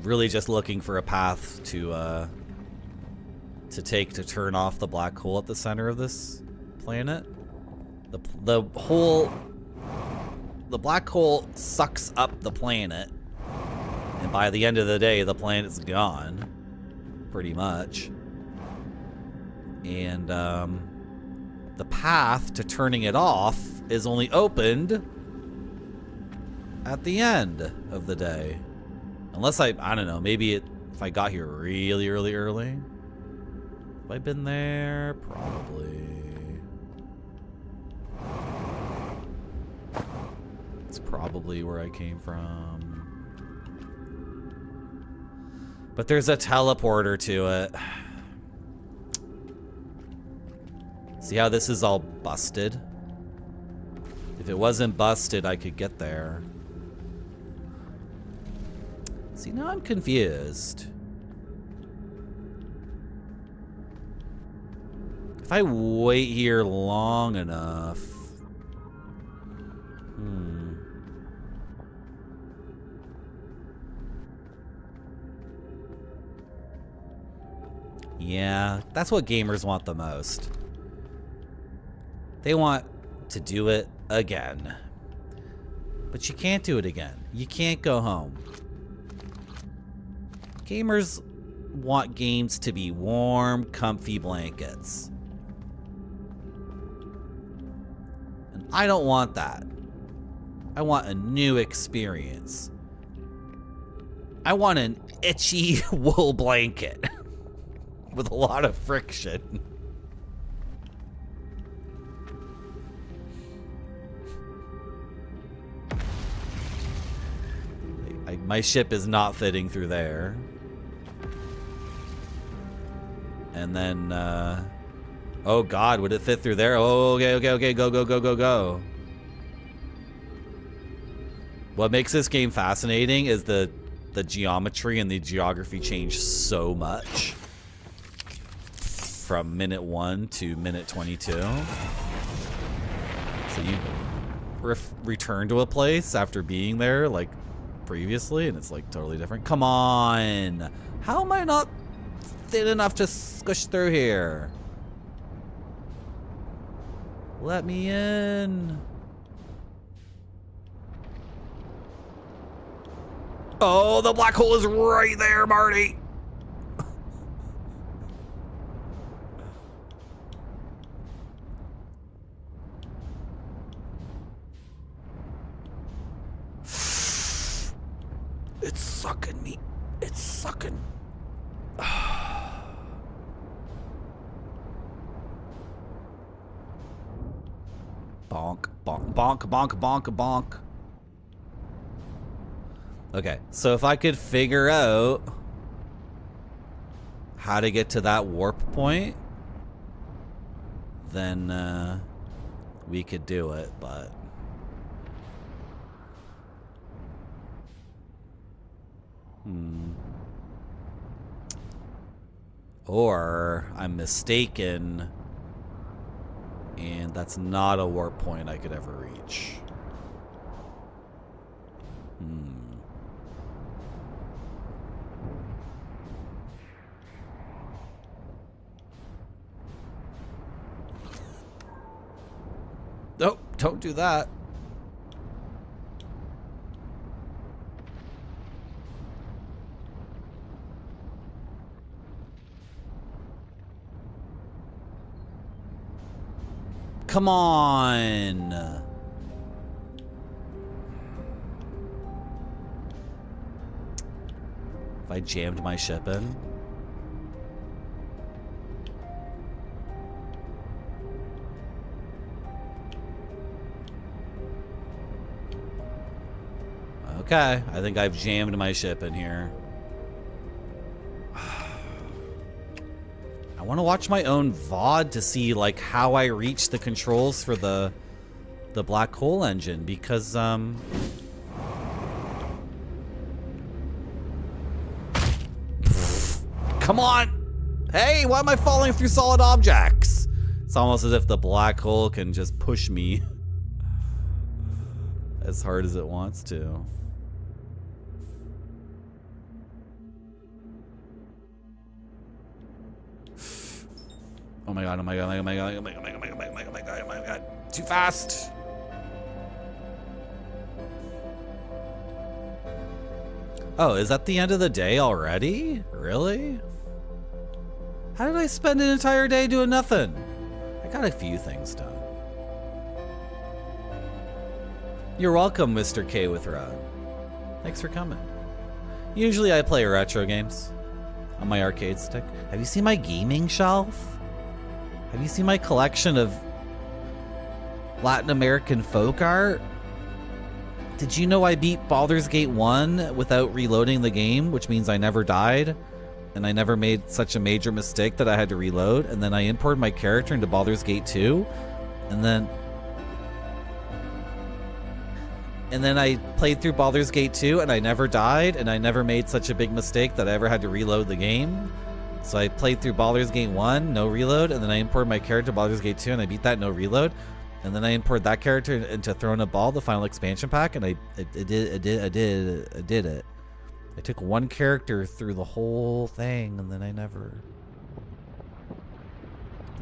Really just looking for a path to take to turn off the black hole at the center of this planet. The black hole sucks up the planet, and by the end of the day, the planet's gone, pretty much. And the path to turning it off is only opened at the end of the day. Unless I don't know, maybe if I got here really early. Have I been there? Probably. It's probably where I came from. But there's a teleporter to it. See how this is all busted? If it wasn't busted, I could get there. See, now I'm confused. If I wait here long enough... Yeah, that's what gamers want the most. They want to do it again. But you can't do it again. You can't go home. Gamers want games to be warm, comfy blankets. And I don't want that. I want a new experience. I want an itchy wool blanket with a lot of friction. My ship is not fitting through there. And then, oh God, would it fit through there? Oh, okay, go. What makes this game fascinating is the geometry and the geography change so much from minute 1 to minute 22. So you return to a place after being there, like, previously, and it's like totally different. Come on, how am I not thin enough to squish through here? Let me in. Oh, the black hole is right there, Marty. It's sucking me. It's sucking. Bonk, bonk, bonk, bonk, bonk, bonk. Okay, so if I could figure out how to get to that warp point, then we could do it, but... Or I'm mistaken, and that's not a warp point I could ever reach. Nope, don't do that. Come on. If I jammed my ship in. Okay, I think I've jammed my ship in here. I want to watch my own VOD to see like how I reach the controls for the black hole engine, because come on. Hey, why am I falling through solid objects? It's almost as if the black hole can just push me as hard as it wants to. Oh my god, oh my god, oh my god, oh my god, oh my god, oh my god, oh my god, oh my god, oh my god. Too fast. Oh, is that the end of the day already? Really? How did I spend an entire day doing nothing? I got a few things done. You're welcome, Mr. K with Rod. Thanks for coming. Usually I play retro games on my arcade stick. Have you seen my gaming shelf? Have you seen my collection of Latin American folk art? Did you know I beat Baldur's Gate 1 without reloading the game, which means I never died, and I never made such a major mistake that I had to reload, and then I imported my character into Baldur's Gate 2, and then I played through Baldur's Gate 2 and I never died, and I never made such a big mistake that I ever had to reload the game. So I played through Baldur's Gate 1, no reload, and then I imported my character to Baldur's Gate 2 and I beat that, no reload. And then I imported that character into Throne of Ball, the final expansion pack, and I did it. I took one character through the whole thing, and then I never...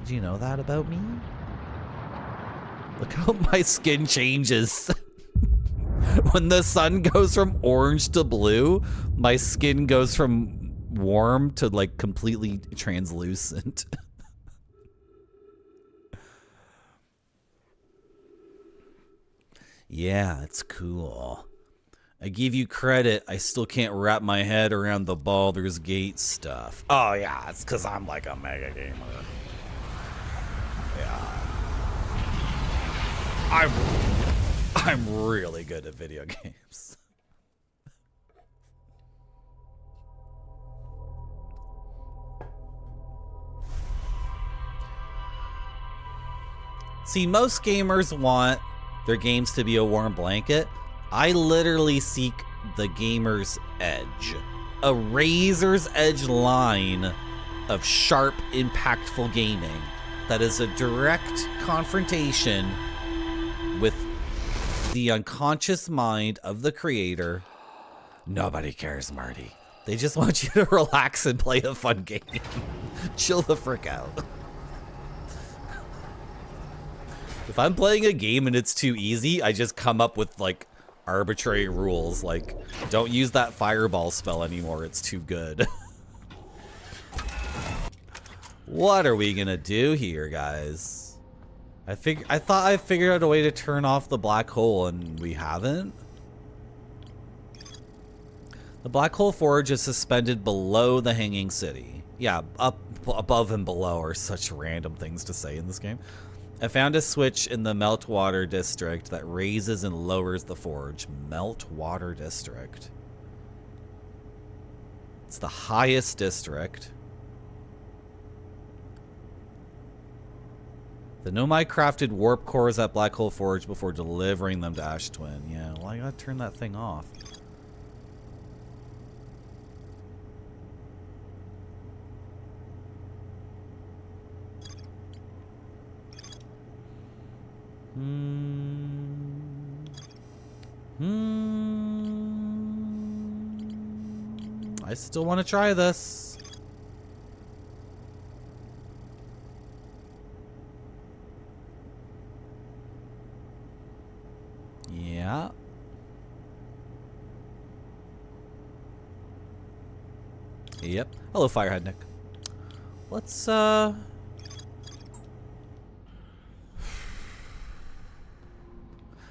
Did you know that about me? Look how my skin changes. When the sun goes from orange to blue, my skin goes from warm to like completely translucent. Yeah, it's cool. I give you credit. I still can't wrap my head around the Baldur's Gate stuff. Oh yeah, it's because I'm like a mega gamer. Yeah. I'm really good at video games. See, most gamers want their games to be a warm blanket. I literally seek the gamer's edge. A razor's edge line of sharp, impactful gaming that is a direct confrontation with the unconscious mind of the creator. Nobody cares, Marty. They just want you to relax and play a fun game. Chill the frick out. If I'm playing a game and it's too easy, I just come up with like arbitrary rules, like don't use that fireball spell anymore, it's too good. What are we gonna do here, guys? I thought I figured out a way to turn off the black hole, and we haven't. The black hole forge is suspended below the hanging city. Yeah, up, above, and below are such random things to say in this game. I found a switch in the Meltwater district that raises and lowers the forge. Meltwater district. It's the highest district. The Nomai crafted warp cores at Black Hole Forge before delivering them to Ash Twin. Yeah, well, I gotta turn that thing off. I still want to try this. Yeah. Yep. Hello, Firehead Nick. Let's,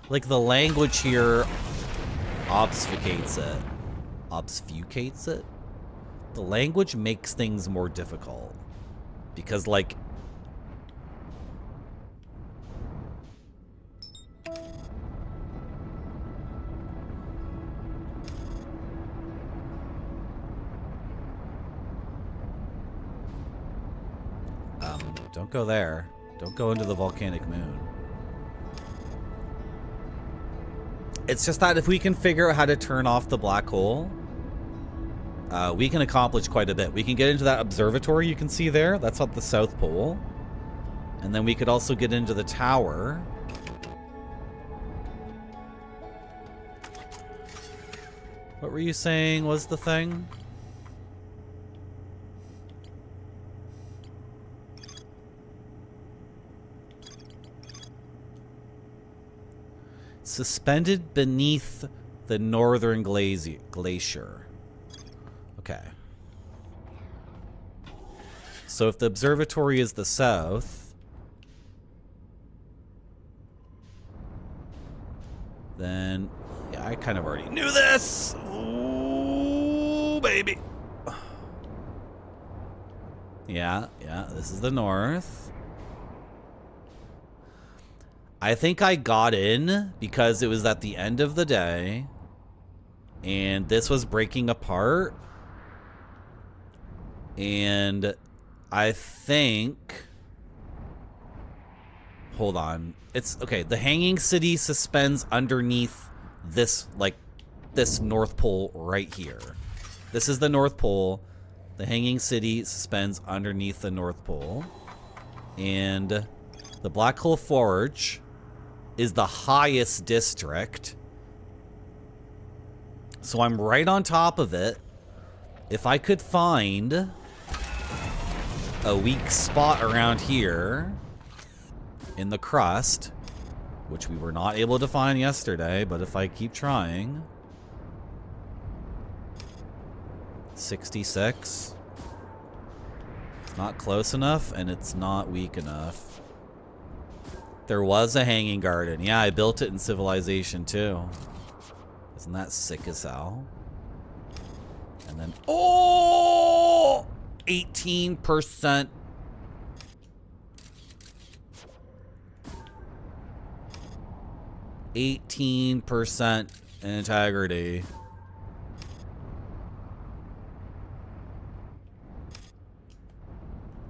like, the language here obfuscates it. Obfuscates it? The language makes things more difficult. Because, like... don't go there. Don't go into the volcanic moon. It's just that if we can figure out how to turn off the black hole, we can accomplish quite a bit. We can get into that observatory you can see there. That's at the South Pole. And then we could also get into the tower. What were you saying was the thing? Suspended beneath the northern glacier. Okay. So if the observatory is the south, then yeah, I kind of already knew this. Ooh, baby. Yeah, this is the north. I think I got in because it was at the end of the day and this was breaking apart. And I think... Hold on. It's okay. The Hanging City suspends underneath this, like, this North Pole right here. This is the North Pole. The Hanging City suspends underneath the North Pole. And the Black Hole Forge is the highest district. So I'm right on top of it. If I could find a weak spot around here in the crust, which we were not able to find yesterday, but if I keep trying. 66. It's not close enough, and it's not weak enough. There was a hanging garden. Yeah, I built it in Civilization 2. Isn't that sick as hell? And then, oh, 18%. 18% integrity.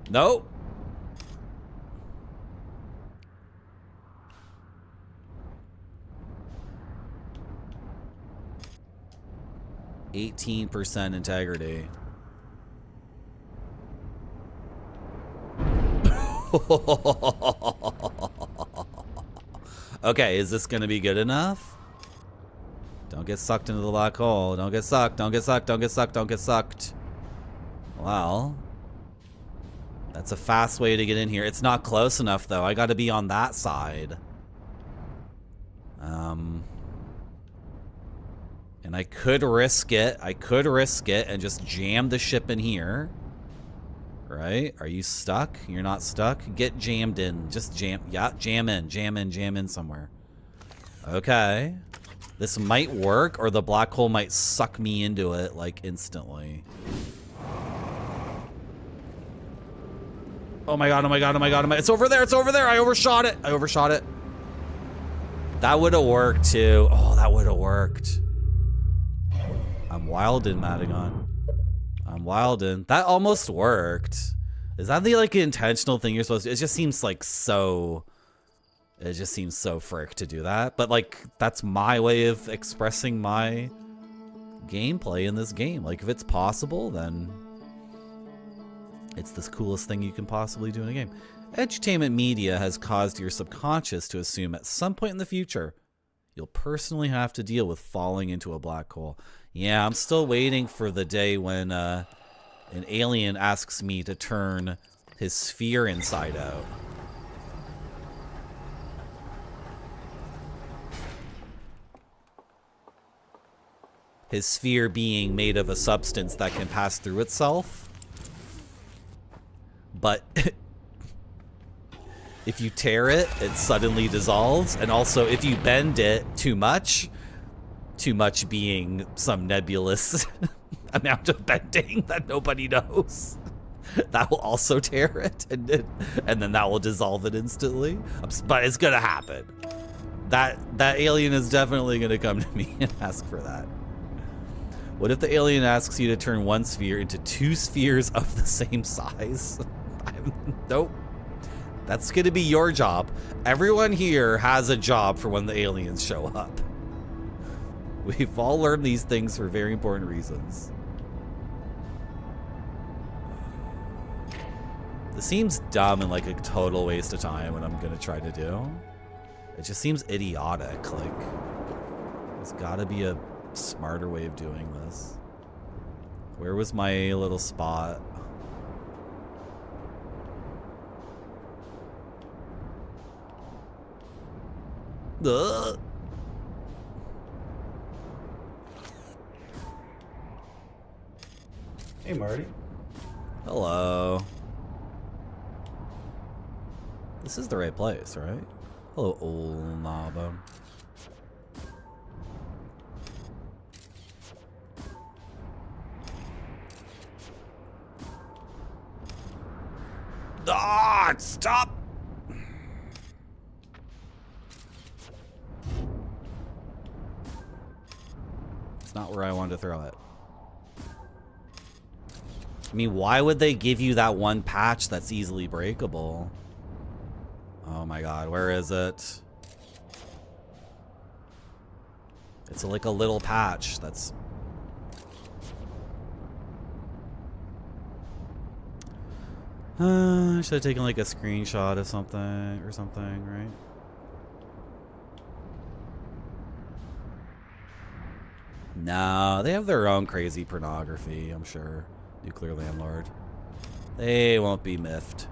Nope. %, integrity. Okay, is this gonna be good enough? Don't get sucked into the black hole. Don't get sucked, don't get sucked, don't get sucked, don't get sucked. Well, that's a fast way to get in here. It's not close enough, though. I gotta be on that side. And I could risk it. I could risk it and just jam the ship in here. Right? Are you stuck? You're not stuck? Get jammed in. Just jam. Yeah, jam in somewhere. Okay. This might work, or the black hole might suck me into it, like, instantly. Oh my god, oh my god, oh my god, it's over there, it's over there! I overshot it! I overshot it. That would have worked too. Oh, that would have worked. I'm wildin', Madagon. I'm wildin'. That almost worked. Is that the like intentional thing you're supposed to do? It just seems like so... It just seems so frick to do that. But like, that's my way of expressing my gameplay in this game. Like, if it's possible, then it's the coolest thing you can possibly do in a game. Edutainment media has caused your subconscious to assume at some point in the future you'll personally have to deal with falling into a black hole. Yeah, I'm still waiting for the day when an alien asks me to turn his sphere inside out. His sphere being made of a substance that can pass through itself. But if you tear it, it suddenly dissolves. And also, if you bend it too much being some nebulous amount of bending that nobody knows, that will also tear it, and then that will dissolve it instantly. But it's gonna happen. That alien is definitely gonna come to me and ask for that. What if the alien asks you to turn one sphere into 2 spheres of the same size? Nope. That's gonna be your job. Everyone here has a job for when the aliens show up. We've all learned these things for very important reasons. This seems dumb and like a total waste of time what I'm gonna try to do. It just seems idiotic. Like, there's gotta be a smarter way of doing this. Where was my little spot? Ugh. Hey, Marty. Hello. This is the right place, right? Hello, old Naba. Ah, stop! It's not where I wanted to throw it. I mean, why would they give you that one patch that's easily breakable? Oh my god, where is it? It's like a little patch that's... I should have taken like a screenshot of something or something, right? No, they have their own crazy pornography, I'm sure. Nuclear landlord. They won't be miffed.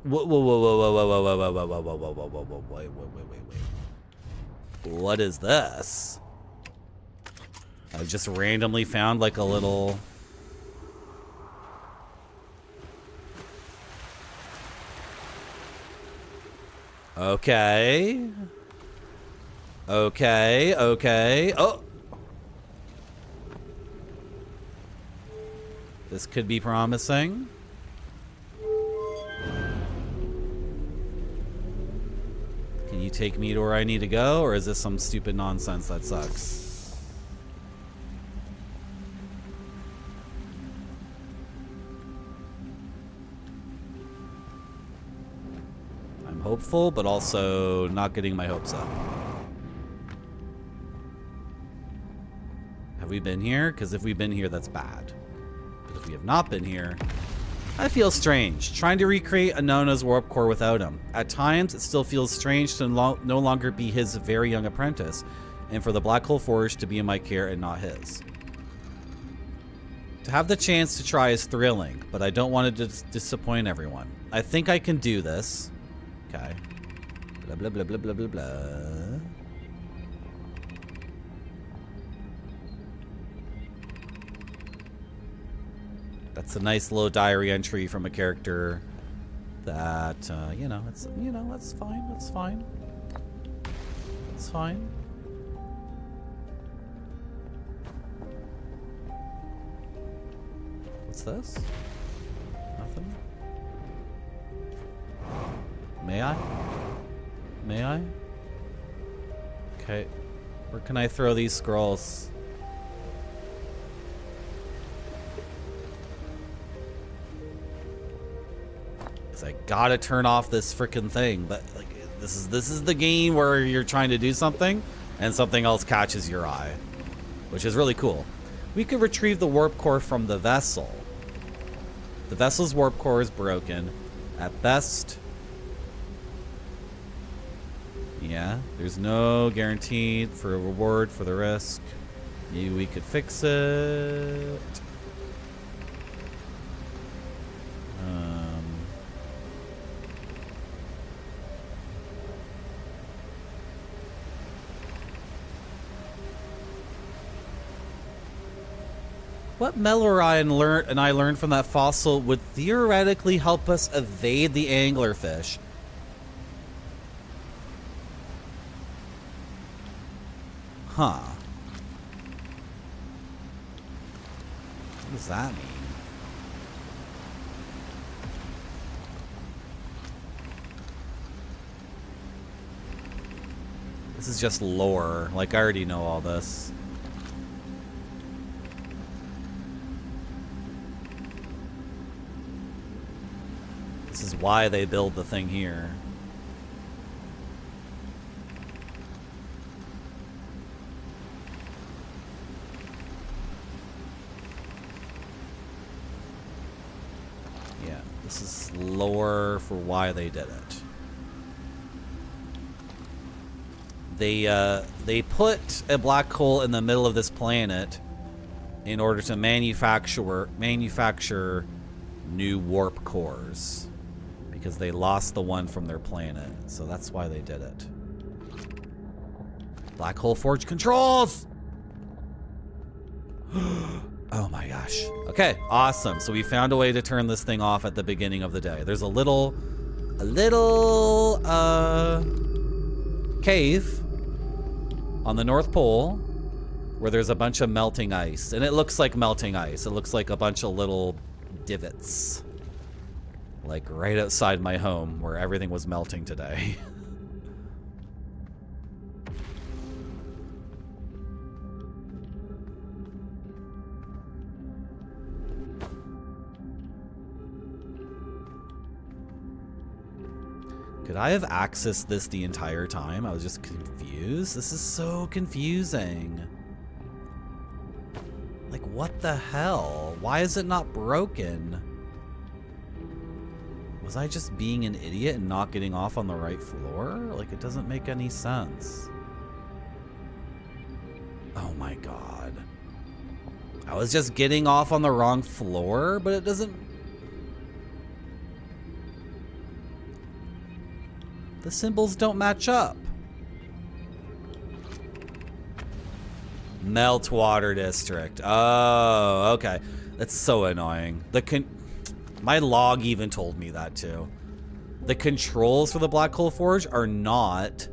Whoa, whoa, whoa, whoa, whoa, whoa, whoa, whoa, whoa, whoa, whoa, whoa, whoa, whoa, whoa, wait, wait, wait, wait, wait. What is this? I just randomly found like a little... Okay. Okay, okay. Oh! This could be promising. Can you take me to where I need to go, or is this some stupid nonsense that sucks? I'm hopeful, but also not getting my hopes up. Have we been here? Because if we've been here, that's bad. But if we have not been here, I feel strange, trying to recreate Anona's warp core without him. At times, it still feels strange to no longer be his very young apprentice, and for the Black Hole Forge to be in my care and not his. To have the chance to try is thrilling, but I don't want to disappoint everyone. I think I can do this. Okay. Blah, blah, blah, blah, blah, blah, blah. That's a nice little diary entry from a character that, you know, it's, you know, that's fine, that's fine. That's fine. What's this? Nothing? May I? May I? Okay. Where can I throw these scrolls? Cause I gotta turn off this frickin' thing, but like this is the game where you're trying to do something and something else catches your eye, which is really cool. We could retrieve the warp core from the vessel. The vessel's warp core is broken. At best, yeah, there's no guarantee for a reward for the risk. Maybe we could fix it. What Melori and I learned from that fossil would theoretically help us evade the anglerfish. Huh. What does that mean? This is just lore. Like, I already know all this. This is why they build the thing here. Yeah, this is lore for why they did it. They put a black hole in the middle of this planet in order to manufacture new warp cores. Because they lost the one from their planet. So that's why they did it. Black hole forge controls! Oh my gosh. Okay, awesome. So we found a way to turn this thing off at the beginning of the day. There's a little cave on the North Pole where there's a bunch of melting ice. And it looks like melting ice. It looks like a bunch of little divots. Like right outside my home where everything was melting today. Could I have accessed this the entire time? I was just confused. This is so confusing. Like, what the hell? Why is it not broken? Was I just being an idiot and not getting off on the right floor? Like, it doesn't make any sense. Oh my god. I was just getting off on the wrong floor, but it doesn't... The symbols don't match up. Meltwater District. Oh, okay. That's so annoying. My log even told me that too. The controls for the Black Hole Forge are not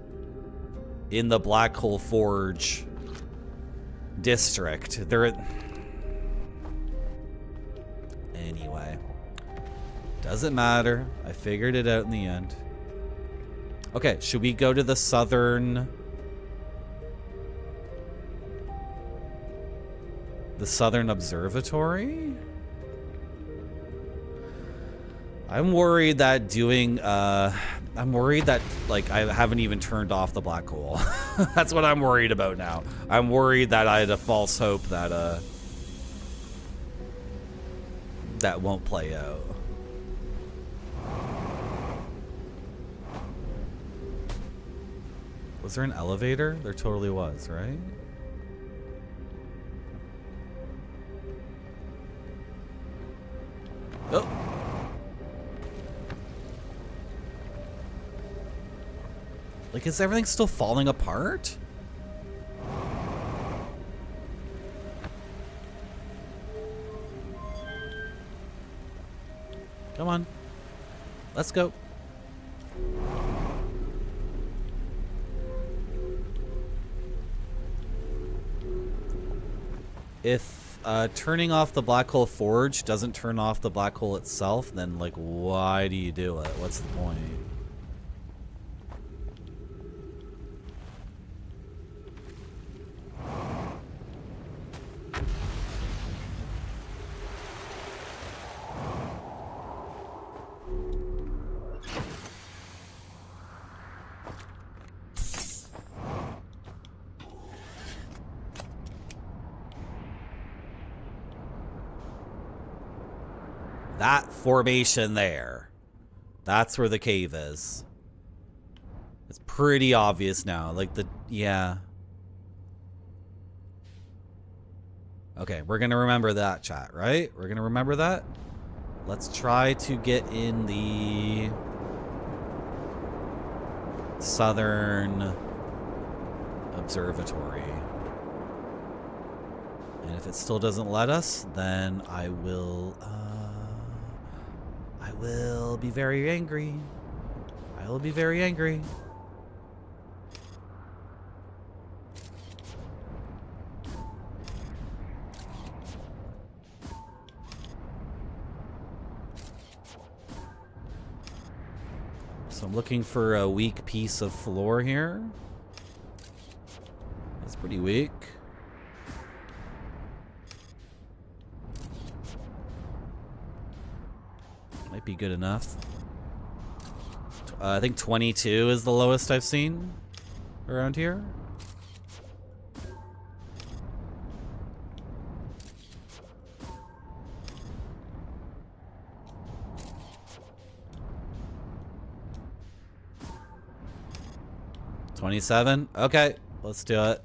in the Black Hole Forge district. They're... Anyway. Doesn't matter. I figured it out in the end. Okay, should we go to the southern... The Southern Observatory? I'm worried that I'm worried that, like, I haven't even turned off the black hole. That's what I'm worried about now. I'm worried that I had a false hope that, that won't play out. Was there an elevator? There totally was, right? Oh! Like, is everything still falling apart? Come on. Let's go. turning off the black hole forge doesn't turn off the black hole itself, then like why do you do it? What's the point? That formation there. That's where the cave is. It's pretty obvious now. Like yeah. Okay, we're gonna remember that, chat, right? We're gonna remember that. Let's try to get in the southern observatory. And if it still doesn't let us, then I will be very angry. I will be very angry. So I'm looking for a weak piece of floor here. That's pretty weak. Might be good enough. I think 22 is the lowest I've seen around here. $27? Okay, let's do it.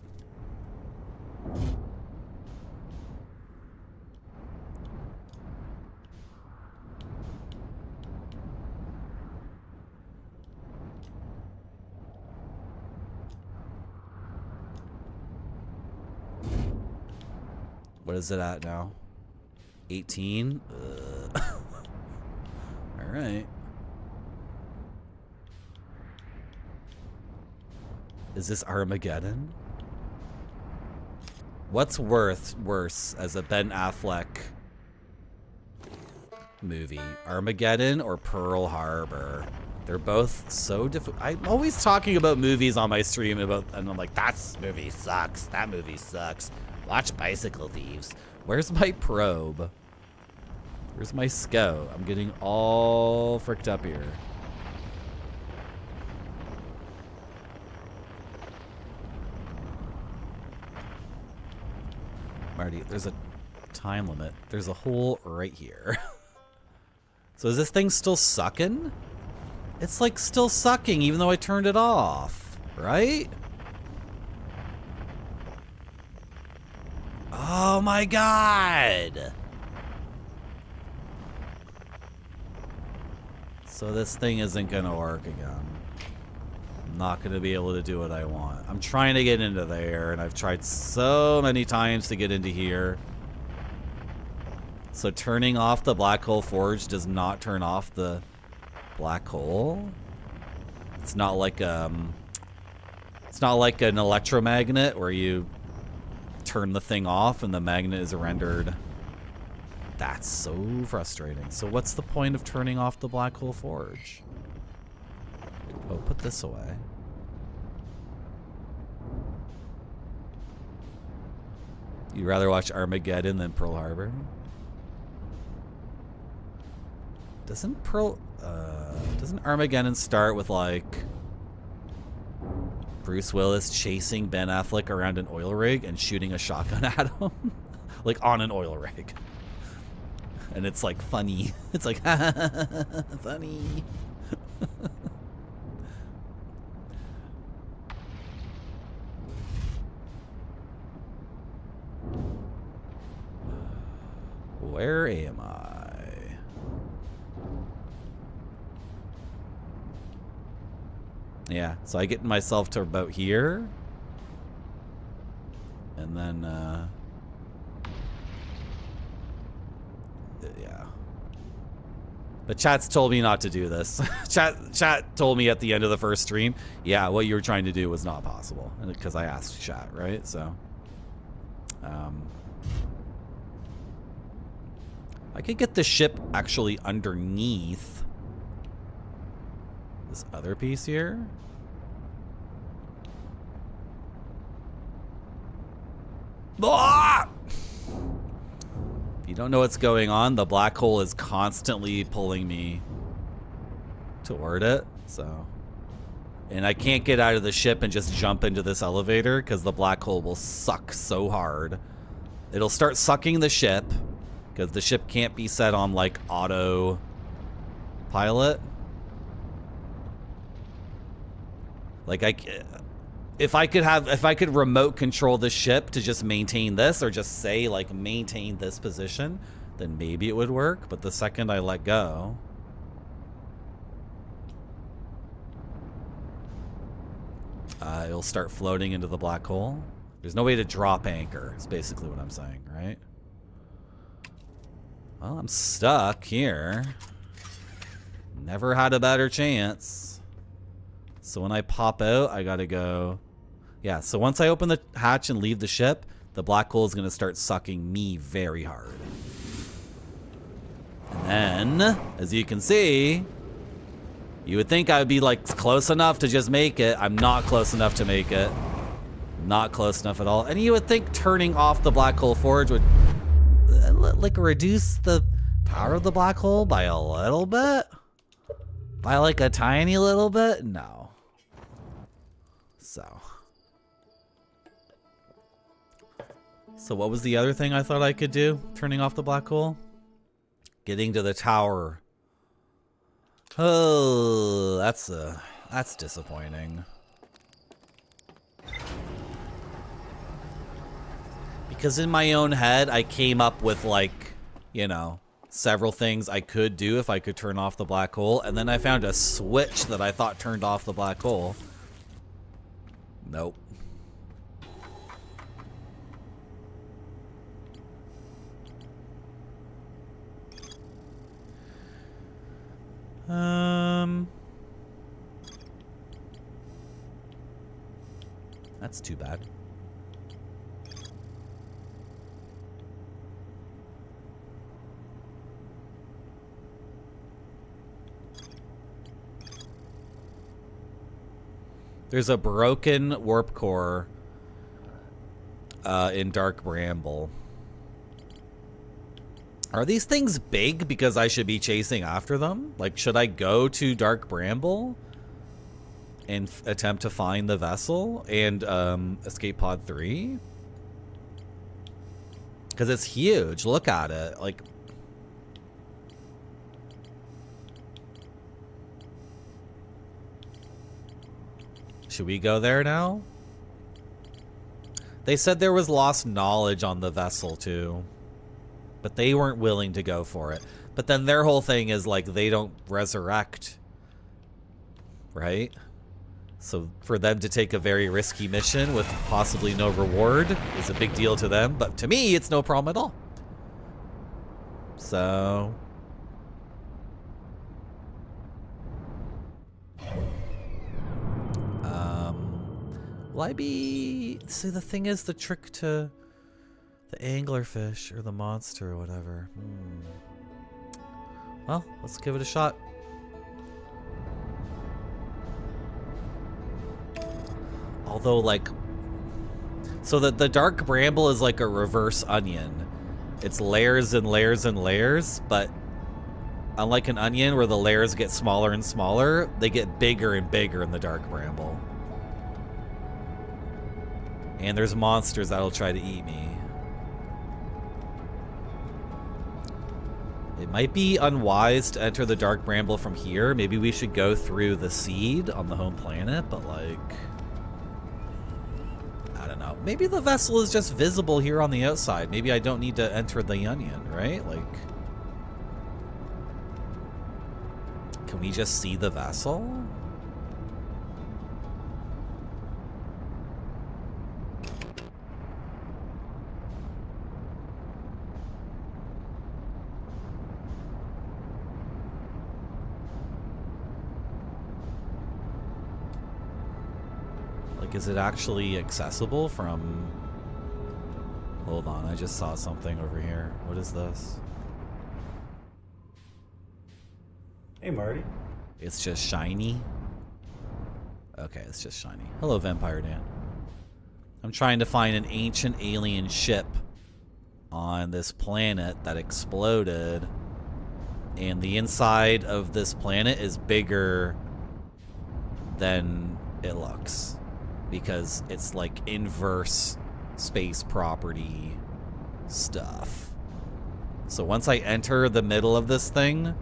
What is it at now? 18? All right. Is this Armageddon? What's worse as a Ben Affleck movie? Armageddon or Pearl Harbor? They're both so difficult. I'm always talking about movies on my stream and I'm like, that movie sucks. That movie sucks. Watch Bicycle Thieves. Where's my probe? Where's my scout? I'm getting all fricked up here. Marty, there's a time limit. There's a hole right here. So is this thing still sucking? It's like still sucking even though I turned it off, right? Oh my god! So this thing isn't gonna work again. I'm not gonna be able to do what I want. I'm trying to get into there, and I've tried so many times to get into here. So turning off the black hole forge does not turn off the black hole. It's not like an electromagnet where you turn the thing off and the magnet is rendered. That's so frustrating. So what's the point of turning off the black hole forge? Oh, put this away. You'd rather watch Armageddon than Pearl Harbor? Doesn't Armageddon start with like Bruce Willis chasing Ben Affleck around an oil rig and shooting a shotgun at him? Like on an oil rig. And it's like funny. It's like funny. Where am I? Yeah, so I get myself to about here. And then, yeah. But chat's told me not to do this. Chat told me at the end of the first stream, yeah, what you were trying to do was not possible. Because I asked chat, right? So, I could get the ship actually underneath this other piece here. Ah! If you don't know what's going on, the black hole is constantly pulling me toward it, so. And I can't get out of the ship and just jump into this elevator because the black hole will suck so hard. It'll start sucking the ship because the ship can't be set on like auto pilot. Like if I could remote control the ship to just maintain this, or just say like maintain this position, then maybe it would work. But the second I let go, it'll start floating into the black hole. There's no way to drop anchor, is basically what I'm saying, right? Well, I'm stuck here. Never had a better chance. So when I pop out, I gotta go. Yeah, so once I open the hatch and leave the ship, the black hole is gonna start sucking me very hard. And then, as you can see, you would think I would be like close enough to just make it. I'm not close enough to make it. Not close enough at all. And you would think turning off the black hole forge would like reduce the power of the black hole by a little bit? By like a tiny little bit? No. So what was the other thing I thought I could do? Turning off the black hole? Getting to the tower. Oh, that's disappointing. Because in my own head, I came up with like, you know, several things I could do if I could turn off the black hole, and then I found a switch that I thought turned off the black hole. Nope. That's too bad. There's a broken warp core in Dark Bramble. Are these things big because I should be chasing after them? Like, should I go to Dark Bramble and attempt to find the vessel and escape pod 3? Because it's huge. Look at it. Like, should we go there now? They said there was lost knowledge on the vessel too, but they weren't willing to go for it. But then their whole thing is like they don't resurrect, right? So for them to take a very risky mission with possibly no reward is a big deal to them, but to me it's no problem at all. So will I be... See, the thing is, the trick to the anglerfish or the monster or whatever. Well, let's give it a shot. Although, like... So the Dark Bramble is like a reverse onion. It's layers and layers and layers, but unlike an onion where the layers get smaller and smaller, they get bigger and bigger in the Dark Bramble. And there's monsters that'll try to eat me. It might be unwise to enter the Dark Bramble from here. Maybe we should go through the seed on the home planet, but like... I don't know. Maybe the vessel is just visible here on the outside. Maybe I don't need to enter the onion, right? Like... Can we just see the vessel? Is it actually accessible from... Hold on, I just saw something over here. What is this? Hey, Marty. It's just shiny. Okay, it's just shiny. Hello, Vampire Dan. I'm trying to find an ancient alien ship on this planet that exploded. And the inside of this planet is bigger than it looks. Because it's like inverse space property stuff. So once I enter the middle of this thing,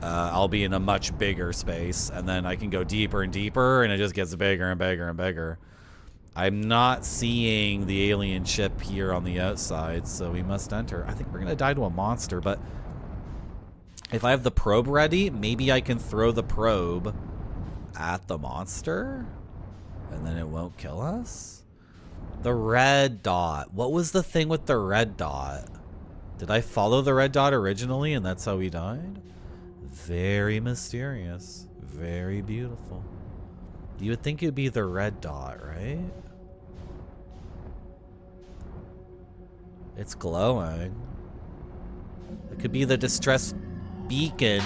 I'll be in a much bigger space, and then I can go deeper and deeper, and it just gets bigger and bigger and bigger. I'm not seeing the alien ship here on the outside, so we must enter. I think we're gonna die to a monster, but if I have the probe ready, maybe I can throw the probe at the monster, and then it won't kill us? The red dot. What was the thing with the red dot? Did I follow the red dot originally, and that's how we died? Very mysterious. Very beautiful. You would think it would be the red dot, right? It's glowing. It could be the distress beacon.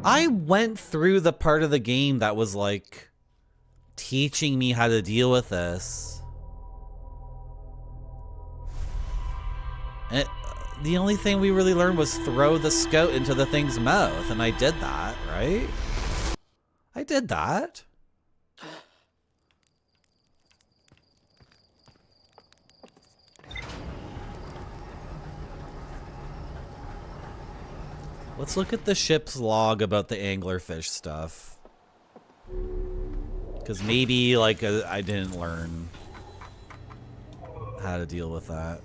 I went through the part of the game that was like teaching me how to deal with this. The only thing we really learned was throw the scout into the thing's mouth, and I did that, right? I did that. Let's look at the ship's log about the anglerfish stuff. Because maybe, like, I didn't learn how to deal with that.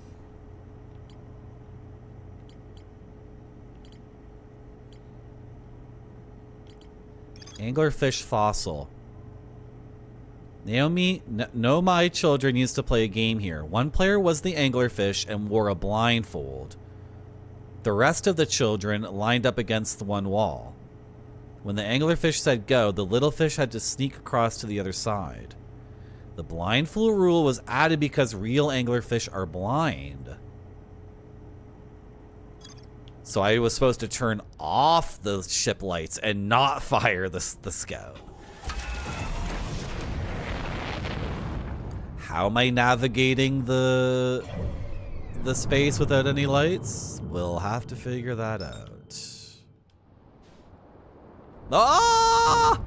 Anglerfish fossil. Naomi, no, my children used to play a game here. One player was the anglerfish and wore a blindfold. The rest of the children lined up against the one wall. When the anglerfish said go, the little fish had to sneak across to the other side. The blindfold rule was added because real anglerfish are blind. So I was supposed to turn off the ship lights and not fire the scout. How am I navigating the space without any lights? We'll have to figure that out. Ah!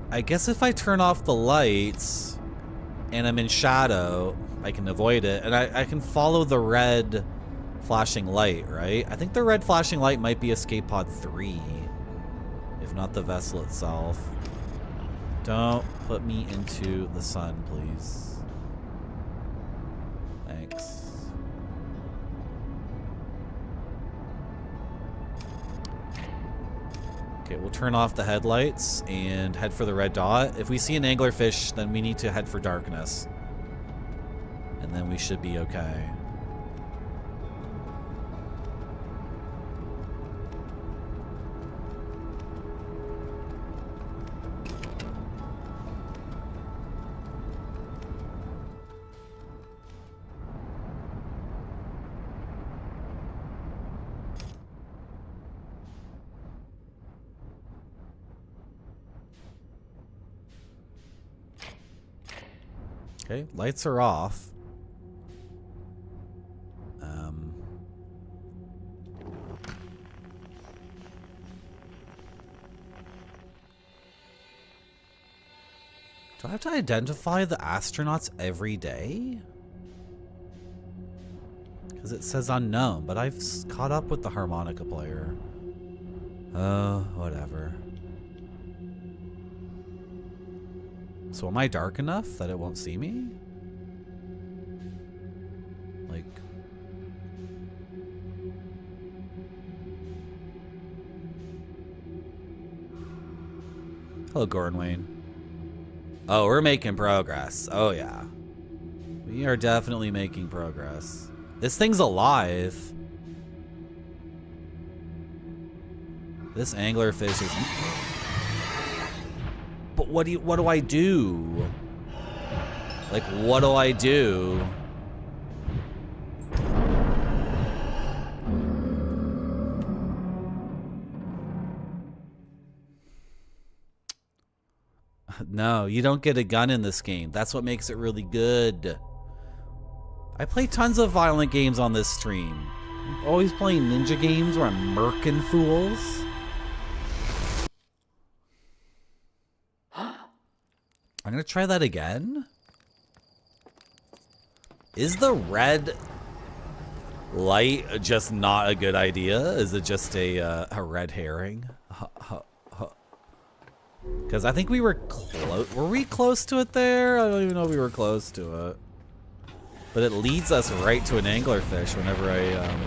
I guess if I turn off the lights and I'm in shadow, I can avoid it. And I can follow the red flashing light, right? I think the red flashing light might be escape pod 3, if not the vessel itself. Don't put me into the sun, please. Thanks. Okay, we'll turn off the headlights and head for the red dot. If we see an anglerfish, then we need to head for darkness. And then we should be okay. Okay, lights are off. Do I have to identify the astronauts every day? Because it says unknown, but I've caught up with the harmonica player. Oh, whatever. So am I dark enough that it won't see me? Like... Hello, Gornwayne. Oh, we're making progress. Oh, yeah. We are definitely making progress. This thing's alive. This anglerfish is... But what do I do? Like, what do I do? No, you don't get a gun in this game. That's what makes it really good. I play tons of violent games on this stream. I'm always playing ninja games where I'm murking fools. I'm gonna try that again. Is the red light just not a good idea? Is it just a red herring? Because I think we were close. Were we close to it there? I don't even know if we were close to it. But it leads us right to an anglerfish whenever I...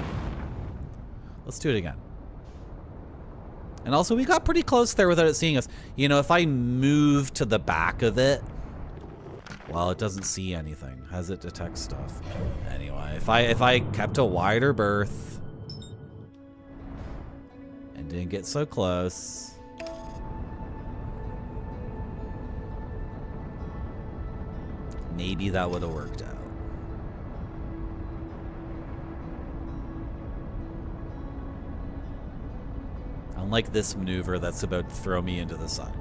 Let's do it again. And also, we got pretty close there without it seeing us. You know, if I move to the back of it... Well, it doesn't see anything. How does it detect stuff? Anyway, if I kept a wider berth... And didn't get so close... Maybe that would have worked out. Unlike this maneuver that's about to throw me into the sun.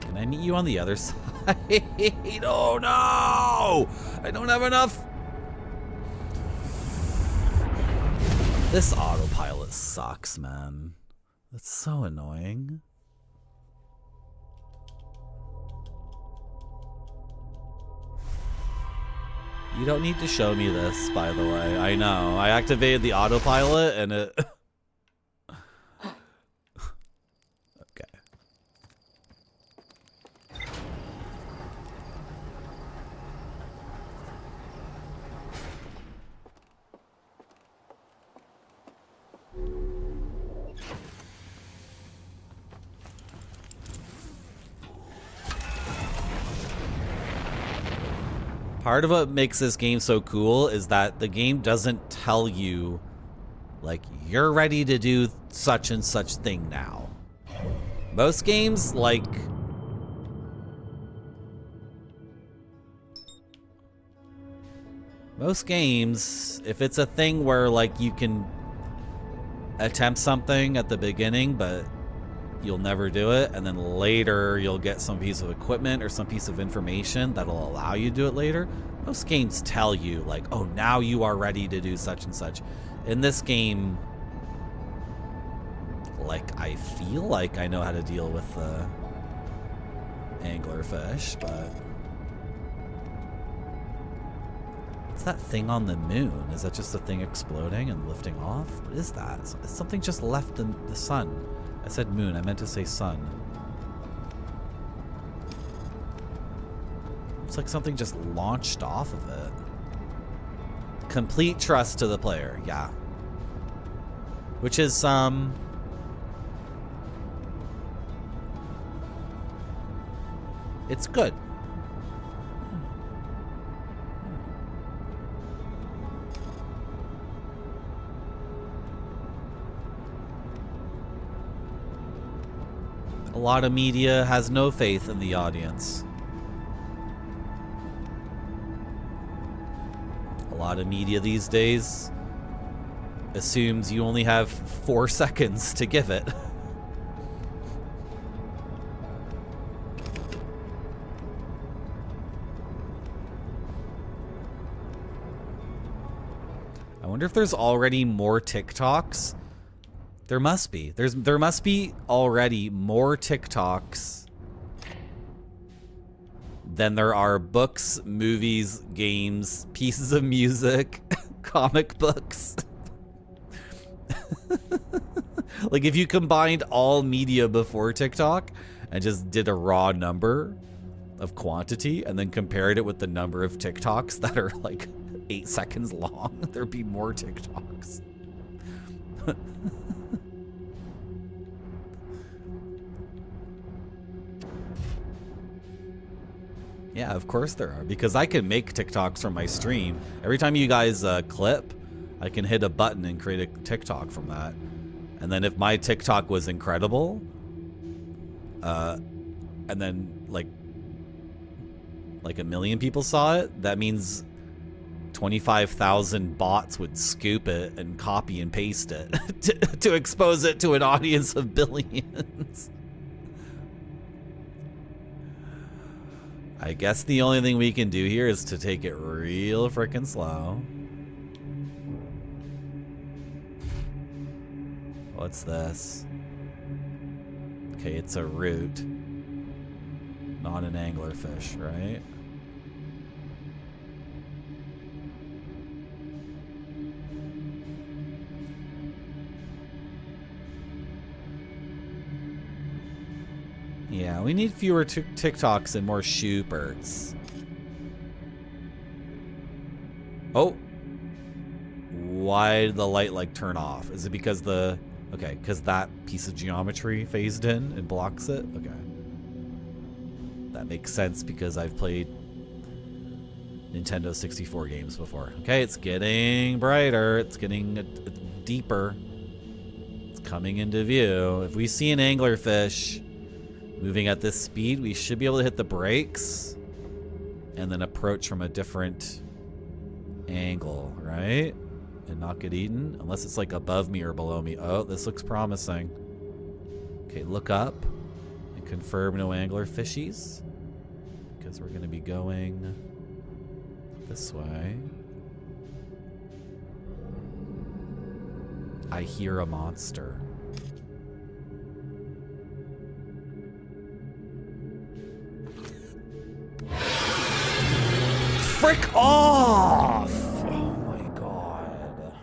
Can I meet you on the other side? Oh no! I don't have enough! This autopilot sucks, man. That's so annoying. You don't need to show me this, by the way. I know. I activated the autopilot and it... Okay. Part of what makes this game so cool is that the game doesn't tell you, like, you're ready to do such and such thing now. Most games, like... Most games, if it's a thing where, like, you can attempt something at the beginning, but you'll never do it, and then later you'll get some piece of equipment or some piece of information that'll allow you to do it later. Most games tell you, like, oh, now you are ready to do such and such. In this game, like, I feel like I know how to deal with the anglerfish, but... What's that thing on the moon? Is that just a thing exploding and lifting off? What is that? It's something just left in the sun. I said moon, I meant to say sun. It's like something just launched off of it. Complete trust to the player, yeah. Which is, it's good. A lot of media has no faith in the audience. A lot of media these days assumes you only have 4 seconds to give it. I wonder if there's already more TikToks. There must be. There must be already more TikToks than there are books, movies, games, pieces of music, comic books. Like, if you combined all media before TikTok and just did a raw number of quantity and then compared it with the number of TikToks that are like 8 seconds long, there'd be more TikToks. Yeah, of course there are, because I can make TikToks from my stream. Every time you guys clip, I can hit a button and create a TikTok from that. And then if my TikTok was incredible, and then like 1,000,000 people saw it, that means 25,000 bots would scoop it and copy and paste it to expose it to an audience of billions. I guess the only thing we can do here is to take it real freaking slow. What's this? Okay, it's a root. Not an anglerfish, right? Yeah, we need fewer TikToks and more shoopers. Oh. Why did the light like turn off? Is it because the... Okay, because that piece of geometry phased in and blocks it? Okay. That makes sense because I've played Nintendo 64 games before. Okay, it's getting brighter. It's getting deeper. It's coming into view. If we see an anglerfish moving at this speed, we should be able to hit the brakes and then approach from a different angle, right? And not get eaten, unless it's like above me or below me. Oh, this looks promising. Okay, look up and confirm no angler fishies, because we're gonna be going this way. I hear a monster. Frick off! Oh my god.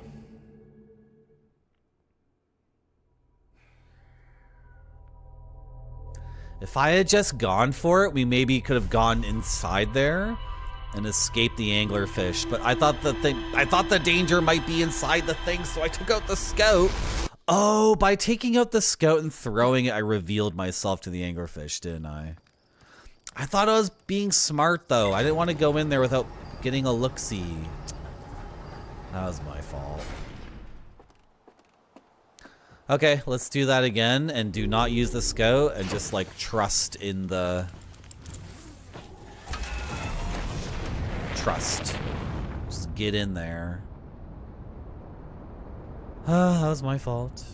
If I had just gone for it, we maybe could have gone inside there and escaped the anglerfish. But I thought the danger might be inside the thing, so I took out the scout. Oh, by taking out the scout and throwing it, I revealed myself to the anglerfish, didn't I? I thought I was being smart, though. I didn't want to go in there without getting a look-see. That was my fault. Okay, let's do that again, and do not use the scout, and just, like, trust in the... Trust. Just get in there. Ah, that was my fault.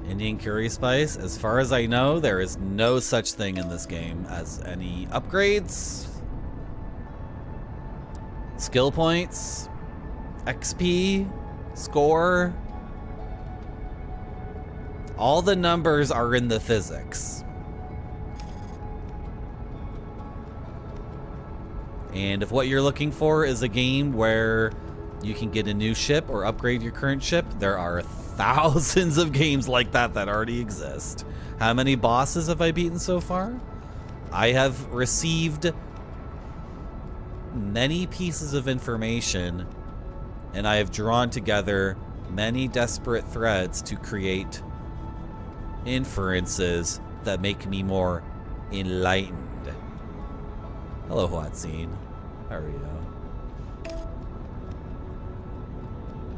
Indian curry spice. As far as I know, there is no such thing in this game as any upgrades, skill points, XP, score. All the numbers are in the physics. And if what you're looking for is a game where you can get a new ship or upgrade your current ship, there are thousands of games like that that already exist. How many bosses have I beaten so far? I have received many pieces of information, and I have drawn together many desperate threads to create inferences that make me more enlightened. Hello, Huatzin. How are you?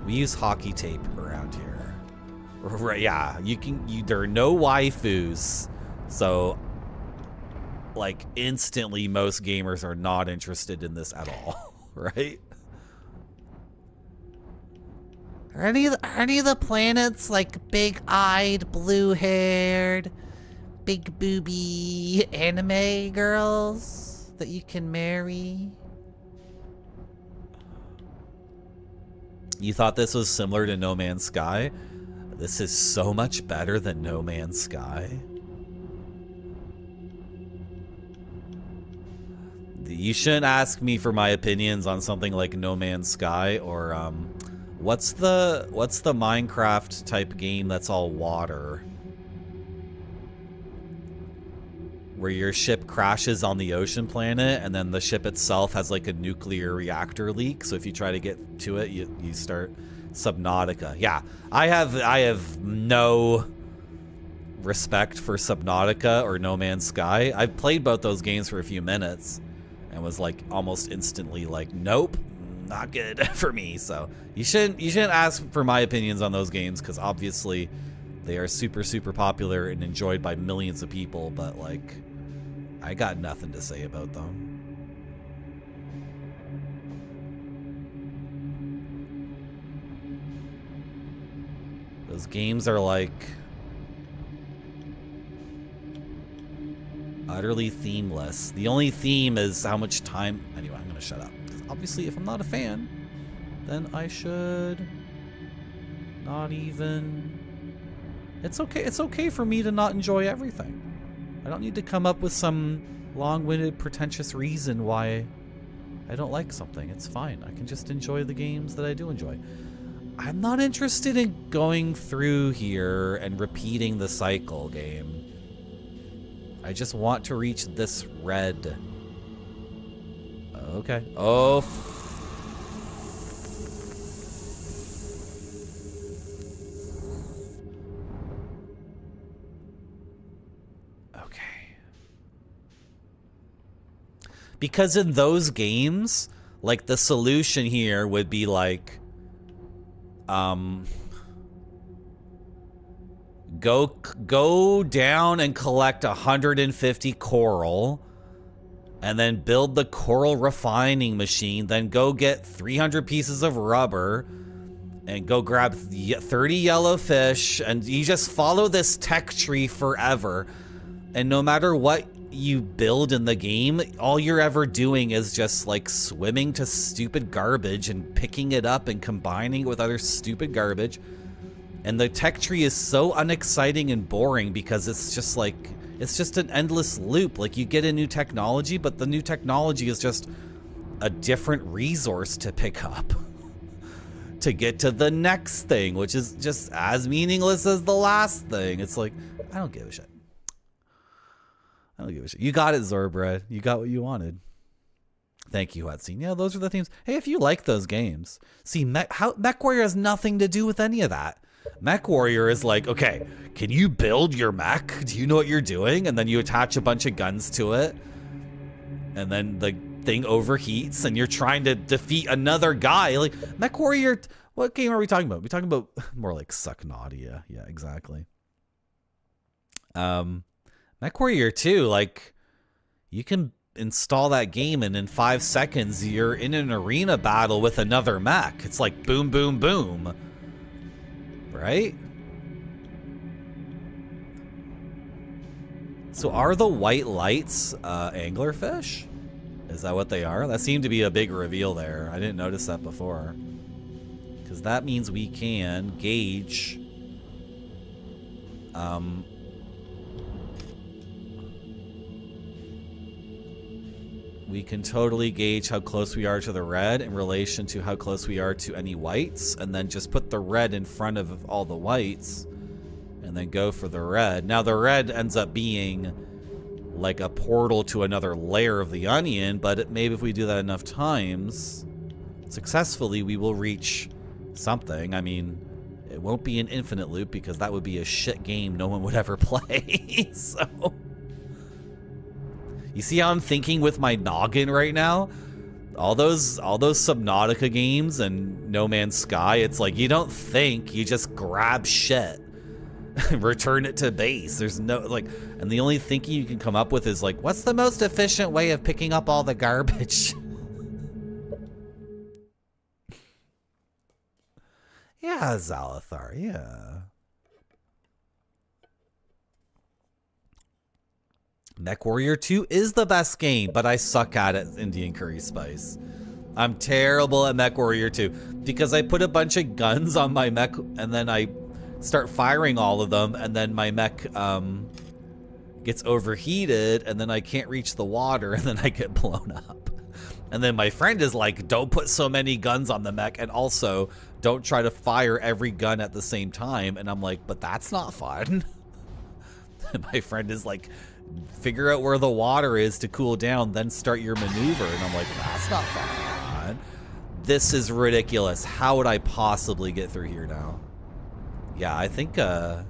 We use hockey tape around here. Right, yeah, there are no waifus, so like instantly most gamers are not interested in this at all, right? Are any of the planets like big-eyed, blue-haired, big booby anime girls that you can marry? You thought this was similar to No Man's Sky? This is so much better than No Man's Sky. You shouldn't ask me for my opinions on something like No Man's Sky or What's the Minecraft type game that's all water? Where your ship crashes on the ocean planet and then the ship itself has like a nuclear reactor leak. So if you try to get to it, you start Subnautica. Yeah, I have no respect for Subnautica or No Man's Sky. I've played both those games for a few minutes and was like almost instantly like, nope, not good for me. So you shouldn't ask for my opinions on those games because obviously they are super, super popular and enjoyed by millions of people, but like I got nothing to say about them. Those games are like utterly themeless. The only theme is how much time... Anyway, I'm gonna shut up. Because obviously, if I'm not a fan, then I should not even... It's okay for me to not enjoy everything. I don't need to come up with some long-winded, pretentious reason why I don't like something. It's fine. I can just enjoy the games that I do enjoy. I'm not interested in going through here and repeating the cycle game. I just want to reach this red. Okay. Oh. Okay. Because in those games, like the solution here would be like, go down and collect 150 coral and then build the coral refining machine, then go get 300 pieces of rubber and go grab 30 yellow fish, and you just follow this tech tree forever. And no matter what you build in the game, all you're ever doing is just like swimming to stupid garbage and picking it up and combining it with other stupid garbage. And the tech tree is so unexciting and boring because it's just like, it's just an endless loop. Like you get a new technology, but the new technology is just a different resource to pick up to get to the next thing, which is just as meaningless as the last thing. It's like, I don't give a shit. I don't give a shit. You got it, Zorbred. You got what you wanted. Thank you, Hutsine. Yeah, those are the themes. Hey, if you like those games. See, Mech Warrior has nothing to do with any of that. Mech Warrior is like, okay, can you build your mech? Do you know what you're doing? And then you attach a bunch of guns to it. And then the thing overheats and you're trying to defeat another guy. Like, Mech Warrior, what game are we talking about? We're talking about more like Sucknaudia. Yeah, exactly. Mech Warrior 2, like, you can install that game and in 5 seconds you're in an arena battle with another mech. It's like boom, boom, boom. Right? So are the white lights anglerfish? Is that what they are? That seemed to be a big reveal there. I didn't notice that before. Because that means we can gauge we can totally gauge how close we are to the red in relation to how close we are to any whites, and then just put the red in front of all the whites, and then go for the red. Now the red ends up being like a portal to another layer of the onion, but maybe if we do that enough times, successfully, we will reach something. I mean, it won't be an infinite loop because that would be a shit game no one would ever play, so... You see how I'm thinking with my noggin right now? All those Subnautica games and No Man's Sky, it's like you don't think, you just grab shit and return it to base. There's no, like, and the only thinking you can come up with is like, what's the most efficient way of picking up all the garbage? Yeah, Zalathar, yeah. Mech Warrior 2 is the best game, but I suck at it, Indian Curry Spice. I'm terrible at Mech Warrior 2 because I put a bunch of guns on my mech and then I start firing all of them, and then my mech gets overheated and then I can't reach the water and then I get blown up. And then my friend is like, don't put so many guns on the mech, and also don't try to fire every gun at the same time. And I'm like, but that's not fun. And my friend is like, figure out where the water is to cool down, then start your maneuver. And I'm like, that's not fun. This is ridiculous. How would I possibly get through here now? Yeah, I think I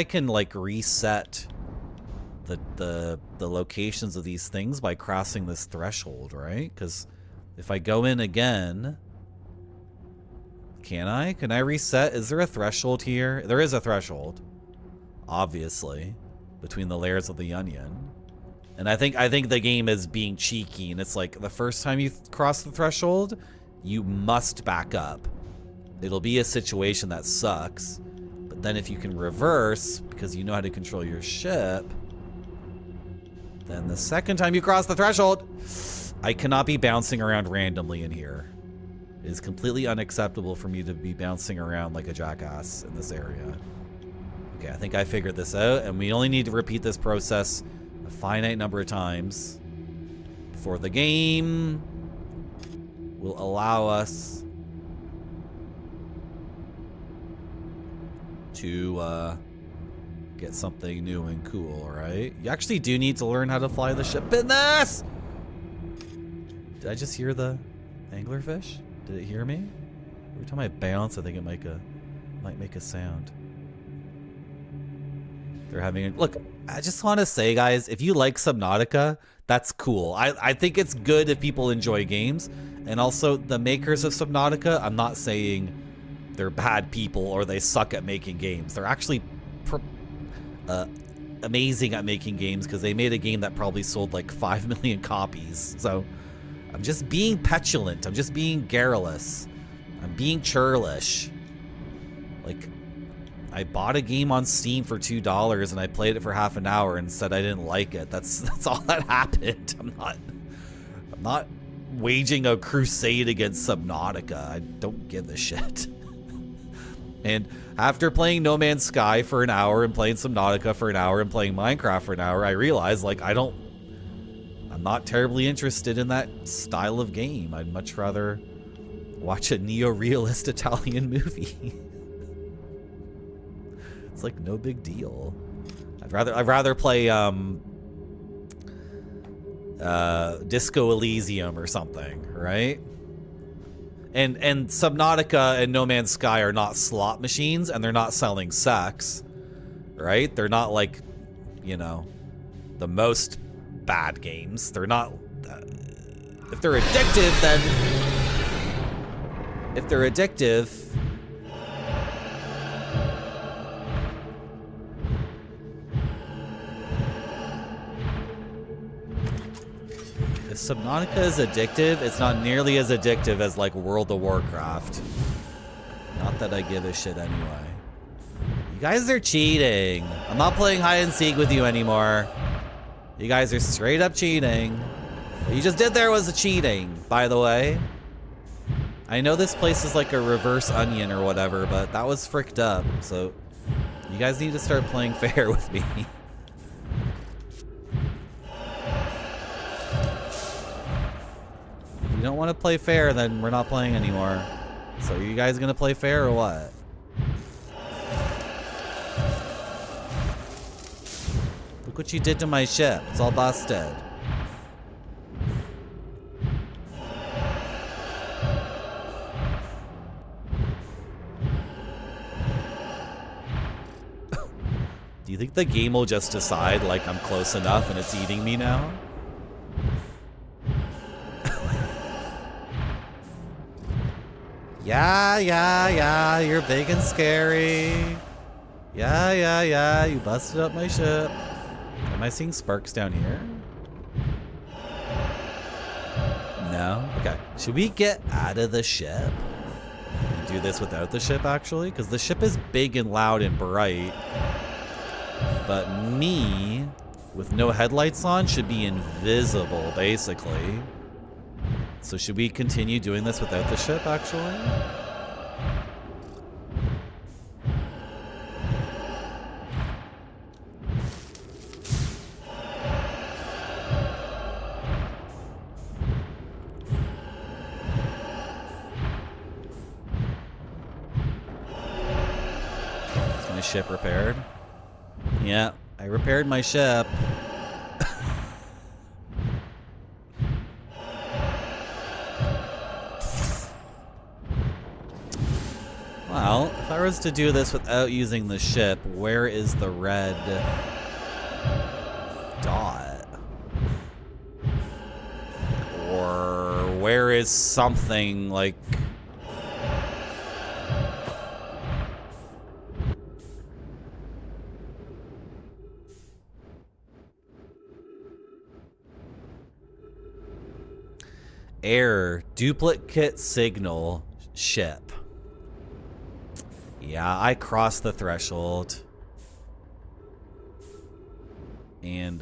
can like reset the locations of these things by crossing this threshold, right? Because if I go in again, can I reset? Is there a threshold here? There is a threshold, obviously, between the layers of the onion. And I think the game is being cheeky, and it's like the first time you cross the threshold, you must back up. It'll be a situation that sucks, but then if you can reverse because you know how to control your ship, then the second time you cross the threshold, I cannot be bouncing around randomly in here. It is completely unacceptable for me to be bouncing around like a jackass in this area. Okay, I think I figured this out, and we only need to repeat this process a finite number of times before the game will allow us to get something new and cool, right? You actually do need to learn how to fly the ship in this! Did I just hear the anglerfish? Did it hear me? Every time I bounce, I think it might make a sound. They're having a look. I just want to say, guys, if you like Subnautica, that's cool. I think it's good if people enjoy games. And also, the makers of Subnautica, I'm not saying they're bad people or they suck at making games. They're actually amazing at making games because they made a game that probably sold like 5 million copies. So I'm just being petulant. I'm just being garrulous. I'm being churlish. Like, I bought a game on Steam for $2 and I played it for half an hour and said I didn't like it. That's all that happened. I'm not waging a crusade against Subnautica. I don't give a shit. And after playing No Man's Sky for an hour and playing Subnautica for an hour and playing Minecraft for an hour, I realized like I'm not terribly interested in that style of game. I'd much rather watch a neo-realist Italian movie. It's like no big deal. I'd rather play Disco Elysium or something, right? And Subnautica and No Man's Sky are not slot machines, and they're not selling sex, right? They're not like, you know, the most bad games. They're not. If they're addictive, then if they're addictive. If Subnautica is addictive, it's not nearly as addictive as like World of Warcraft. Not that I give a shit anyway. You guys are cheating. I'm not playing hide and seek with you anymore. You guys are straight up cheating. What you just did there was cheating, by the way. I know this place is like a reverse onion or whatever, but that was fricked up. So you guys need to start playing fair with me. If you don't want to play fair, then we're not playing anymore. So are you guys gonna play fair or what? Look what you did to my ship. It's all busted. Do you think the game will just decide like I'm close enough and it's eating me now? Yeah, you're big and scary. Yeah, you busted up my ship. Am I seeing sparks down here? No? Okay. Should we get out of the ship? And do this without the ship, actually? Because the ship is big and loud and bright. But me, with no headlights on, should be invisible, basically. So should we continue doing this without the ship, actually? my ship repaired. Yeah, I repaired my ship. Well, if I was to do this without using the ship, where is the red dot? Or where is something like... Error, duplicate signal, ship. Yeah, I crossed the threshold. And,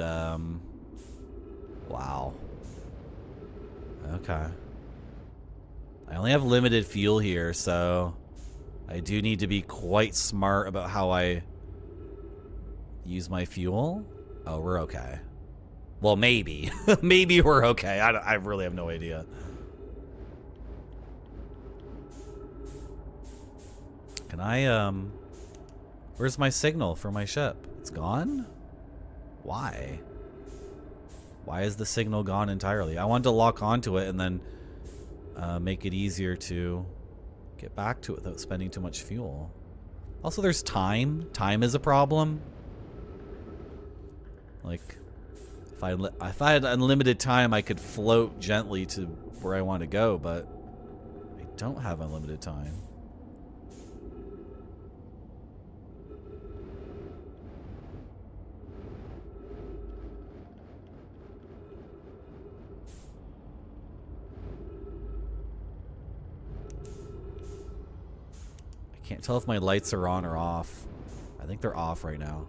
wow. Okay. I only have limited fuel here, so I do need to be quite smart about how I use my fuel. Oh, we're okay. Well, maybe. Maybe we're okay. I really have no idea. Can I, where's my signal for my ship? It's gone? Why? Why is the signal gone entirely? I wanted to lock onto it and then make it easier to get back to it without spending too much fuel. Also, there's time. Time is a problem. Like, if I had unlimited time, I could float gently to where I want to go, but I don't have unlimited time. I can't tell if my lights are on or off. I think they're off right now.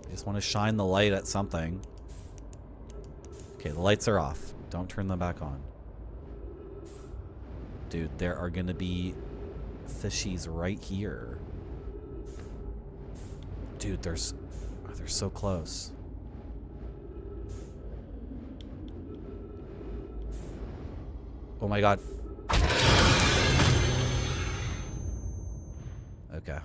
I just want to shine the light at something. Okay, the lights are off. Don't turn them back on. Dude, there are gonna be fishies right here. Dude, they're so close. Oh my god. Okay.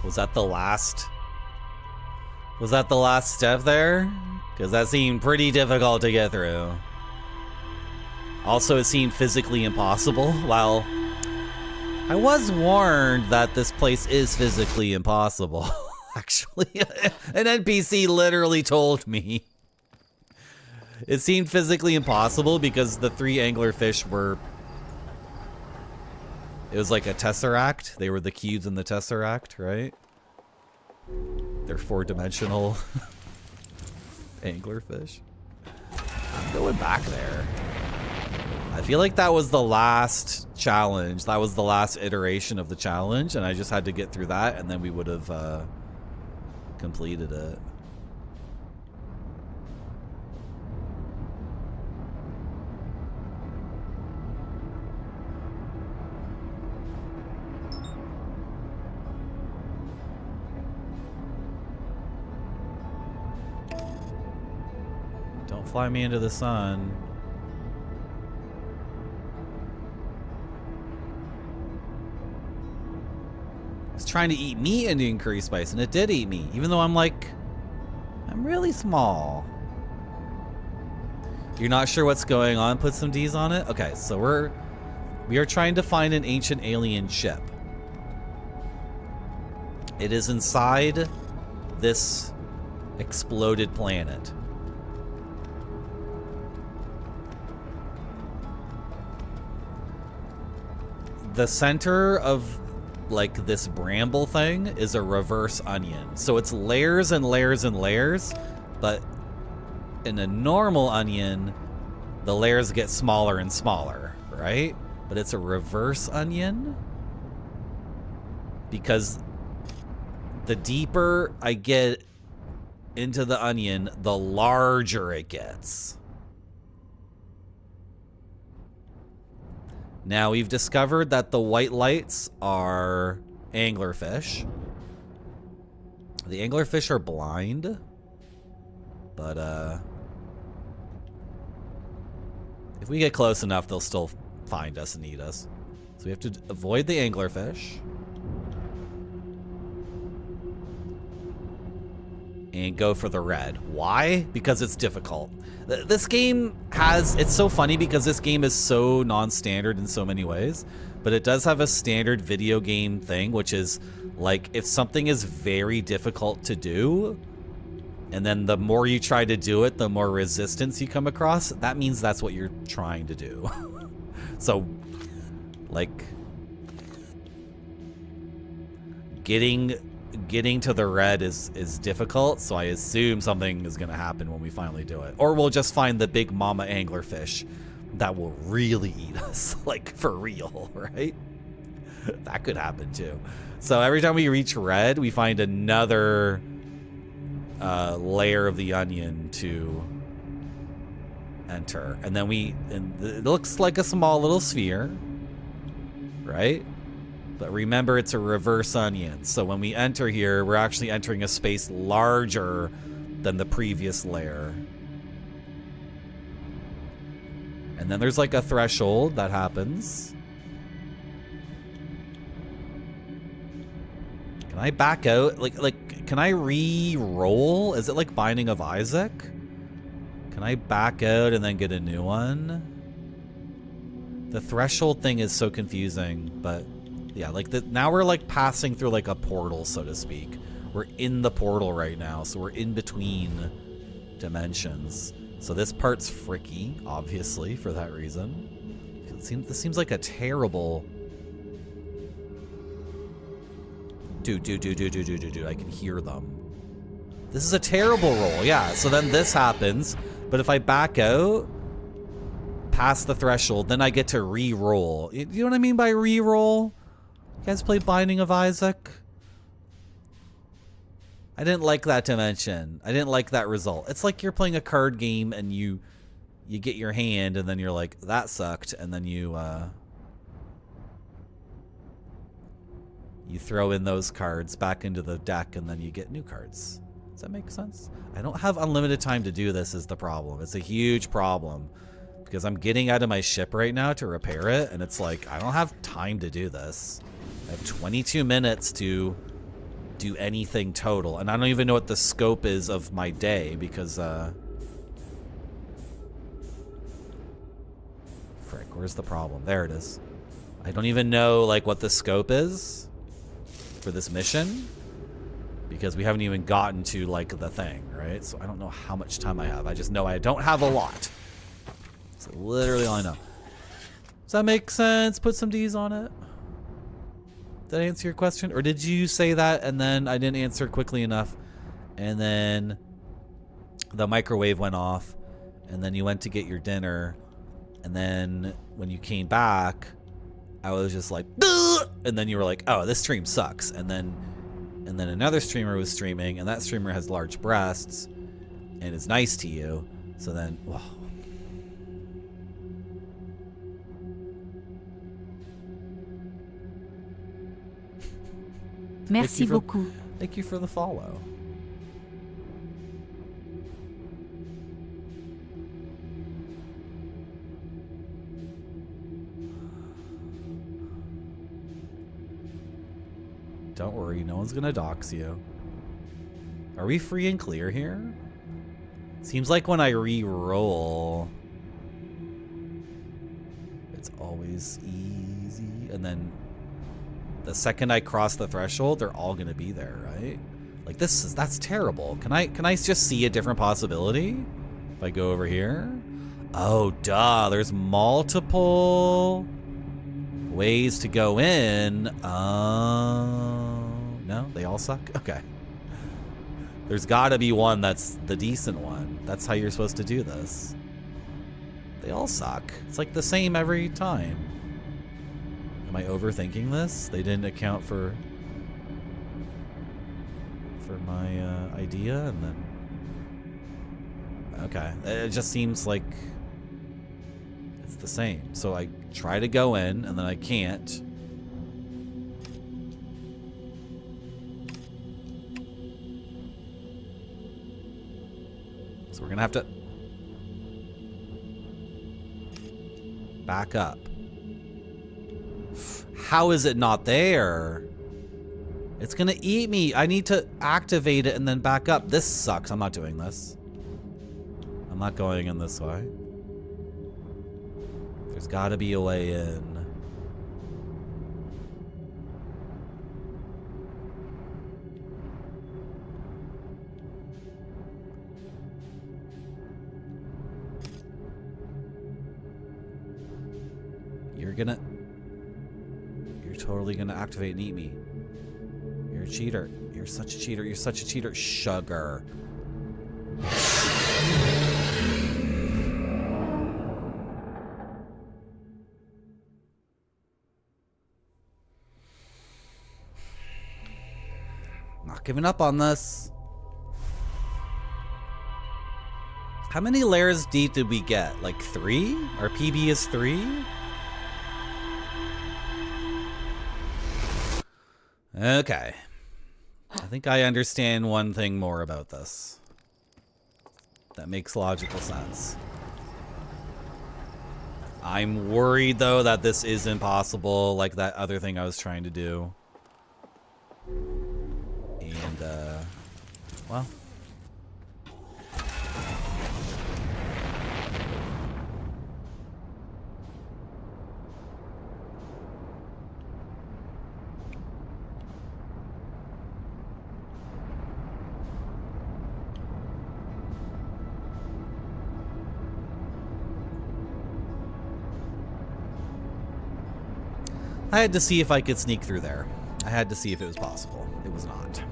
Was that the last? Was that the last step there? Because that seemed pretty difficult to get through. Also, it seemed physically impossible. Well, I was warned that this place is physically impossible. Actually, an NPC literally told me. It seemed physically impossible because the 3 anglerfish were... It was like a tesseract. They were the cubes in the tesseract, right? They're 4-dimensional anglerfish. I'm going back there. I feel like that was the last challenge. That was the last iteration of the challenge, and I just had to get through that, and then we would have completed it. Don't fly me into the sun. It's trying to eat me and increase spice, and it did eat me, even though I'm really small. You're not sure what's going on? Put some D's on it? Okay, so we are trying to find an ancient alien ship. It is inside this exploded planet. The center of like this bramble thing is a reverse onion. So it's layers and layers and layers, but in a normal onion, the layers get smaller and smaller, right? But it's a reverse onion because the deeper I get into the onion, the larger it gets. Now, we've discovered that the white lights are anglerfish. The anglerfish are blind. But, If we get close enough, they'll still find us and eat us. So we have to avoid the anglerfish. And go for the red. Why? Because it's difficult. This game has, it's so funny because this game is so non-standard in so many ways, but it does have a standard video game thing, which is like if something is very difficult to do, and then the more you try to do it, the more resistance you come across, that means that's what you're trying to do. So, like, getting to the red is difficult, so I assume something is gonna happen when we finally do it. Or we'll just find the big mama anglerfish that will really eat us, like for real, right? That could happen too. So every time we reach red, we find another layer of the onion to enter. And then it looks like a small little sphere, right? But remember, it's a reverse onion. So when we enter here, we're actually entering a space larger than the previous layer. And then there's like a threshold that happens. Can I back out? Like, can I re-roll? Is it like Binding of Isaac? Can I back out and then get a new one? The threshold thing is so confusing, but yeah, like now we're like passing through like a portal, so to speak. We're in the portal right now, so we're in between dimensions. So this part's fricky, obviously, for that reason. This seems like a terrible... Dude, I can hear them. This is a terrible roll, yeah. So then this happens, but if I back out past the threshold, then I get to re-roll. You know what I mean by re-roll? You guys play Binding of Isaac? I didn't like that dimension. I didn't like that result. It's like you're playing a card game and you get your hand and then you're like, that sucked, and then you throw in those cards back into the deck and then you get new cards. Does that make sense? I don't have unlimited time to do this is the problem. It's a huge problem because I'm getting out of my ship right now to repair it, and it's like, I don't have time to do this. I have 22 minutes to do anything total, and I don't even know what the scope is of my day because frick, where's the problem? There it is. I don't even know like what the scope is for this mission because we haven't even gotten to like the thing, right? So I don't know how much time I have. I just know I don't have a lot. That's literally all I know. Does that make sense? Put some D's on it. Did I answer your question? Or did you say that and then I didn't answer quickly enough and then the microwave went off and then you went to get your dinner and then when you came back I was just like, "Ugh!" And then you were like, oh, this stream sucks. And then another streamer was streaming and that streamer has large breasts and is nice to you. So then, whoa. Merci beaucoup. Thank you for the follow. Don't worry, no one's gonna dox you. Are we free and clear here? Seems like when I re-roll, it's always easy, and then the second I cross the threshold, they're all gonna be there, right? Like that's terrible. Can I just see a different possibility? If I go over here? Oh, duh, there's multiple ways to go in. No, they all suck? Okay. There's gotta be one that's the decent one. That's how you're supposed to do this. They all suck. It's like the same every time. Am I overthinking this? They didn't account for my idea, and then okay, it just seems like it's the same. So I try to go in, and then I can't. So we're gonna have to. Back up. How is it not there? It's gonna eat me. I need to activate it and then back up. This sucks. I'm not doing this. I'm not going in this way. There's gotta be a way in. You're totally gonna activate and eat me. You're a cheater. You're such a cheater. You're such a cheater. Sugar. Not giving up on this. How many layers deep did we get? Like 3? Our PB is 3? Okay. I think I understand one thing more about this. That makes logical sense. I'm worried, though, that this is impossible, like that other thing I was trying to do. And, well. I had to see if I could sneak through there. I had to see if it was possible. It was not.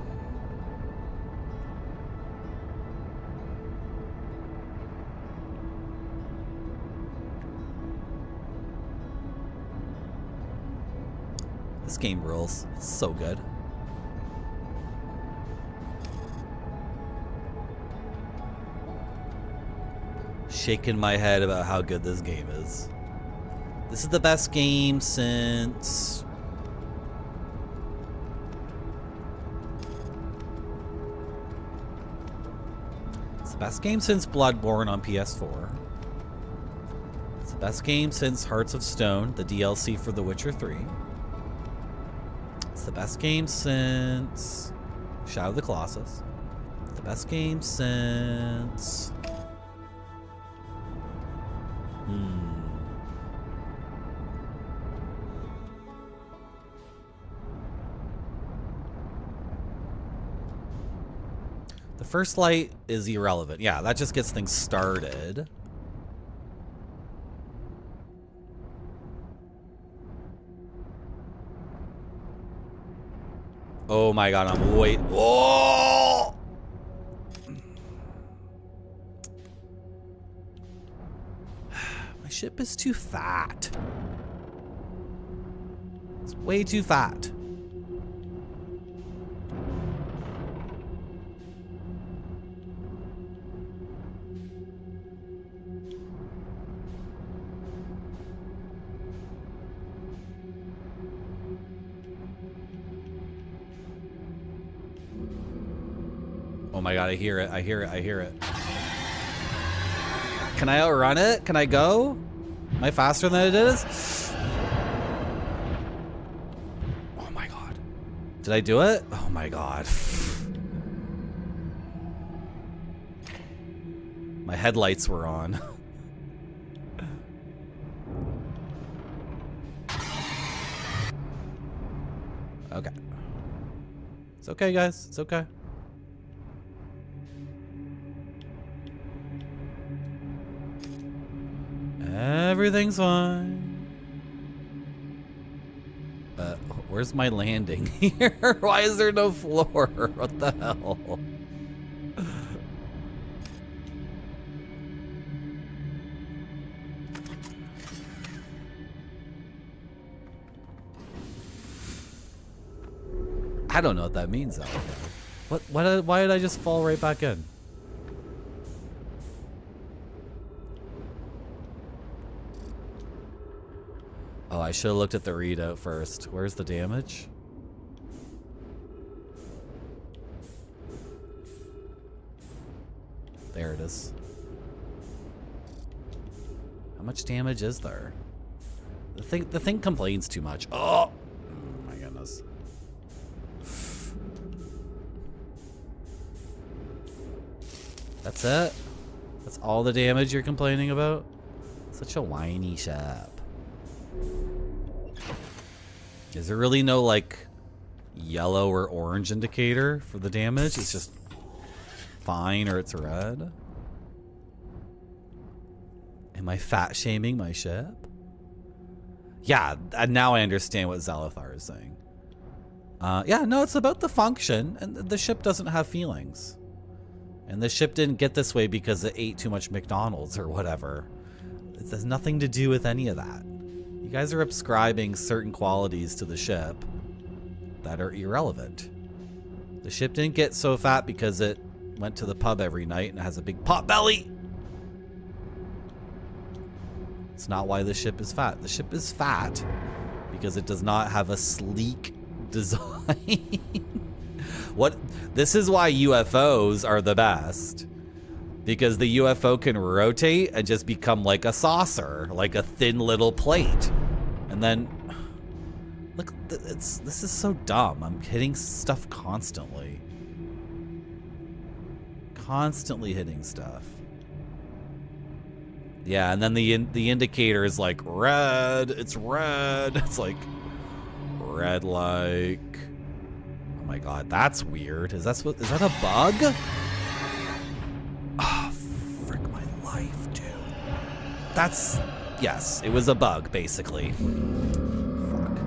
This game rules. It's so good. Shaking my head about how good this game is. This is the best game since... It's the best game since Bloodborne on PS4. It's the best game since Hearts of Stone, the DLC for The Witcher 3. It's the best game since Shadow of the Colossus. It's the best game since... The first light is irrelevant. Yeah, that just gets things started. Oh my god, I'm way... Oh! My ship is too fat. It's way too fat. Oh my god, I hear it, I hear it, I hear it. Can I outrun it? Can I go? Am I faster than it is? Oh my god. Did I do it? Oh my god. My headlights were on. Okay. It's okay, guys. It's okay. Everything's fine. Where's my landing here? Why is there no floor? What the hell? I don't know what that means though. Why did I just fall right back in? Oh, I should have looked at the readout first. Where's the damage? There it is. How much damage is there? The thing complains too much. Oh my goodness. That's it? That's all the damage you're complaining about? Such a whiny ship. Is there really no, like, yellow or orange indicator for the damage? It's just fine or it's red? Am I fat shaming my ship? Yeah, now I understand what Zalathar is saying. Yeah, no, it's about the function, and the ship doesn't have feelings. And the ship didn't get this way because it ate too much McDonald's or whatever. It has nothing to do with any of that. You guys are ascribing certain qualities to the ship that are irrelevant. The ship didn't get so fat because it went to the pub every night and has a big pot belly. It's not why the ship is fat. The ship is fat because it does not have a sleek design. This is why UFOs are the best. Because the UFO can rotate and just become like a saucer, like a thin little plate. And then, look, this is so dumb. I'm hitting stuff constantly. Constantly hitting stuff. Yeah, and then the indicator is like red. It's red. It's like red like. Oh my god, that's weird. Is that a bug? Oh, frick my life, dude. Yes, it was a bug, basically. Fuck.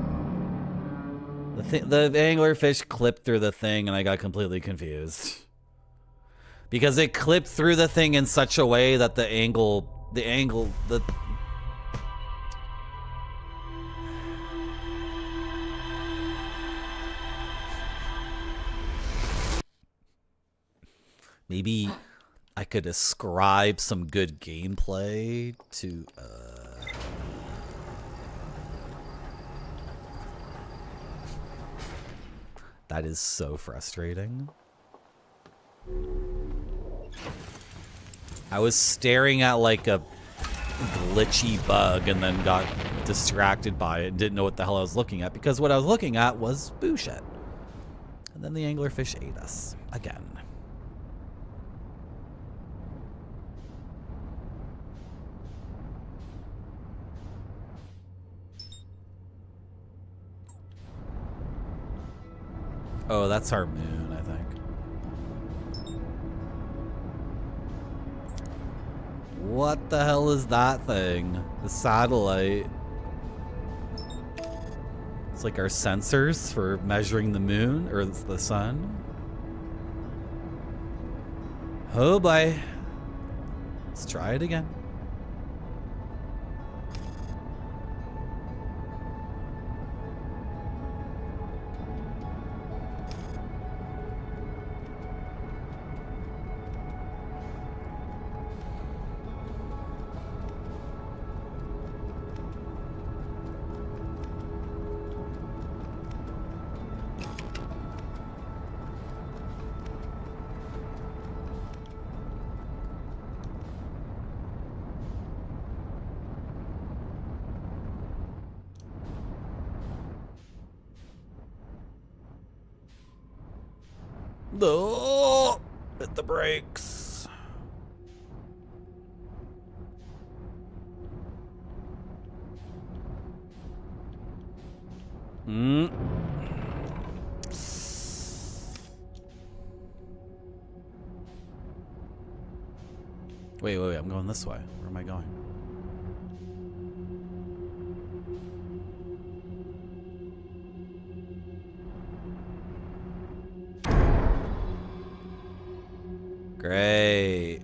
The anglerfish clipped through the thing and I got completely confused. Because it clipped through the thing in such a way that the angle. Maybe I could ascribe some good gameplay to, That is so frustrating. I was staring at like a glitchy bug and then got distracted by it and didn't know what the hell I was looking at because what I was looking at was boo shit. And then the anglerfish ate us again. Oh, that's our moon, I think. What the hell is that thing? The satellite. It's like our sensors for measuring the moon or the sun. Oh boy. Let's try it again. Oh, hit the brakes. Wait, I'm going this way. Where am I going? Great.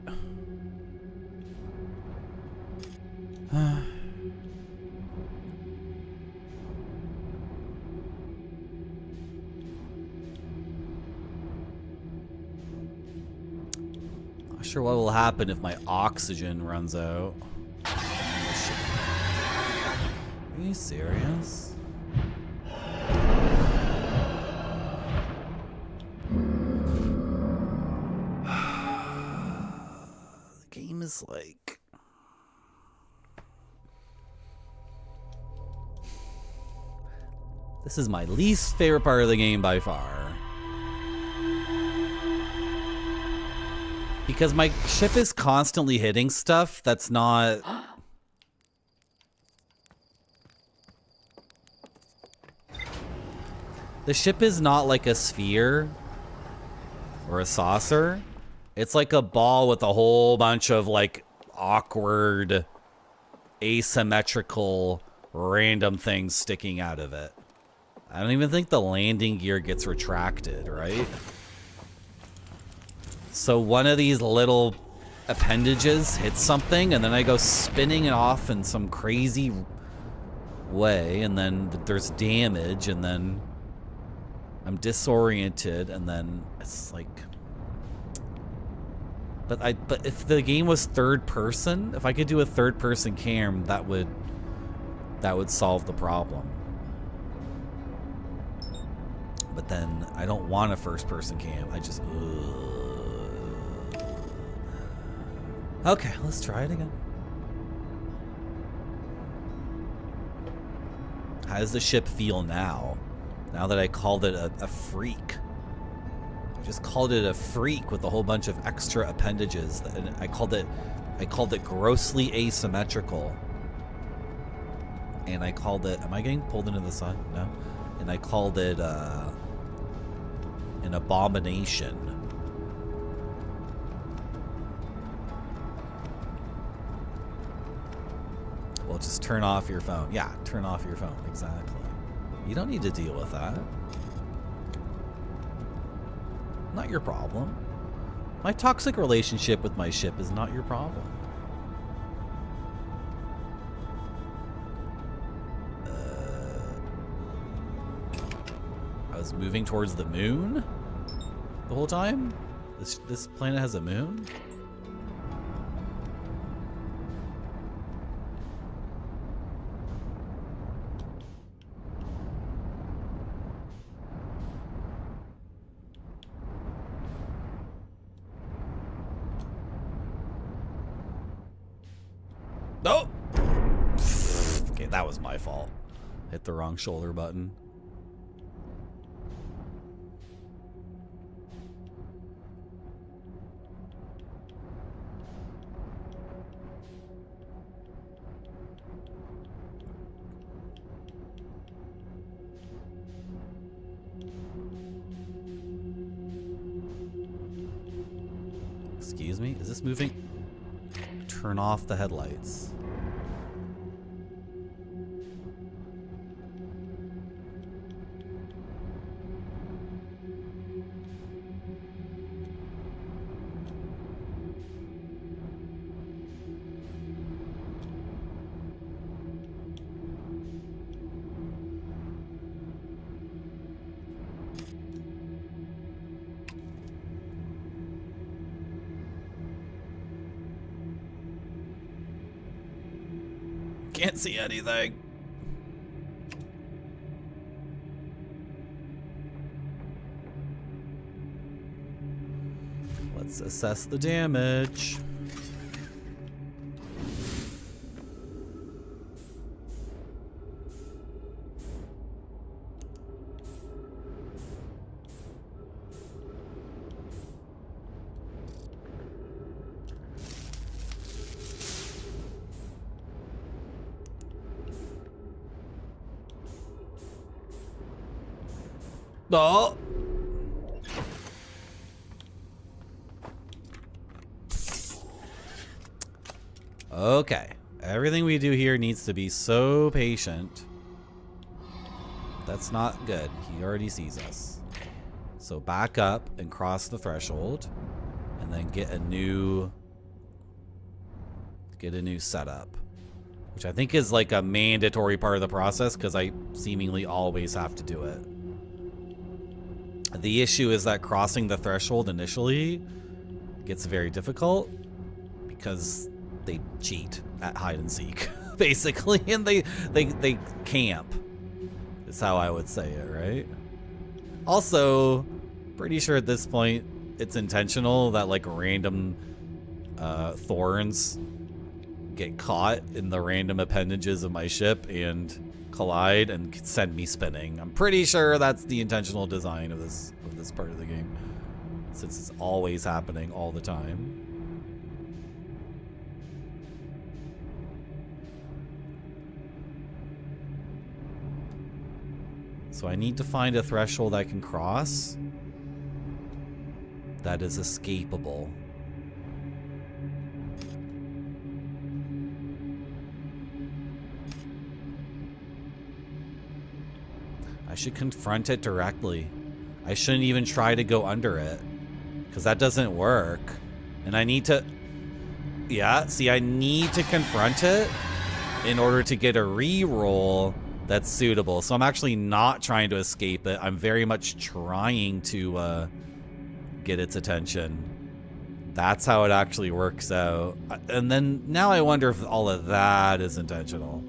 Not sure what will happen if my oxygen runs out. Are you serious? The game is like... This is my least favorite part of the game by far. Because my ship is constantly hitting stuff that's not... The ship is not like a sphere or a saucer. It's like a ball with a whole bunch of like awkward, asymmetrical, random things sticking out of it. I don't even think the landing gear gets retracted, right? So one of these little appendages hits something, and then I go spinning it off in some crazy way, and then there's damage, and then I'm disoriented, and then it's like... But if the game was third person, if I could do a third person cam, that would solve the problem. But then I don't want a first person cam. I just... Okay, let's try it again. How does the ship feel now? Now that I called it a freak. I just called it a freak with a whole bunch of extra appendages. And I called it grossly asymmetrical. And I called it... Am I getting pulled into the sun? No? And I called it an abomination. Well, just turn off your phone. Yeah, turn off your phone. Exactly. You don't need to deal with that. Not your problem. My toxic relationship with my ship is not your problem. I was moving towards the moon the whole time? This planet has a moon? No! Okay, that was my fault. Hit the wrong shoulder button. Excuse me? Is this moving? Turn off the headlights. Can't see anything. Let's assess the damage. No. Okay. Everything we do here needs to be so patient. That's not good. He already sees us. So back up and cross the threshold, and then get a new setup, which I think is like a mandatory part of the process because I seemingly always have to do it. The issue is that crossing the threshold initially gets very difficult because they cheat at hide and seek, basically, and they camp. Is how I would say it, right? Also, pretty sure at this point it's intentional that like random thorns get caught in the random appendages of my ship and collide and send me spinning. I'm pretty sure that's the intentional design of this part of the game, since it's always happening all the time. So I need to find a threshold I can cross that is escapable. I should confront it directly. I shouldn't even try to go under it, because that doesn't work. And I need to... Yeah, see, I need to confront it in order to get a re-roll that's suitable. So I'm actually not trying to escape it. I'm very much trying to get its attention. That's how it actually works out. And then now I wonder if all of that is intentional.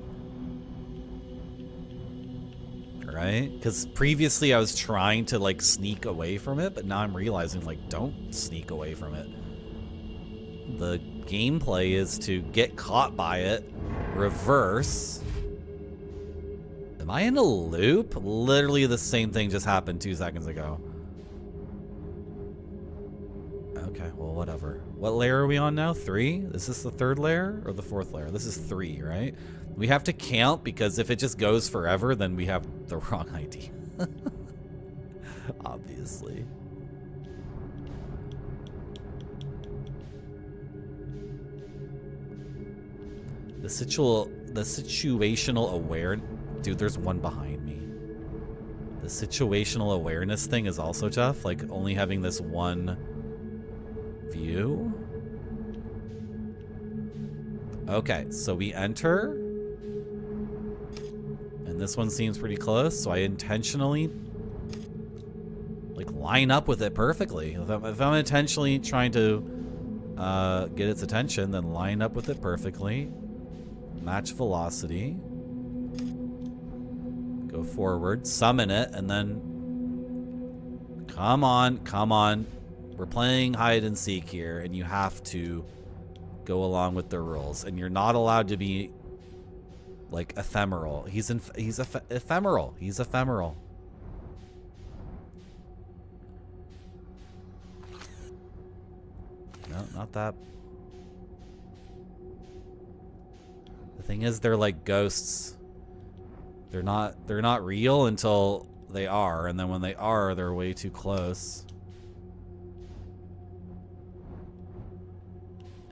Right? Because previously I was trying to like sneak away from it, but now I'm realizing like don't sneak away from it. The gameplay is to get caught by it, reverse. Am I in a loop? Literally the same thing just happened 2 seconds ago. Okay, well, whatever. What layer are we on now? 3? Is this the 3rd layer or the 4th layer? This is 3, right? We have to count because if it just goes forever, then we have the wrong ID. Obviously. The situational awareness. Dude, there's one behind me. The situational awareness thing is also tough. Like, only having this one view. Okay, so we enter. And this one seems pretty close, so I intentionally like line up with it perfectly. If I'm intentionally trying to get its attention, then line up with it perfectly. Match velocity. Go forward, summon it, and then come on, come on. We're playing hide and seek here, and you have to go along with the rules, and you're not allowed to be like ephemeral. He's ephemeral. He's ephemeral. No, not that. The thing is, they're like ghosts. They're not real until they are, and then when they are, they're way too close.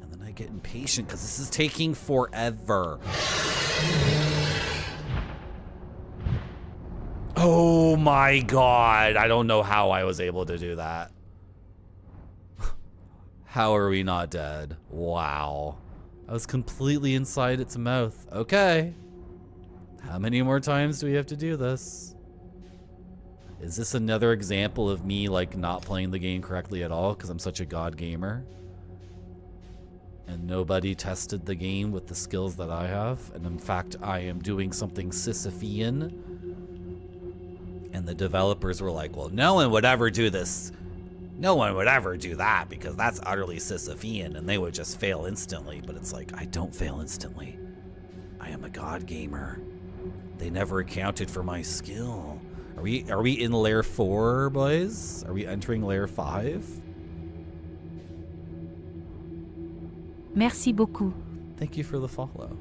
And then I get impatient because this is taking forever. Oh my god, I don't know how I was able to do that. How are we not dead? Wow. I was completely inside its mouth. Okay. How many more times do we have to do this? Is this another example of me like not playing the game correctly at all because I'm such a god gamer? And nobody tested the game with the skills that I have, and in fact I am doing something Sisyphean. And the developers were like, well, no one would ever do this. No one would ever do that because that's utterly Sisyphean and they would just fail instantly. But it's like, I don't fail instantly. I am a god gamer. They never accounted for my skill. Are we in layer 4, boys? Are we entering layer 5? Merci beaucoup. Thank you for the follow.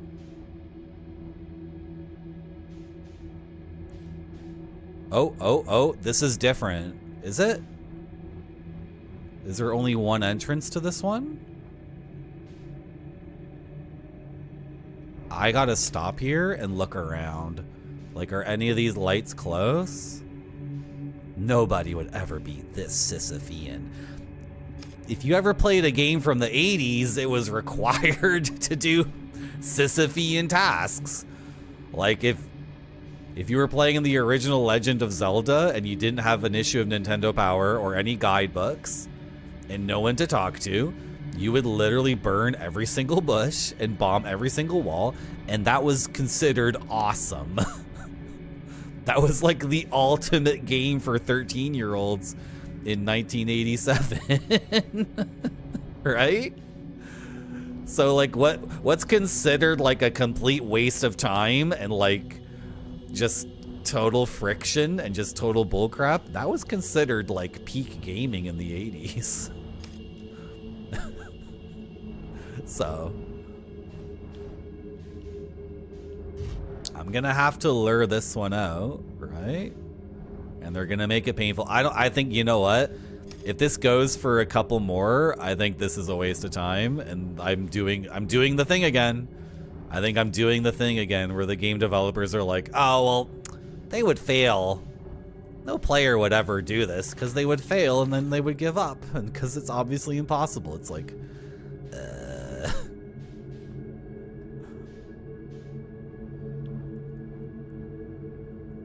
Oh, this is different. Is it? Is there only one entrance to this one? I gotta stop here and look around. Like, are any of these lights close? Nobody would ever be this Sisyphean. If you ever played a game from the 80s, it was required to do Sisyphean tasks. Like, if you were playing in the original Legend of Zelda and you didn't have an issue of Nintendo Power or any guidebooks and no one to talk to, you would literally burn every single bush and bomb every single wall, and that was considered awesome. That was like the ultimate game for 13-year-olds in 1987. Right? So like what's considered like a complete waste of time and like just total friction and just total bullcrap, that was considered like peak gaming in the 80s. So I'm gonna have to lure this one out, right? And they're gonna make it painful. I think, you know what? If this goes for a couple more, I think this is a waste of time, and I'm doing the thing again. I think I'm doing the thing again where the game developers are like, oh, well, they would fail. No player would ever do this because they would fail and then they would give up, and because it's obviously impossible. It's like,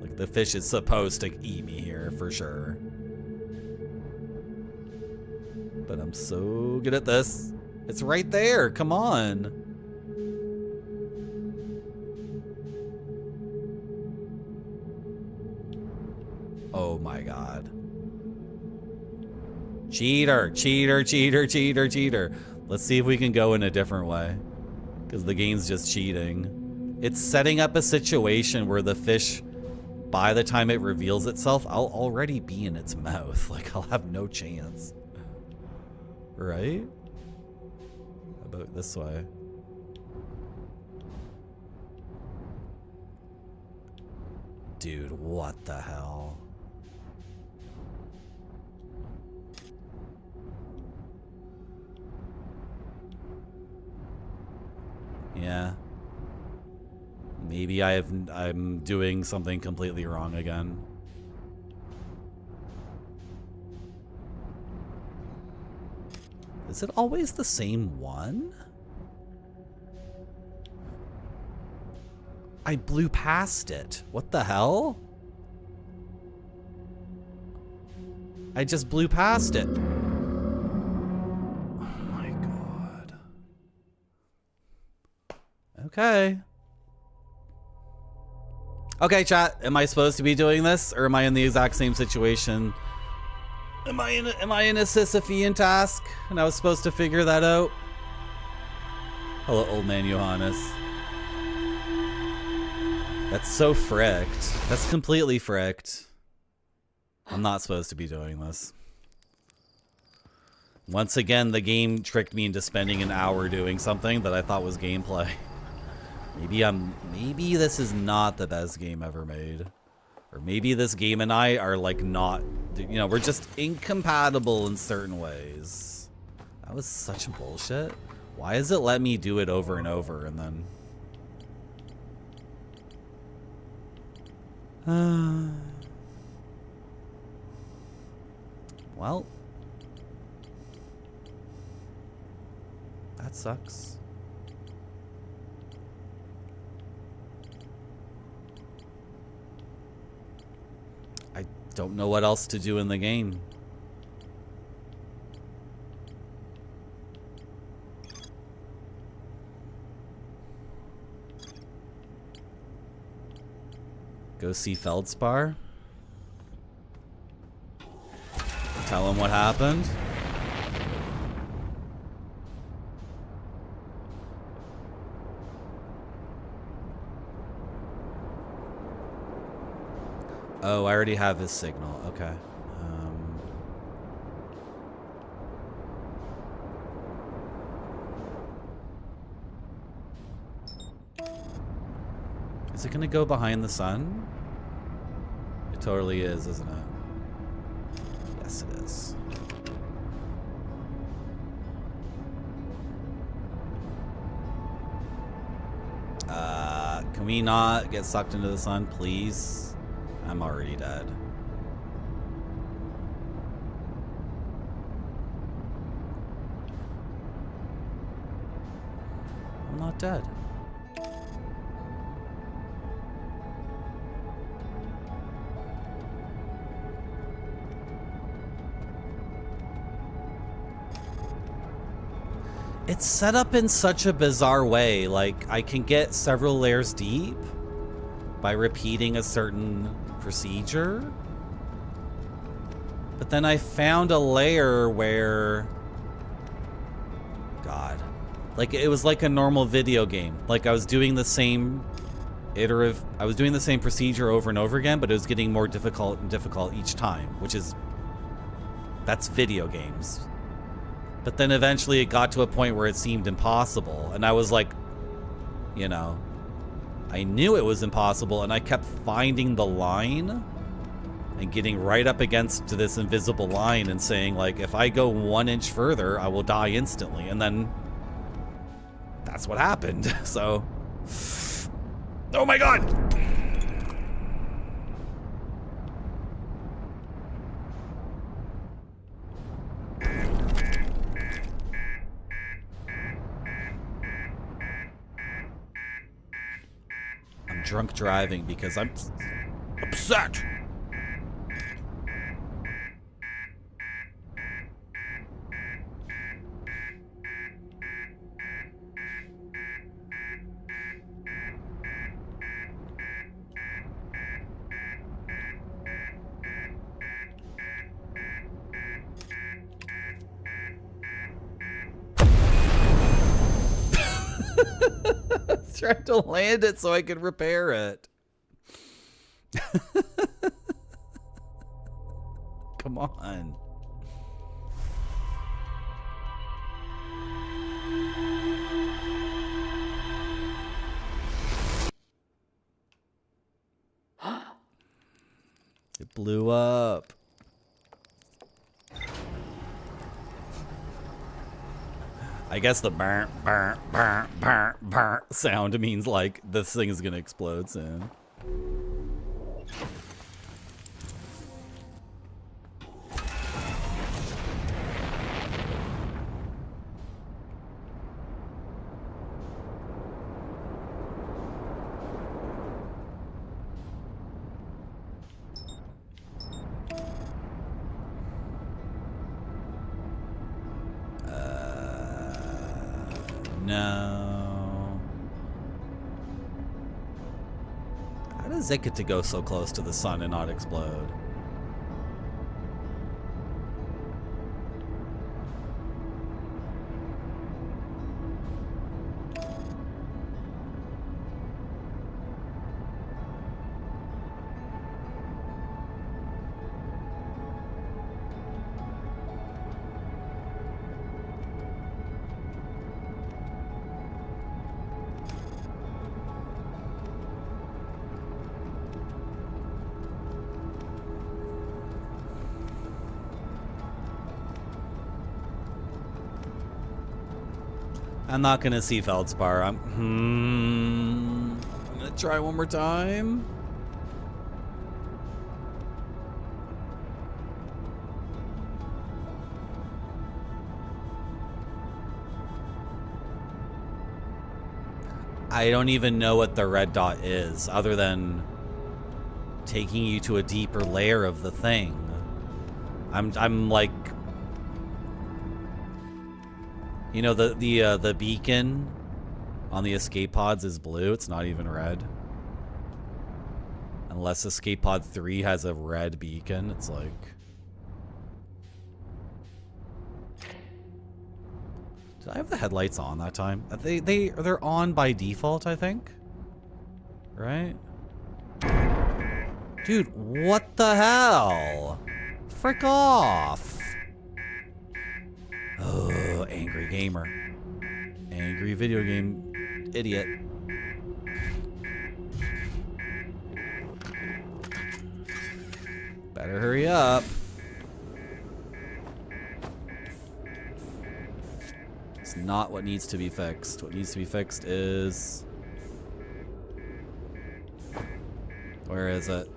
like the fish is supposed to eat me here for sure. But I'm so good at this. It's right there. Come on. Oh my god. Cheater, cheater, cheater, cheater, cheater. Let's see if we can go in a different way. Because the game's just cheating. It's setting up a situation where the fish, by the time it reveals itself, I'll already be in its mouth. Like, I'll have no chance. Right? How about this way? Dude, what the hell? Yeah. Maybe I'm doing something completely wrong again. Is it always the same one? I blew past it. What the hell? I just blew past it. Oh my god. Okay. Okay, chat. Am I supposed to be doing this, or am I in the exact same situation? Am I in a Sisyphean task, and I was supposed to figure that out? Hello, old man Johannes. That's so fricked. That's completely fricked. I'm not supposed to be doing this. Once again, the game tricked me into spending an hour doing something that I thought was gameplay. Maybe this is not the best game ever made. Or maybe this game and I are like not, you know, we're just incompatible in certain ways. That was such bullshit. Why does it let me do it over and over and then... Well, that sucks. I don't know what else to do in the game. Go see Feldspar. Tell him what happened. Oh, I already have his signal. Okay. Is it gonna go behind the sun? It totally is, isn't it? Yes, it is. Can we not get sucked into the sun, please? I'm already dead. I'm not dead. It's set up in such a bizarre way. Like, I can get several layers deep by repeating a certain procedure. But then I found a layer where... God. Like, it was like a normal video game. Like, I was doing the same iterative. I was doing the same procedure over and over again, but it was getting more difficult and difficult each time, which is, that's video games. But then eventually it got to a point where it seemed impossible, and I was like, you know, I knew it was impossible, and I kept finding the line and getting right up against this invisible line and saying, like, if I go 1 inch further, I will die instantly. And then that's what happened. So, oh my God. I'm drunk driving because I'm upset. Trying to land it so I could repair it. Come on. It blew up. I guess the burr, burr, burr, burr, burr sound means like this thing is gonna explode soon. No. How does it get to go so close to the sun and not explode? I'm not gonna see Feldspar. I'm gonna try one more time. I don't even know what the red dot is, other than taking you to a deeper layer of the thing. I'm like, you know, the beacon on the escape pods is blue. It's not even red. Unless escape pod 3 has a red beacon, it's like. Did I have the headlights on that time? They're on by default, I think. Right? Dude, what the hell? Frick off. Oh, angry gamer. Angry video game idiot. Better hurry up. It's not what needs to be fixed. What needs to be fixed is... Where is it?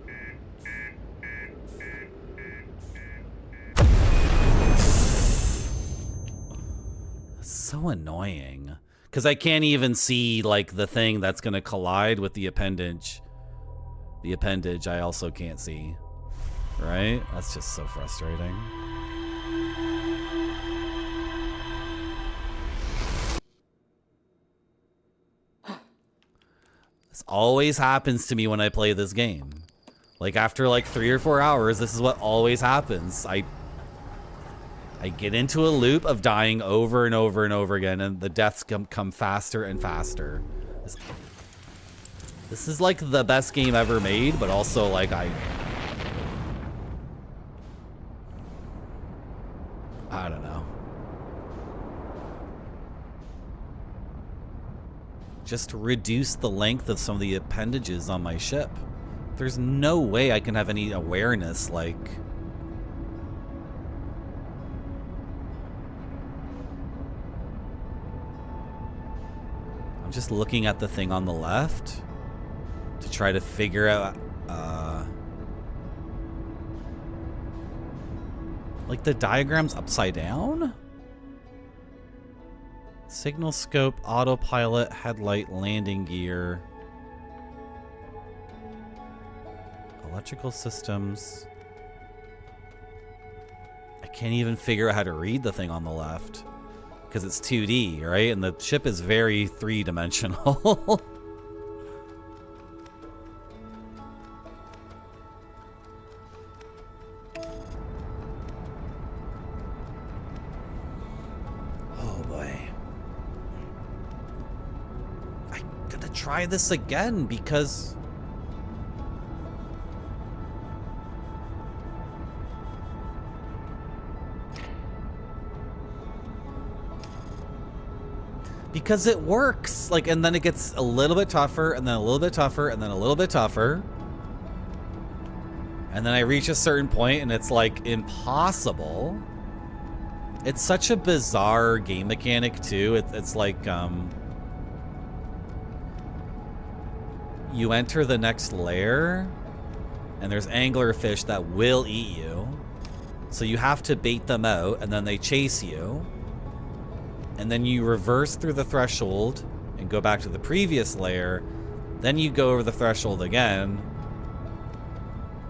So annoying, because I can't even see like the thing that's gonna collide with the appendage. The appendage I also can't see. Right? That's just so frustrating. This always happens to me when I play this game. Like after like 3 or 4 hours, this is what always happens. I get into a loop of dying over and over and over again, and the deaths come faster and faster. This is like the best game ever made, but also like I don't know. Just reduce the length of some of the appendages on my ship. There's no way I can have any awareness, like... I'm just looking at the thing on the left to try to figure out, like the diagram's upside down? Signal scope, autopilot, headlight, landing gear. Electrical systems. I can't even figure out how to read the thing on the left. Because it's 2D, right? And the ship is very three-dimensional. Oh boy. I'm gonna try this again because... Because it works, like, and then it gets a little bit tougher, and then a little bit tougher, and then a little bit tougher. And then I reach a certain point, and it's, like, impossible. It's such a bizarre game mechanic, too. It's like, you enter the next layer, and there's anglerfish that will eat you. So you have to bait them out, and then they chase you. And then you reverse through the threshold and go back to the previous layer. Then you go over the threshold again.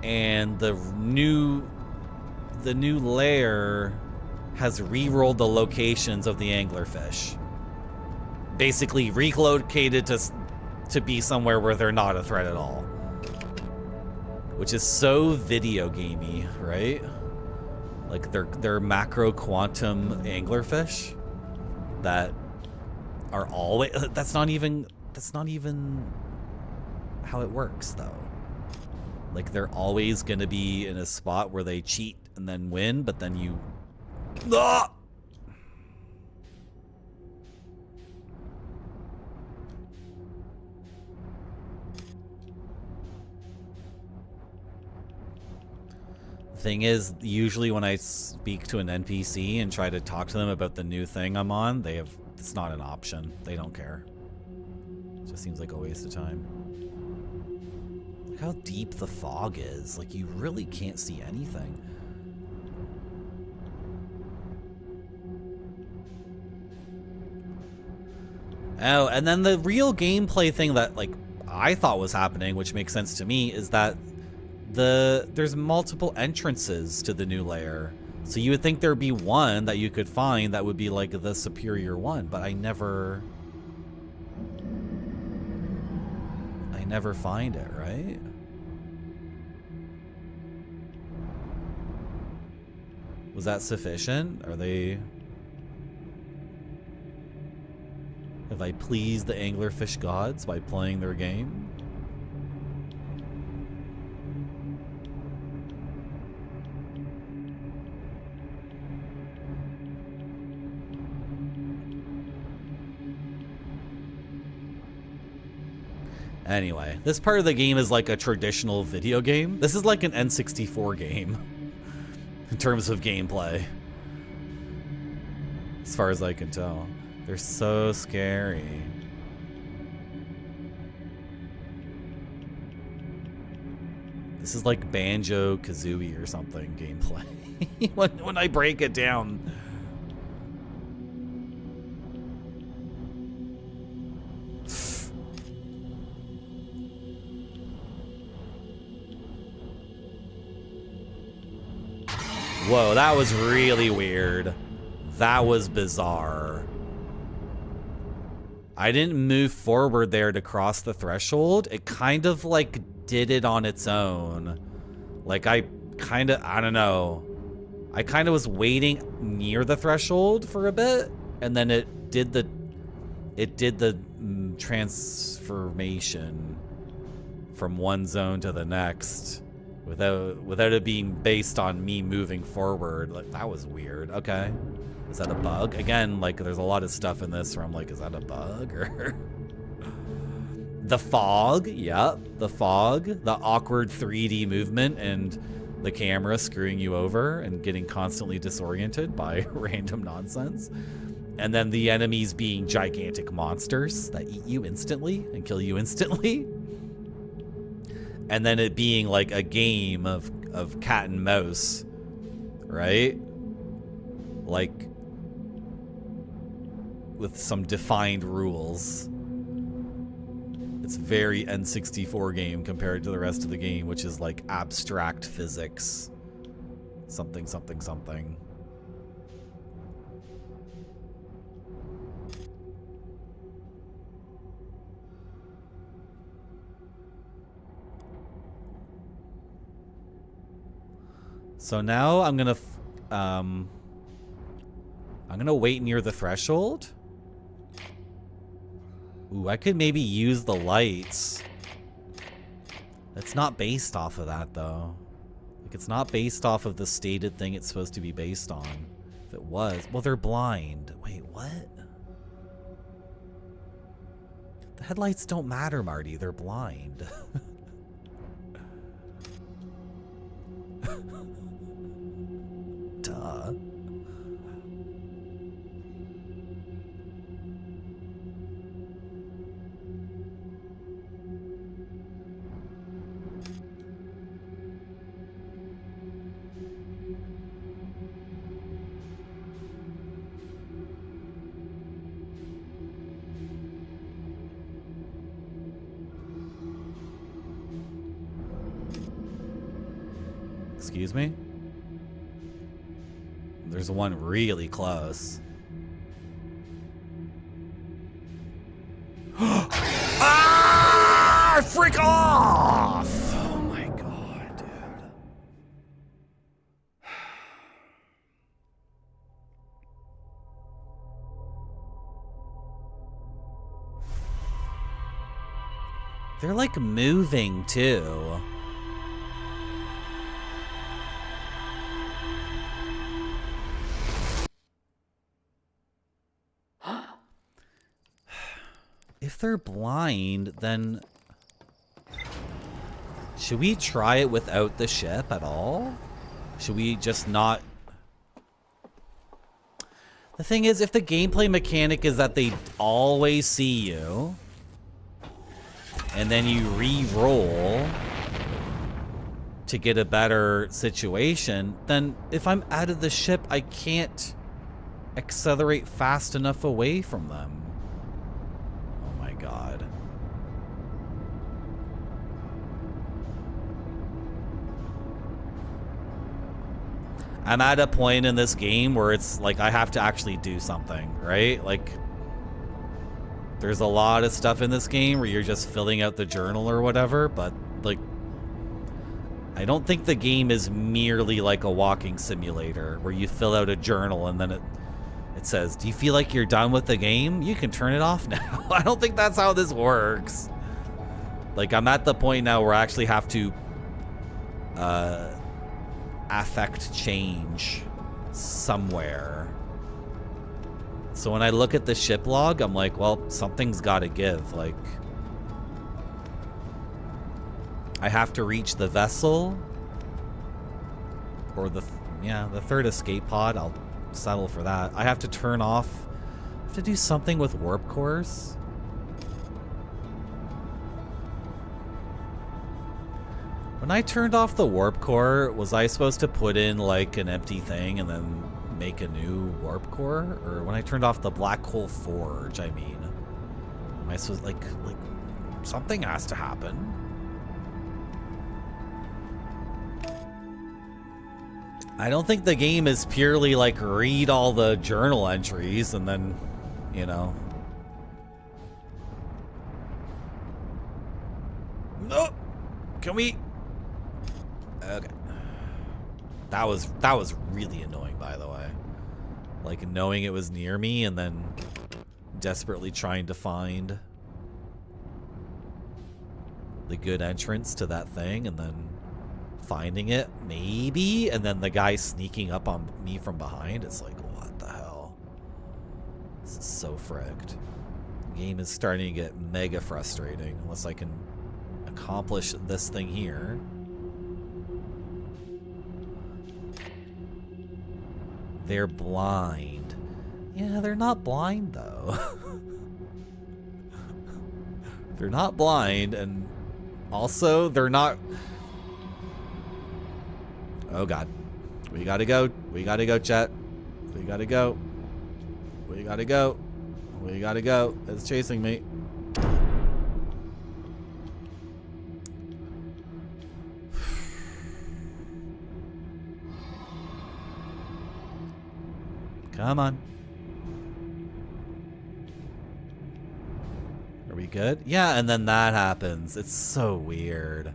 And the new layer has re-rolled the locations of the anglerfish. Basically relocated to be somewhere where they're not a threat at all. Which is so video gamey, right? Like they're macro quantum anglerfish that are always, that's not even how it works though. Like they're always gonna be in a spot where they cheat and then win, but then you ah! Thing is, usually when I speak to an NPC and try to talk to them about the new thing I'm on, it's not an option. They don't care. It just seems like a waste of time. Look how deep the fog is. Like, you really can't see anything. Oh, and then the real gameplay thing that, like, I thought was happening, which makes sense to me, is that there's multiple entrances to the new layer. So you would think there'd be one that you could find that would be like the superior one, but I never find it, right? Was that sufficient? Have I pleased the anglerfish gods by playing their game? Anyway, this part of the game is like a traditional video game. This is like an N64 game in terms of gameplay. As far as I can tell. They're so scary. This is like Banjo-Kazooie or something gameplay. when I break it down. Whoa, that was really weird. That was bizarre. I didn't move forward there to cross the threshold. It kind of like did it on its own. Like I don't know. I kind of was waiting near the threshold for a bit, and then it did the transformation. from one zone to the next without it being based on me moving forward. Like, that was weird. Okay. Is that a bug? Again, like, there's a lot of stuff in this where I'm like, is that a bug? Or the fog. Yep, the fog. The awkward 3D movement and the camera screwing you over and getting constantly disoriented by random nonsense. And then the enemies being gigantic monsters that eat you instantly and kill you instantly. And then it being like a game of cat and mouse, right? Like, with some defined rules. It's very N64 game compared to the rest of the game, which is like abstract physics. Something, something, something. So now I'm gonna wait near the threshold. Ooh, I could maybe use the lights. It's not based off of that, though. Like, it's not based off of the stated thing it's supposed to be based on. If it was... Well, they're blind. Wait, what? The headlights don't matter, Marty. They're blind. Duh. Excuse me? There's one really close. Ah! Freak off! Oh my god, dude. They're like moving too. If they're blind, then should we try it without the ship at all? Should we just not? The thing is, if the gameplay mechanic is that they always see you and then you re-roll to get a better situation, then if I'm out of the ship, I can't accelerate fast enough away from them. God. I'm at a point in this game where it's like I have to actually do something, right? Like, there's a lot of stuff in this game where you're just filling out the journal or whatever, but like, I don't think the game is merely like a walking simulator where you fill out a journal and then it says, do you feel like you're done with the game? You can turn it off now. I don't think that's how this works. Like, I'm at the point now where I actually have to affect change somewhere. So when I look at the ship log, I'm like, well, something's got to give. Like, I have to reach the vessel or the third escape pod. I'll settle for that. I have to turn off. I have to do something with warp cores. When I turned off the warp core, was I supposed to put in like an empty thing and then make a new warp core? Or when I turned off the black hole forge, I mean, am I supposed like something has to happen? I don't think the game is purely like read all the journal entries and then, you know. No, can we? Okay. That was really annoying, by the way. Like knowing it was near me and then desperately trying to find. the good entrance to that thing and then finding it, maybe, and then the guy sneaking up on me from behind. It's like, what the hell? This is so frigged. The game is starting to get mega frustrating unless I can accomplish this thing here. They're blind. Yeah, they're not blind though. They're not blind, and also they're not... Oh god. We gotta go. We gotta go, chat. We gotta go. We gotta go. We gotta go. It's chasing me. Come on. Are we good? Yeah, and then that happens. It's so weird.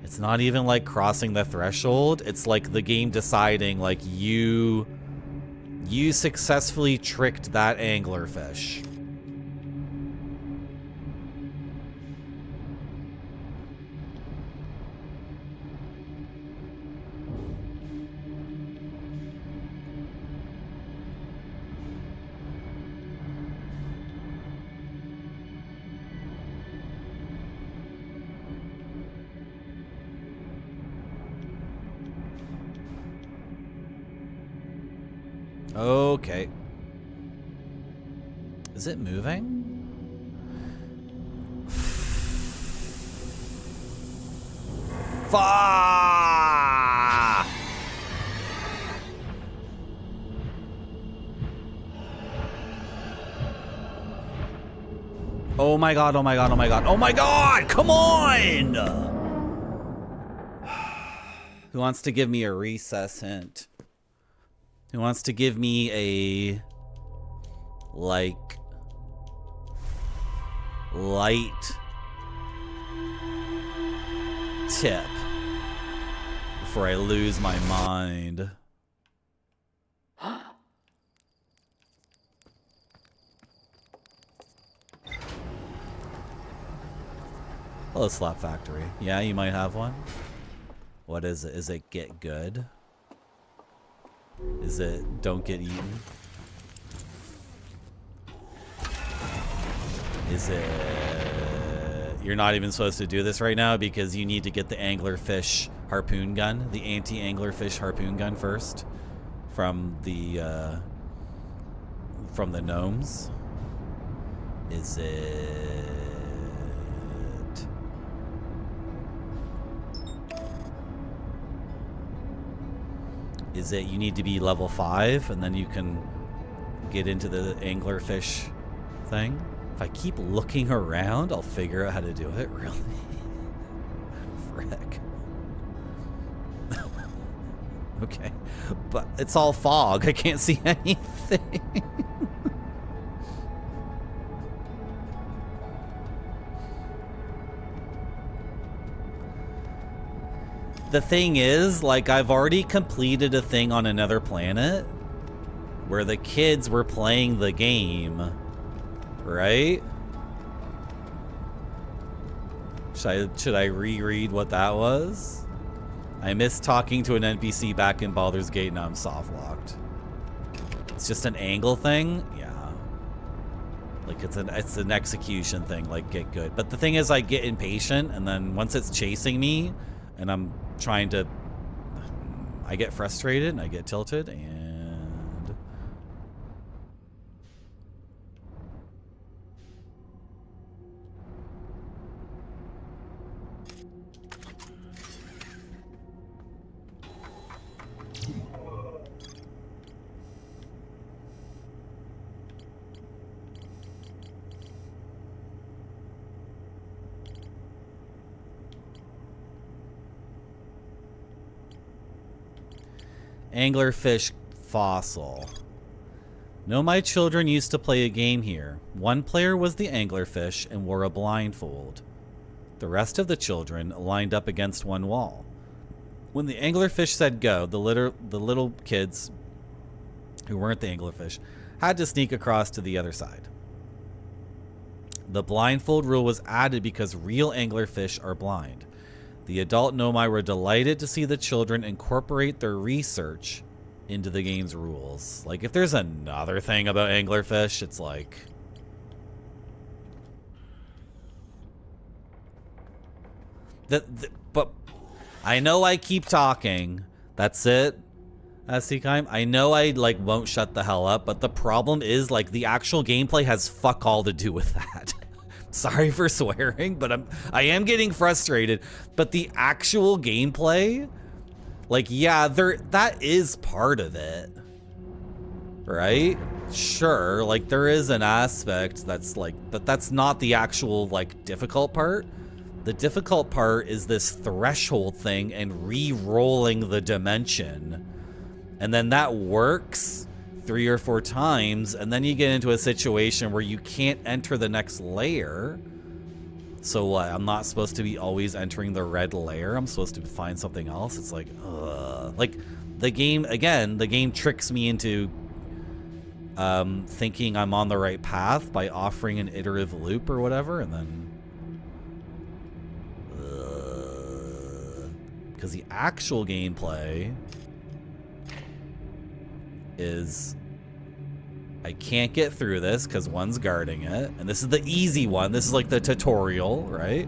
It's not even like crossing the threshold. It's like the game deciding like you successfully tricked that anglerfish. Okay. Is it moving? Fuck! Oh my god, oh my god, oh my god, oh my god! Come on! Who wants to give me a recess hint? Who wants to give me a, like, light tip before I lose my mind? Hello, Slap Factory. Yeah, you might have one. What is it? Is it get good? Is it don't get eaten? Is it you're not even supposed to do this right now because you need to get the anglerfish harpoon gun, the anti-anglerfish harpoon gun first from the gnomes? Is it you need to be level 5 and then you can get into the anglerfish thing? If I keep looking around, I'll figure out how to do it, really? Frick. Okay. But it's all fog. I can't see anything. The thing is, like, I've already completed a thing on another planet where the kids were playing the game, right? Should I reread what that was? I missed talking to an NPC back in Baldur's Gate, now I'm soft locked. It's just an angle thing? Yeah. Like, it's an execution thing, like, get good. But the thing is, I get impatient, and then once it's chasing me, and I'm trying to... I get frustrated, and I get tilted, and... Anglerfish fossil. No, my children used to play a game here. One player was the anglerfish and wore a blindfold. The rest of the children lined up against one wall. When the anglerfish said go, the little kids who weren't the anglerfish had to sneak across to the other side. The blindfold rule was added because real anglerfish are blind. The adult Nomai were delighted to see the children incorporate their research into the game's rules. Like, if there's another thing about anglerfish, it's like... But I know I keep talking. That's it. Seekheim. I know I like won't shut the hell up, but the problem is like the actual gameplay has fuck all to do with that. Sorry for swearing, but I am getting frustrated. But the actual gameplay, like, yeah, that is part of it, right? Sure, like there is an aspect that's like, but that's not the actual like difficult part. The difficult part is this threshold thing and re-rolling the dimension. And then that works 3 or 4 times, and then you get into a situation where you can't enter the next layer. So what? I'm not supposed to be always entering the red layer. I'm supposed to find something else. It's like, ugh. Like, the game, again, the game tricks me into thinking I'm on the right path by offering an iterative loop or whatever, and then... Because the actual gameplay is I can't get through this because one's guarding it, and this is the easy one. This is like the tutorial, right?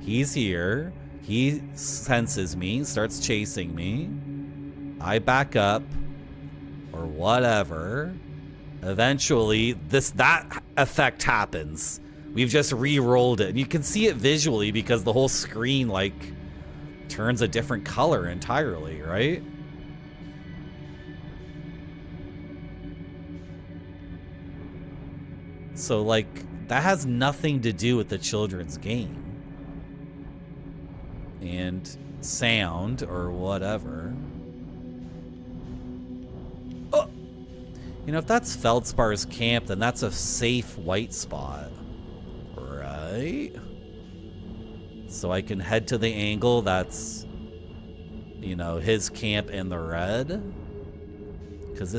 He's here, he senses me, starts chasing me, I back up or whatever. Eventually that effect happens. We've just re-rolled it, and you can see it visually because the whole screen like turns a different color entirely, right? So, like, that has nothing to do with the children's game. And sound, or whatever. Oh! You know, if that's Feldspar's camp, then that's a safe white spot. Right? So I can head to the angle that's, you know, his camp in the red. Because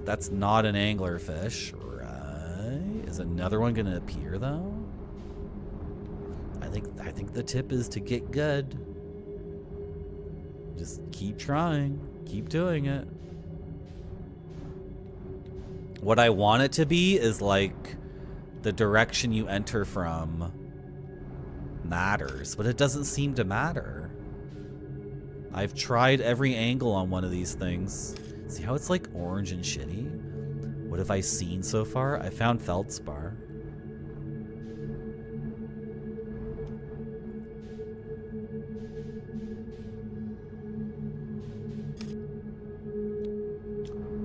that's not an anglerfish, right? Is another one gonna appear though? I think the tip is to get good. Just keep trying, keep doing it. What I want it to be is like the direction you enter from matters, but it doesn't seem to matter. I've tried every angle on one of these things. See how it's like orange and shitty? What have I seen so far? I found Feldspar.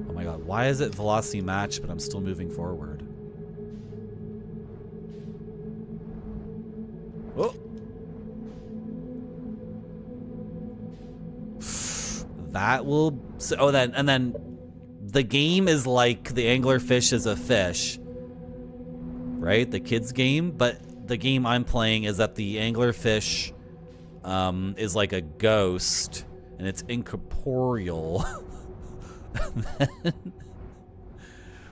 Oh my god, why is it velocity match, but I'm still moving forward? Oh! That will... Oh, then the game is like the anglerfish is a fish, right? The kids game, but the game I'm playing is that the anglerfish is like a ghost, and it's incorporeal. And then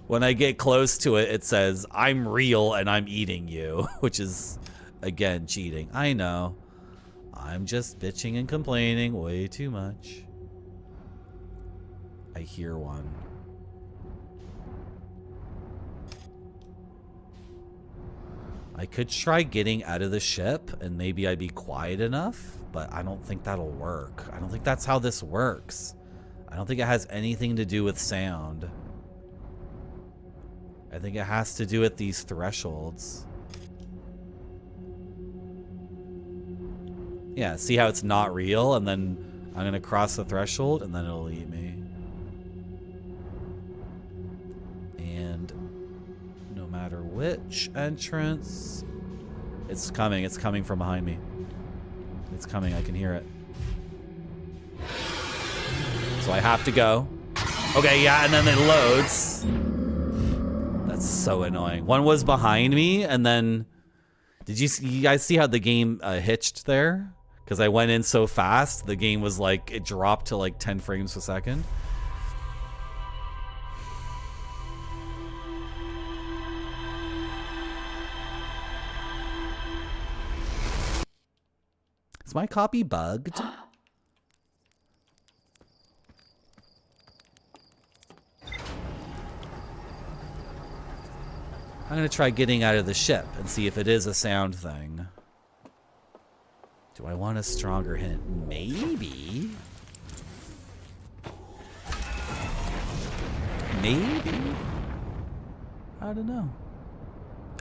when I get close to it, it says, "I'm real and I'm eating you," which is, again, cheating. I know. I'm just bitching and complaining way too much. I hear one. I could try getting out of the ship and maybe I'd be quiet enough, but I don't think that'll work. I don't think that's how this works. I don't think it has anything to do with sound. I think it has to do with these thresholds. Yeah, see how it's not real, and then I'm gonna cross the threshold and then it'll eat me. And no matter which entrance, it's coming from behind me. It's coming, I can hear it. So I have to go. Okay, yeah, and then it loads. That's so annoying. One was behind me, and then... Did you guys see how the game hitched there? Because I went in so fast, the game was like, it dropped to like 10 frames per second. Is my copy bugged? I'm gonna try getting out of the ship and see if it is a sound thing. Do I want a stronger hint? Maybe. Maybe. I don't know.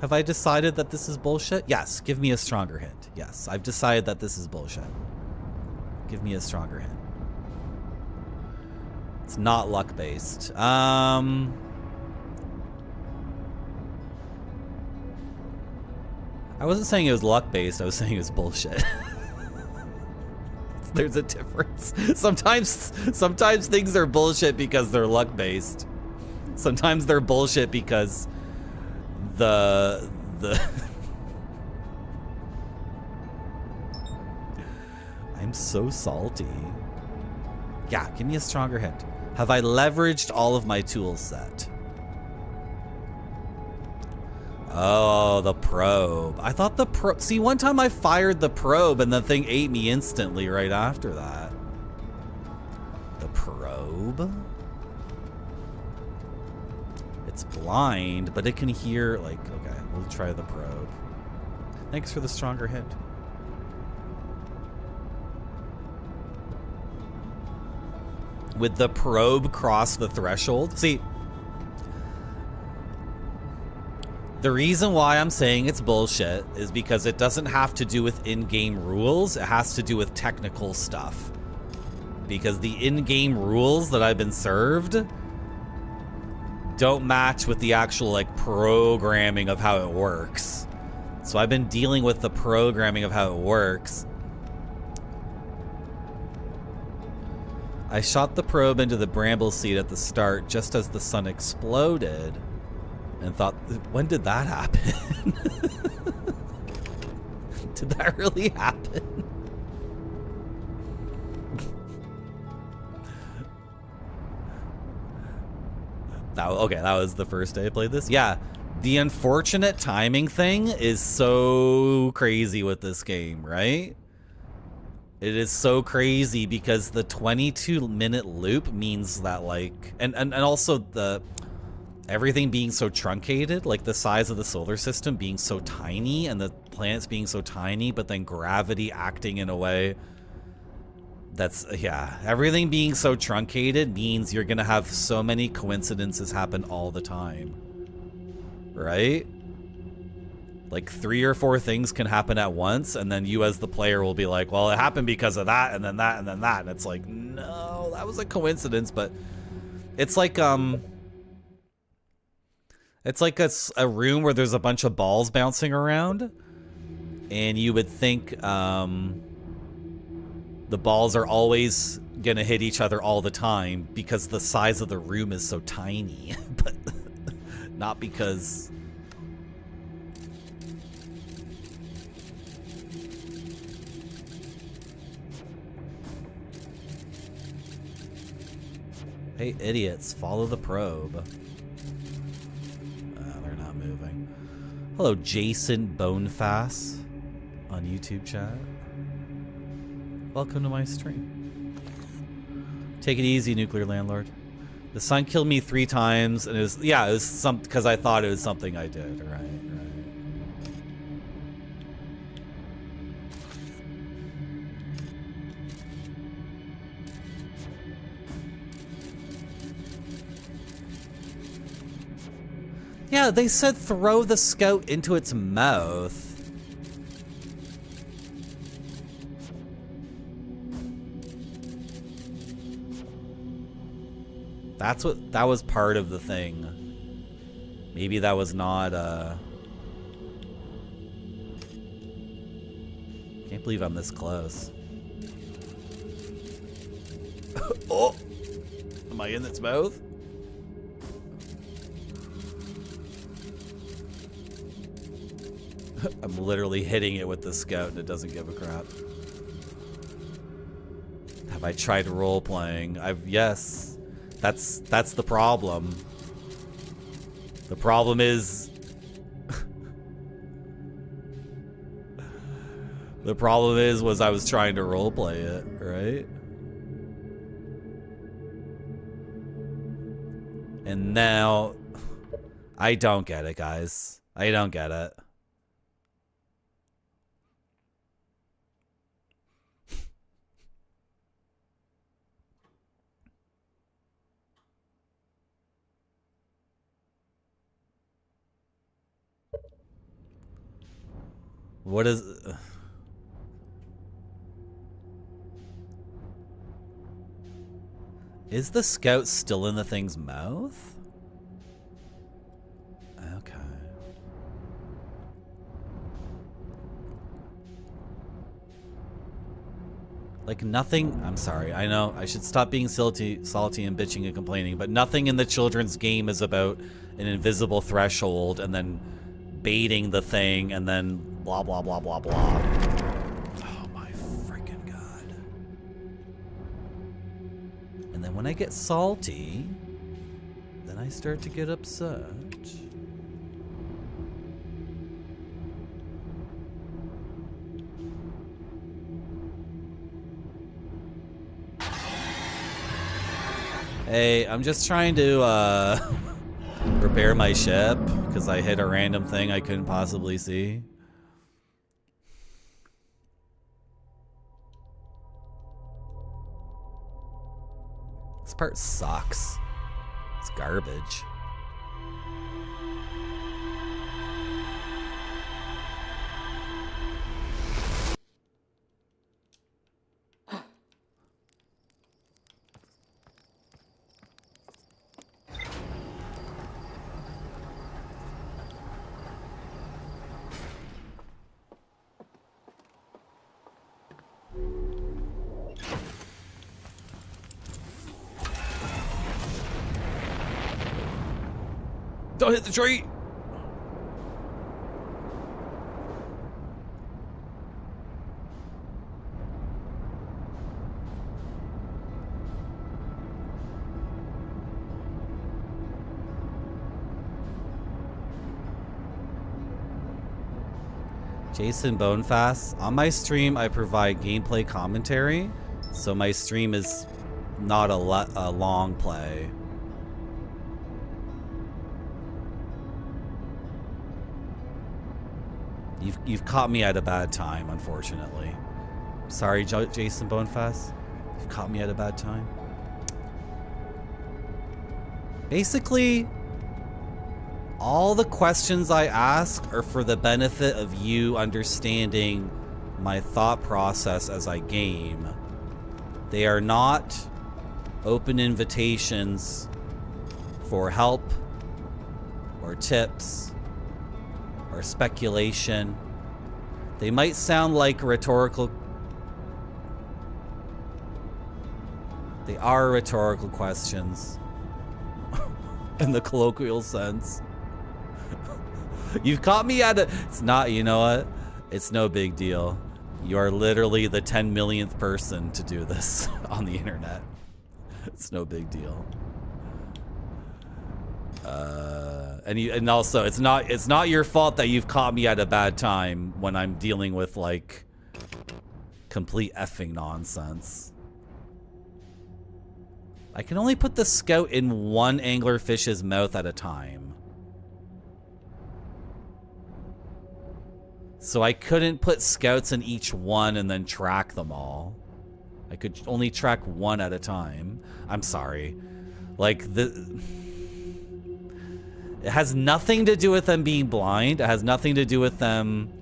Have I decided that this is bullshit? Yes, give me a stronger hint. Yes, I've decided that this is bullshit. Give me a stronger hint. It's not luck-based. I wasn't saying it was luck-based, I was saying it was bullshit. There's a difference. Sometimes things are bullshit because they're luck-based. Sometimes they're bullshit because the I'm so salty. Yeah, give me a stronger hint. Have I leveraged all of my tool set? Oh, the probe. I thought the probe... See, one time I fired the probe and the thing ate me instantly right after that. The probe? It's blind, but it can hear, like... Okay, we'll try the probe. Thanks for the stronger hint. Would the probe cross the threshold? See... The reason why I'm saying it's bullshit is because it doesn't have to do with in-game rules. It has to do with technical stuff. Because the in-game rules that I've been served don't match with the actual, like, programming of how it works. So I've been dealing with the programming of how it works. I shot the probe into the bramble seed at the start just as the sun exploded. And thought, when did that happen? Did that really happen? Okay, that was the first day I played this. Yeah, the unfortunate timing thing is so crazy with this game, right? It is so crazy because the 22-minute loop means that, like, and also the... Everything being so truncated, like the size of the solar system being so tiny and the planets being so tiny, but then gravity acting in a way that's, yeah, everything being so truncated means you're gonna have so many coincidences happen all the time, right? Like 3 or 4 things can happen at once, and then you as the player will be like, well, it happened because of that, and then that, and then that, and it's like, no, that was a coincidence, but it's like, it's like a room where there's a bunch of balls bouncing around, and you would think the balls are always gonna hit each other all the time because the size of the room is so tiny, but not because... Hey, idiots, follow the probe. Moving. Hello, Jason Bonefass on YouTube chat. Welcome to my stream. Take it easy, nuclear landlord. The sun killed me 3 times, and it was, yeah, it was some, because I thought it was something I did. Right. Yeah, they said throw the scout into its mouth. That was part of the thing. Maybe that was not, Can't believe I'm this close. Oh! Am I in its mouth? I'm literally hitting it with the scout and it doesn't give a crap. Have I tried role-playing? Yes. That's the problem. The problem is... The problem was I was trying to roleplay it, right? And now, I don't get it, guys. I don't get it. What is... Is the scout still in the thing's mouth? Okay. Like nothing... I'm sorry, I know I should stop being salty and bitching and complaining, but nothing in the children's game is about an invisible threshold and then baiting the thing and then blah, blah, blah, blah, blah. Oh my freaking God. And then when I get salty, then I start to get upset. Hey, I'm just trying to repair my ship because I hit a random thing I couldn't possibly see. This part sucks. It's garbage. Don't hit the tree! Jason Bonefast. On my stream, I provide gameplay commentary, so my stream is not a long play. You've caught me at a bad time, unfortunately. Sorry, Jason Bonefast. You've caught me at a bad time. Basically, all the questions I ask are for the benefit of you understanding my thought process as I game. They are not open invitations for help or tips or speculation. They might sound like rhetorical. They are rhetorical questions in the colloquial sense. You've caught me at a... It's not, you know what? It's no big deal. You are literally the 10 millionth person to do this on the internet. It's no big deal. And also, it's not your fault that you've caught me at a bad time when I'm dealing with, like, complete effing nonsense. I can only put the scout in one anglerfish's mouth at a time. So I couldn't put scouts in each one and then track them all. I could only track one at a time. I'm sorry. Like, it has nothing to do with them being blind. It has nothing to do with them...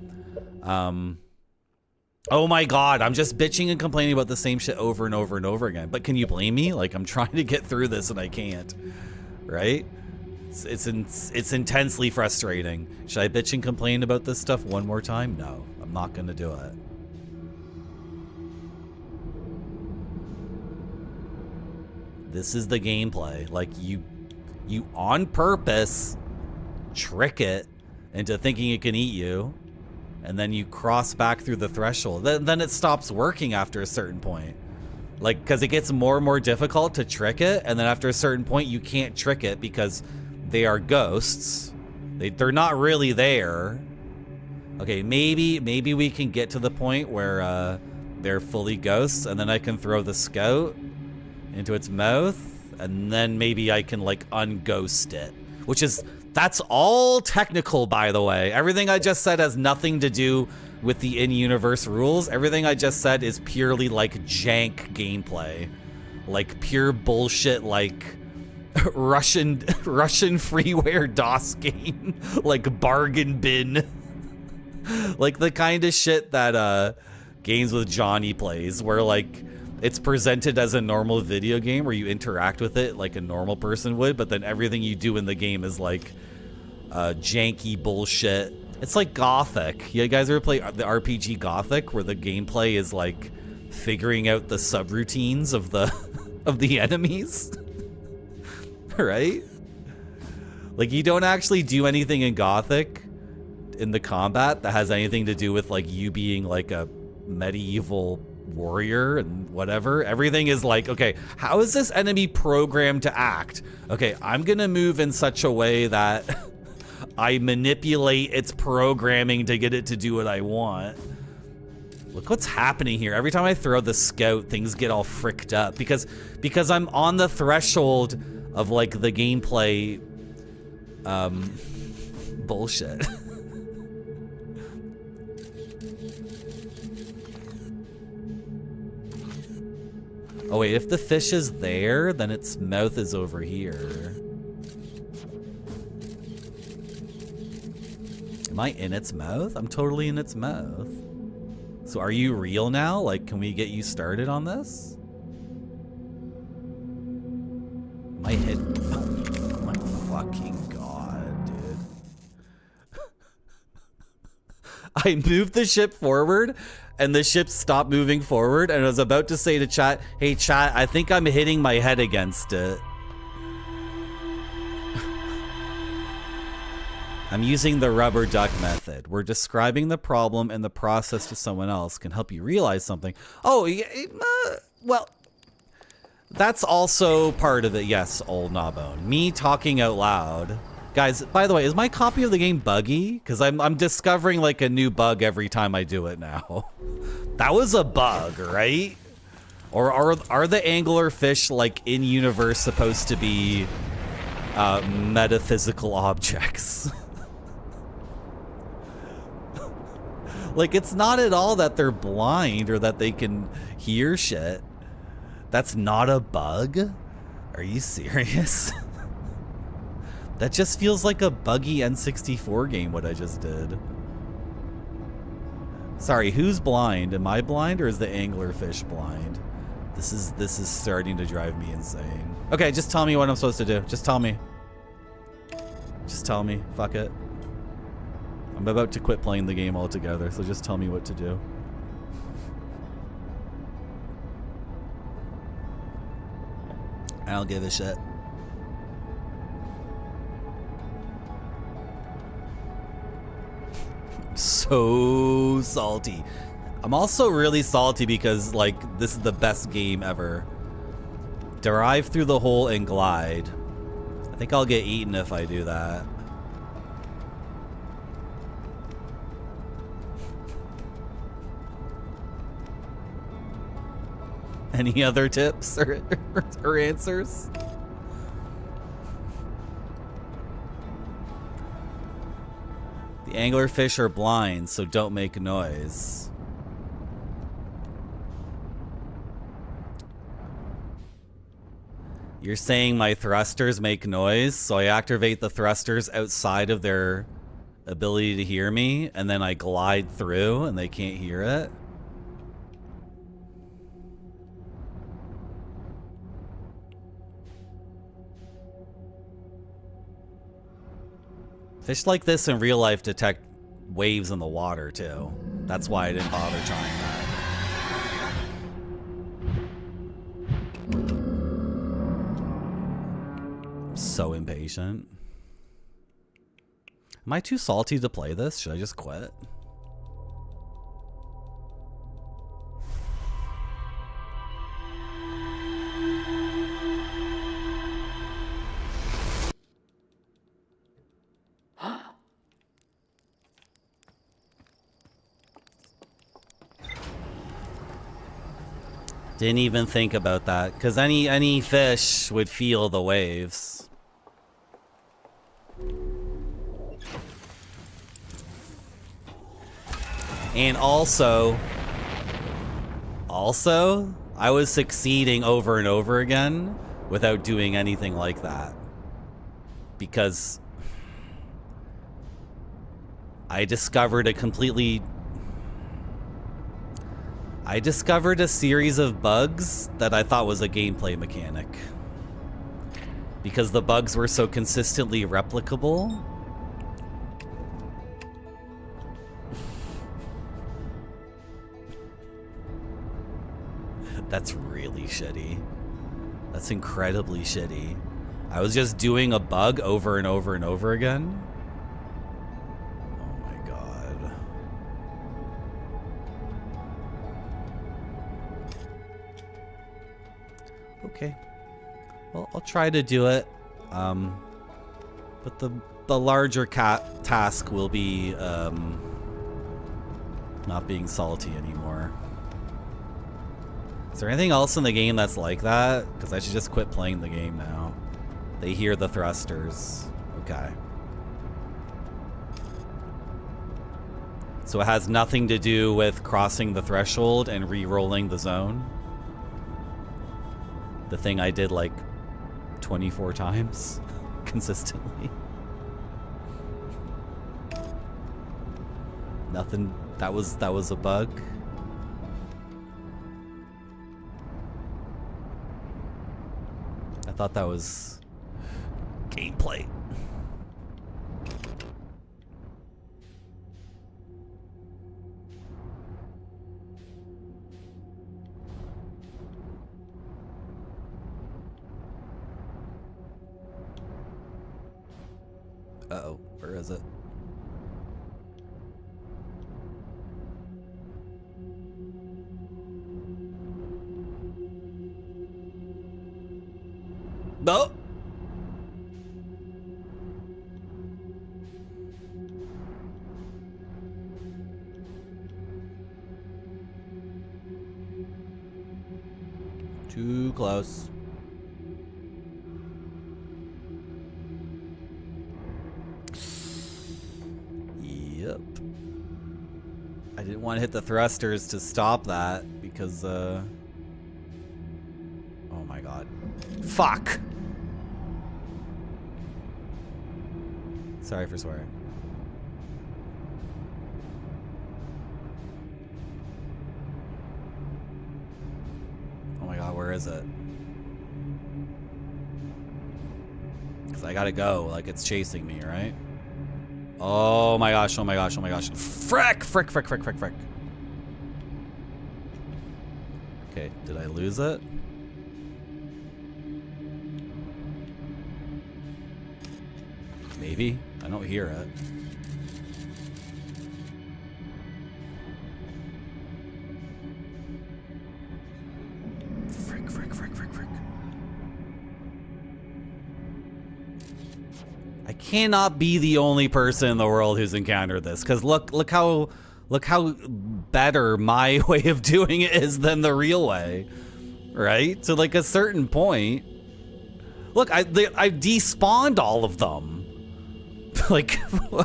Oh my god, I'm just bitching and complaining about the same shit over and over and over again. But can you blame me? Like, I'm trying to get through this and I can't. Right? It's intensely frustrating. Should I bitch and complain about this stuff one more time? No, I'm not gonna do it. This is the gameplay. Like, you on purpose trick it into thinking it can eat you, and then you cross back through the threshold. Then it stops working after a certain point. Like, because it gets more and more difficult to trick it, and then after a certain point you can't trick it because they are ghosts. They're not really there. Okay, maybe we can get to the point where they're fully ghosts, and then I can throw the scout into its mouth, and then maybe I can like unghost it. That's all technical, by the way. Everything I just said has nothing to do with the in-universe rules. Everything I just said is purely like jank gameplay. Like pure bullshit, like Russian freeware DOS game. Like bargain bin. Like the kind of shit that Games with Johnny plays, where like it's presented as a normal video game where you interact with it like a normal person would, but then everything you do in the game is like janky bullshit. It's like Gothic. You guys ever play the RPG Gothic, where the gameplay is like figuring out the subroutines of the of the enemies? Right? Like you don't actually do anything in Gothic in the combat that has anything to do with like you being like a medieval warrior and whatever. Everything is like, okay, how is this enemy programmed to act? Okay, I'm gonna move in such a way that I manipulate its programming to get it to do what I want. Look what's happening here. Every time I throw the scout, things get all fricked up because I'm on the threshold of like the gameplay bullshit. Oh wait, if the fish is there, then its mouth is over here. Am I in its mouth? I'm totally in its mouth. So are you real now? Like, can we get you started on this? Am I hidden? Oh my fucking god, dude. I moved the ship forward and the ship stopped moving forward, and I was about to say to chat, hey chat, I think I'm hitting my head against it. I'm using the rubber duck method. We're describing the problem and the process to someone else can help you realize something. Oh, well, that's also part of it. Yes, old Gnawbone. Me talking out loud. Guys, by the way, is my copy of the game buggy? Because I'm discovering like a new bug every time I do it now. That was a bug, right? Or are the angler fish like in universe supposed to be metaphysical objects? Like, it's not at all that they're blind or that they can hear shit. That's not a bug? Are you serious? That just feels like a buggy N64 game, what I just did. Sorry, who's blind? Am I blind or is the anglerfish blind? This is starting to drive me insane. Okay, just tell me what I'm supposed to do. Just tell me. Just tell me. Fuck it. I'm about to quit playing the game altogether, so just tell me what to do. I don't give a shit. I'm so salty. I'm also really salty because, like, this is the best game ever. Drive through the hole and glide. I think I'll get eaten if I do that. Any other tips or answers? The anglerfish are blind, so don't make noise. You're saying my thrusters make noise, so I activate the thrusters outside of their ability to hear me, and then I glide through and they can't hear it? Fish like this in real life detect waves in the water too. That's why I didn't bother trying that. I'm so impatient. Am I too salty to play this? Should I just quit? Didn't even think about that, because any fish would feel the waves. And also, I was succeeding over and over again without doing anything like that. Because I discovered a series of bugs that I thought was a gameplay mechanic. Because the bugs were so consistently replicable. That's really shitty. That's incredibly shitty. I was just doing a bug over and over and over again. Oh my god. Okay. Well, I'll try to do it. But the larger task will be not being salty anymore. Is there anything else in the game that's like that? Because I should just quit playing the game now. They hear the thrusters. Okay. So it has nothing to do with crossing the threshold and re-rolling the zone? The thing I did like 24 times consistently. Nothing. That was a bug. I thought that was gameplay. Uh-oh, where is it? No. Too close. Yep. I didn't want to hit the thrusters to stop that because, oh my god. Fuck! Sorry for swearing. Oh my god, where is it? Because I gotta go, like it's chasing me, right? Oh my gosh, oh my gosh, oh my gosh. Frick, frick, frick, frick, frick, frick. Okay, did I lose it? Maybe. I don't hear it. Frick, frick, frick, frick, frick. I cannot be the only person in the world who's encountered this, because look how better my way of doing it is than the real way. Right? To like a certain point. Look, I despawned all of them. Like,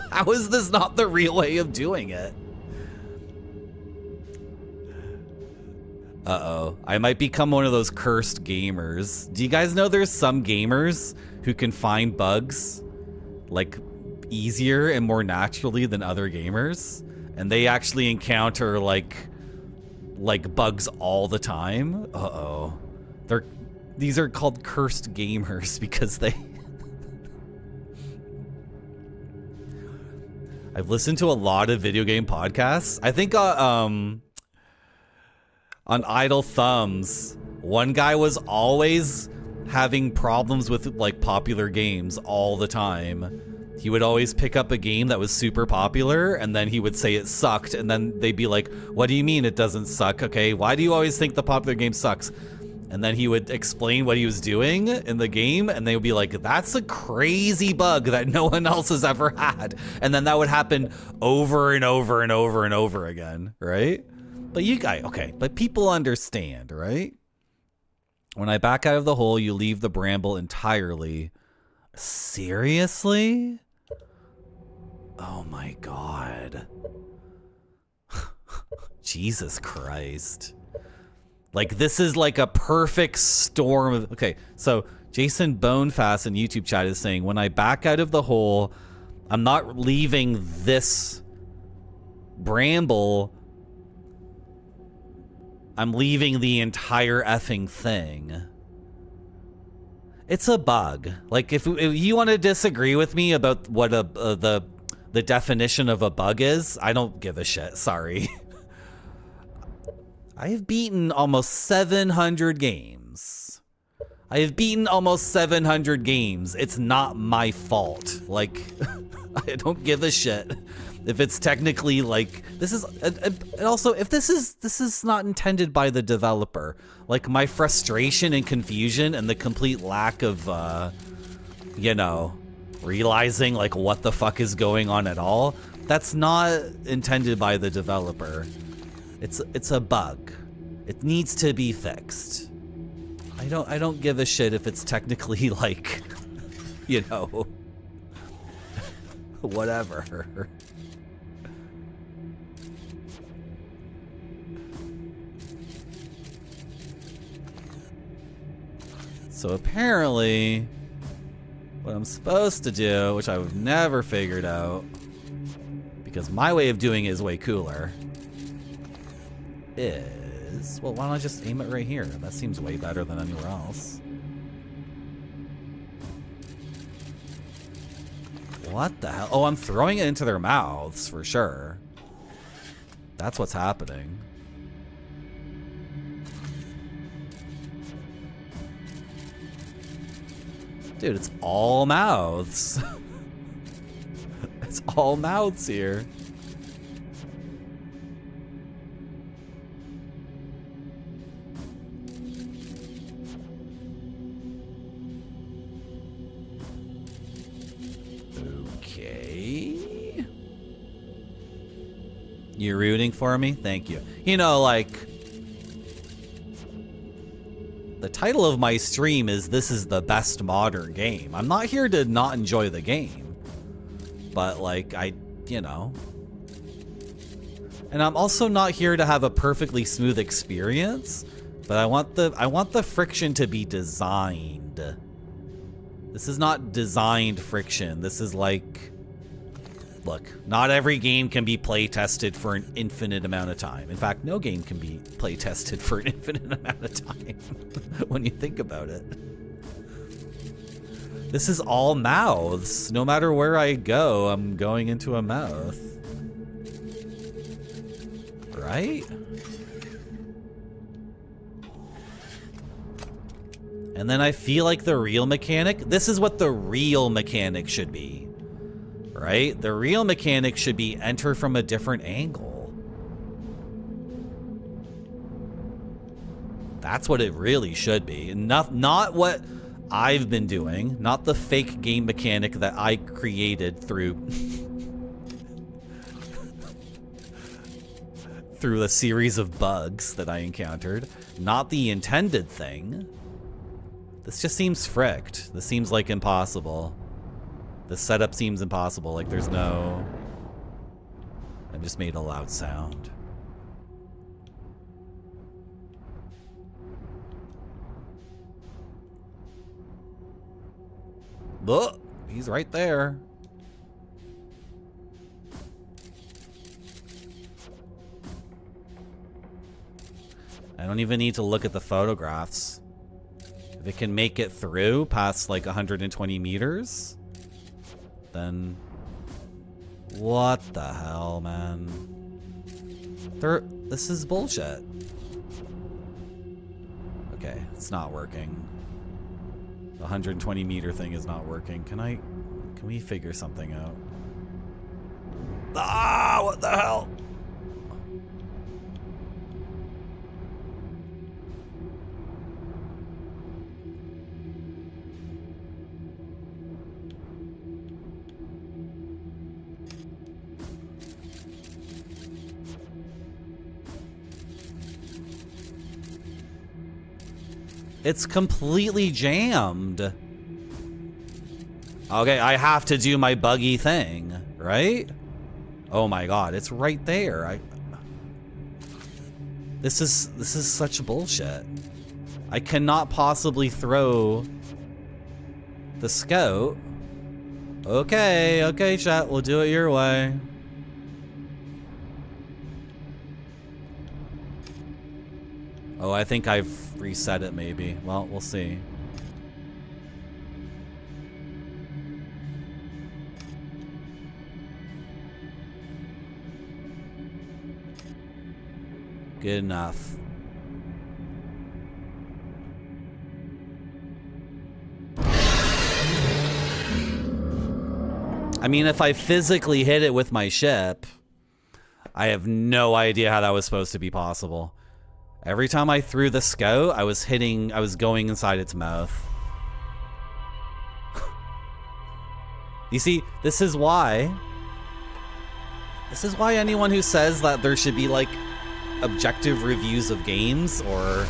how is this not the real way of doing it? Uh-oh. I might become one of those cursed gamers. Do you guys know there's some gamers who can find bugs, like, easier and more naturally than other gamers? And they actually encounter, like bugs all the time? Uh-oh. These are called cursed gamers because they... I've listened to a lot of video game podcasts. I think on Idle Thumbs, one guy was always having problems with like popular games all the time. He would always pick up a game that was super popular and then he would say it sucked, and then they'd be like, what do you mean it doesn't suck? Okay, why do you always think the popular game sucks? And then he would explain what he was doing in the game, and they would be like, that's a crazy bug that no one else has ever had. And then that would happen over and over and over and over again, right? But you guys, okay, but people understand, right? When I back out of the hole, you leave the bramble entirely. Seriously? Oh my god. Jesus Christ. Like, this is like a perfect storm of... Okay, so Jason Bonefast in YouTube chat is saying, when I back out of the hole, I'm not leaving this bramble. I'm leaving the entire effing thing. It's a bug. Like, if you want to disagree with me about what the definition of a bug is, I don't give a shit. Sorry. I have beaten almost 700 games. I have beaten almost 700 games. It's not my fault. Like, I don't give a shit if it's technically like this is. And also, if this is not intended by the developer, like my frustration and confusion and the complete lack of, you know, realizing like what the fuck is going on at all. That's not intended by the developer. It's a bug. It needs to be fixed. I don't give a shit if it's technically like, you know, whatever. So apparently, what I'm supposed to do, which I've never figured out, because my way of doing it is way cooler, is, well, why don't I just aim it right here? That seems way better than anywhere else. What the hell? Oh, I'm throwing it into their mouths for sure. That's what's happening. Dude, it's all mouths. It's all mouths here. Okay. You're rooting for me? Thank you. You know, like, the title of my stream is "This is the best modern game." I'm not here to not enjoy the game, but like, you know, and I'm also not here to have a perfectly smooth experience, but I want the friction to be designed. This is not designed friction. This is like, look, not every game can be play tested for an infinite amount of time. In fact, no game can be play tested for an infinite amount of time when you think about it. This is all mouths. No matter where I go, I'm going into a mouth. Right? And then I feel like the real mechanic, this is what the real mechanic should be. Right? The real mechanic should be enter from a different angle. That's what it really should be. Not what I've been doing. Not the fake game mechanic that I created through through a series of bugs that I encountered. Not the intended thing. This just seems fricked. This seems like impossible. The setup seems impossible. Like there's no... I just made a loud sound. Look, he's right there. I don't even need to look at the photographs. If it can make it through past like 120 meters, then what the hell, man? This is bullshit. Okay, it's not working. The 120 meter thing is not working. Can we figure something out? Ah, what the hell? It's completely jammed. Okay, I have to do my buggy thing, right? Oh my god, it's right there. This is such bullshit. I cannot possibly throw the scout. Okay, chat, we'll do it your way. Oh, I think I've reset it maybe. Well, we'll see. Good enough. I mean, if I physically hit it with my ship, I have no idea how that was supposed to be possible. Every time I threw the scout, I was going inside its mouth. You see, this is why anyone who says that there should be like objective reviews of games or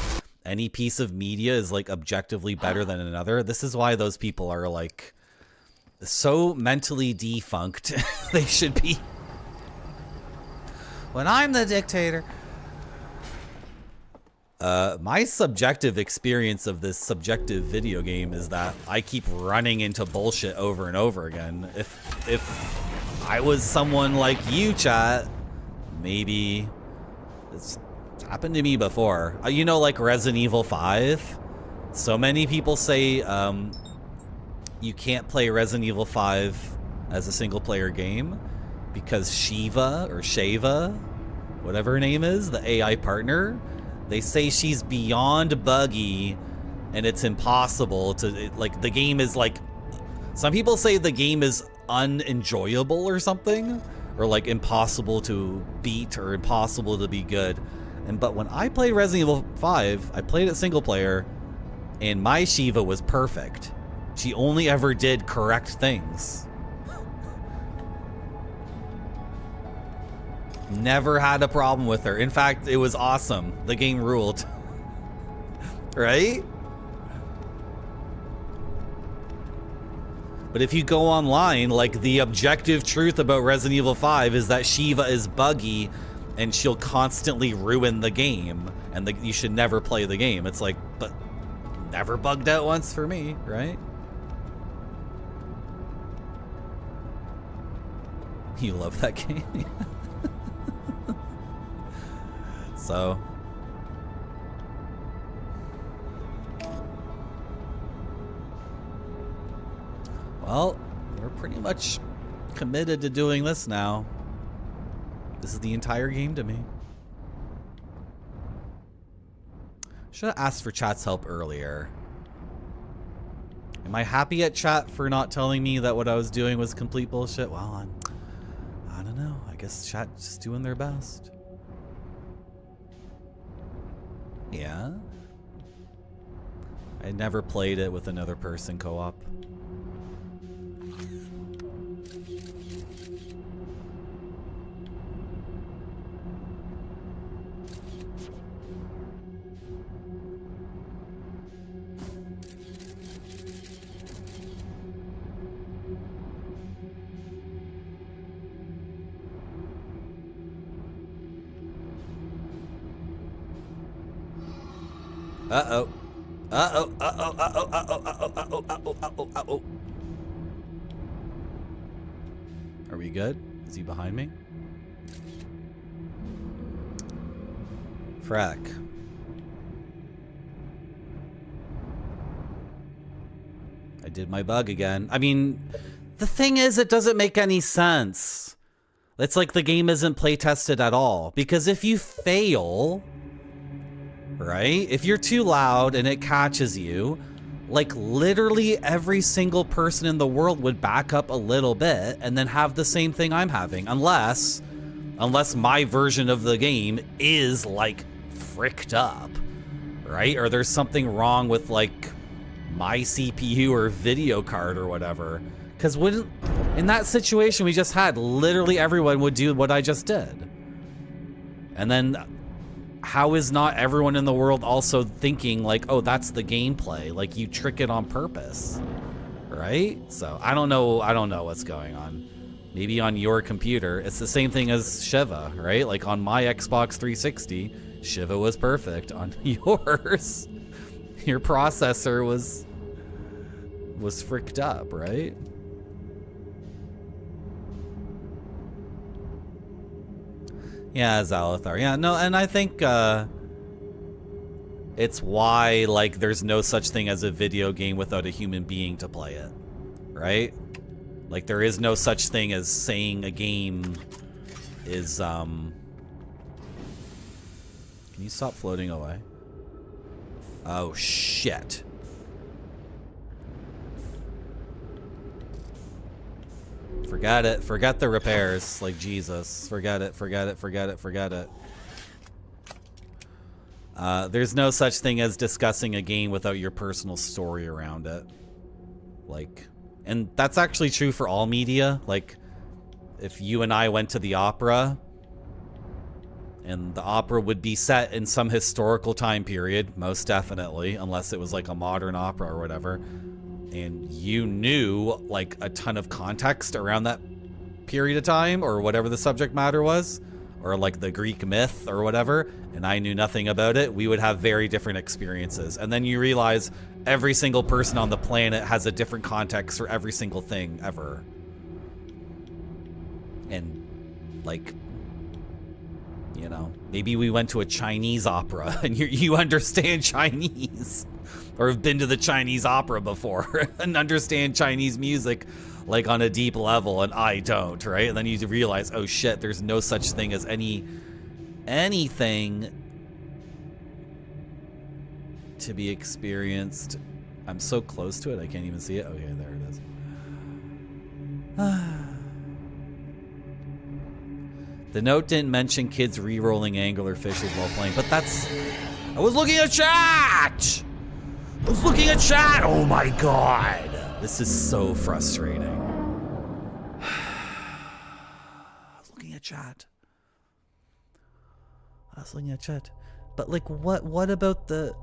any piece of media is like objectively better than another, this is why those people are like so mentally defunct. They should be. When I'm the dictator. My subjective experience of this subjective video game is that I keep running into bullshit over and over again. If I was someone like you, chat, maybe it's happened to me before. You know, like Resident Evil 5? So many people say you can't play Resident Evil 5 as a single player game because Shiva, whatever her name is, the AI partner, they say she's beyond buggy and it's impossible to, like, the game is like, some people say the game is unenjoyable or something, or like impossible to beat or impossible to be good. But when I played Resident Evil 5, I played it single player and my Shiva was perfect. She only ever did correct things. Never had a problem with her. In fact, it was awesome. The game ruled. Right? But if you go online, like, the objective truth about Resident Evil 5 is that Shiva is buggy and she'll constantly ruin the game and you should never play the game. It's like, but never bugged out once for me, right? You love that game? So, well, we're pretty much committed to doing this now. This is the entire game to me. Should have asked for chat's help earlier. Am I happy at chat for not telling me that what I was doing was complete bullshit? Well, I don't know. I guess chat's just doing their best. Yeah. I never played it with another person co-op. Uh-oh. Uh-oh. Uh-oh. Uh-oh. Uh-oh. Uh-oh. Uh-oh. Uh-oh. Uh-oh. Uh-oh. Are we good? Is he behind me? Frack. I did my bug again. I mean, the thing is, it doesn't make any sense. It's like the game isn't play tested at all. Because if you fail, right? If you're too loud and it catches you, like literally every single person in the world would back up a little bit and then have the same thing I'm having. Unless my version of the game is like fricked up, right? Or there's something wrong with like my CPU or video card or whatever. Because in that situation we just had, literally everyone would do what I just did. And then how is not everyone in the world also thinking like, oh, that's the gameplay? Like, you trick it on purpose, right? So I don't know what's going on. Maybe on your computer, it's the same thing as Shiva, right? Like on my Xbox 360, Shiva was perfect. On yours, your processor was fricked up, right? Yeah, Zalathar. Yeah, no, and I think it's why, like, there's no such thing as a video game without a human being to play it, right? Like, there is no such thing as saying a game is, Can you stop floating away? Oh, shit. Forget it. Forget the repairs. Like, Jesus. Forget it. Forget it. Forget it. Forget it. There's no such thing as discussing a game without your personal story around it. Like, and that's actually true for all media. Like, if you and I went to the opera, and the opera would be set in some historical time period, most definitely, unless it was like a modern opera or whatever, and you knew like a ton of context around that period of time or whatever the subject matter was, or like the Greek myth or whatever, and I knew nothing about it, we would have very different experiences. And then you realize every single person on the planet has a different context for every single thing ever. And like, you know, maybe we went to a Chinese opera and you understand Chinese, or have been to the Chinese opera before and understand Chinese music like on a deep level, and I don't, right? And then you realize, oh shit, there's no such thing as anything to be experienced. I'm so close to it, I can't even see it. Okay, there it is. The note didn't mention kids re-rolling angler fishes while playing, but that's... I was looking at chat! I was looking at chat! Oh my god! This is so frustrating. I was looking at chat. But like, what about the...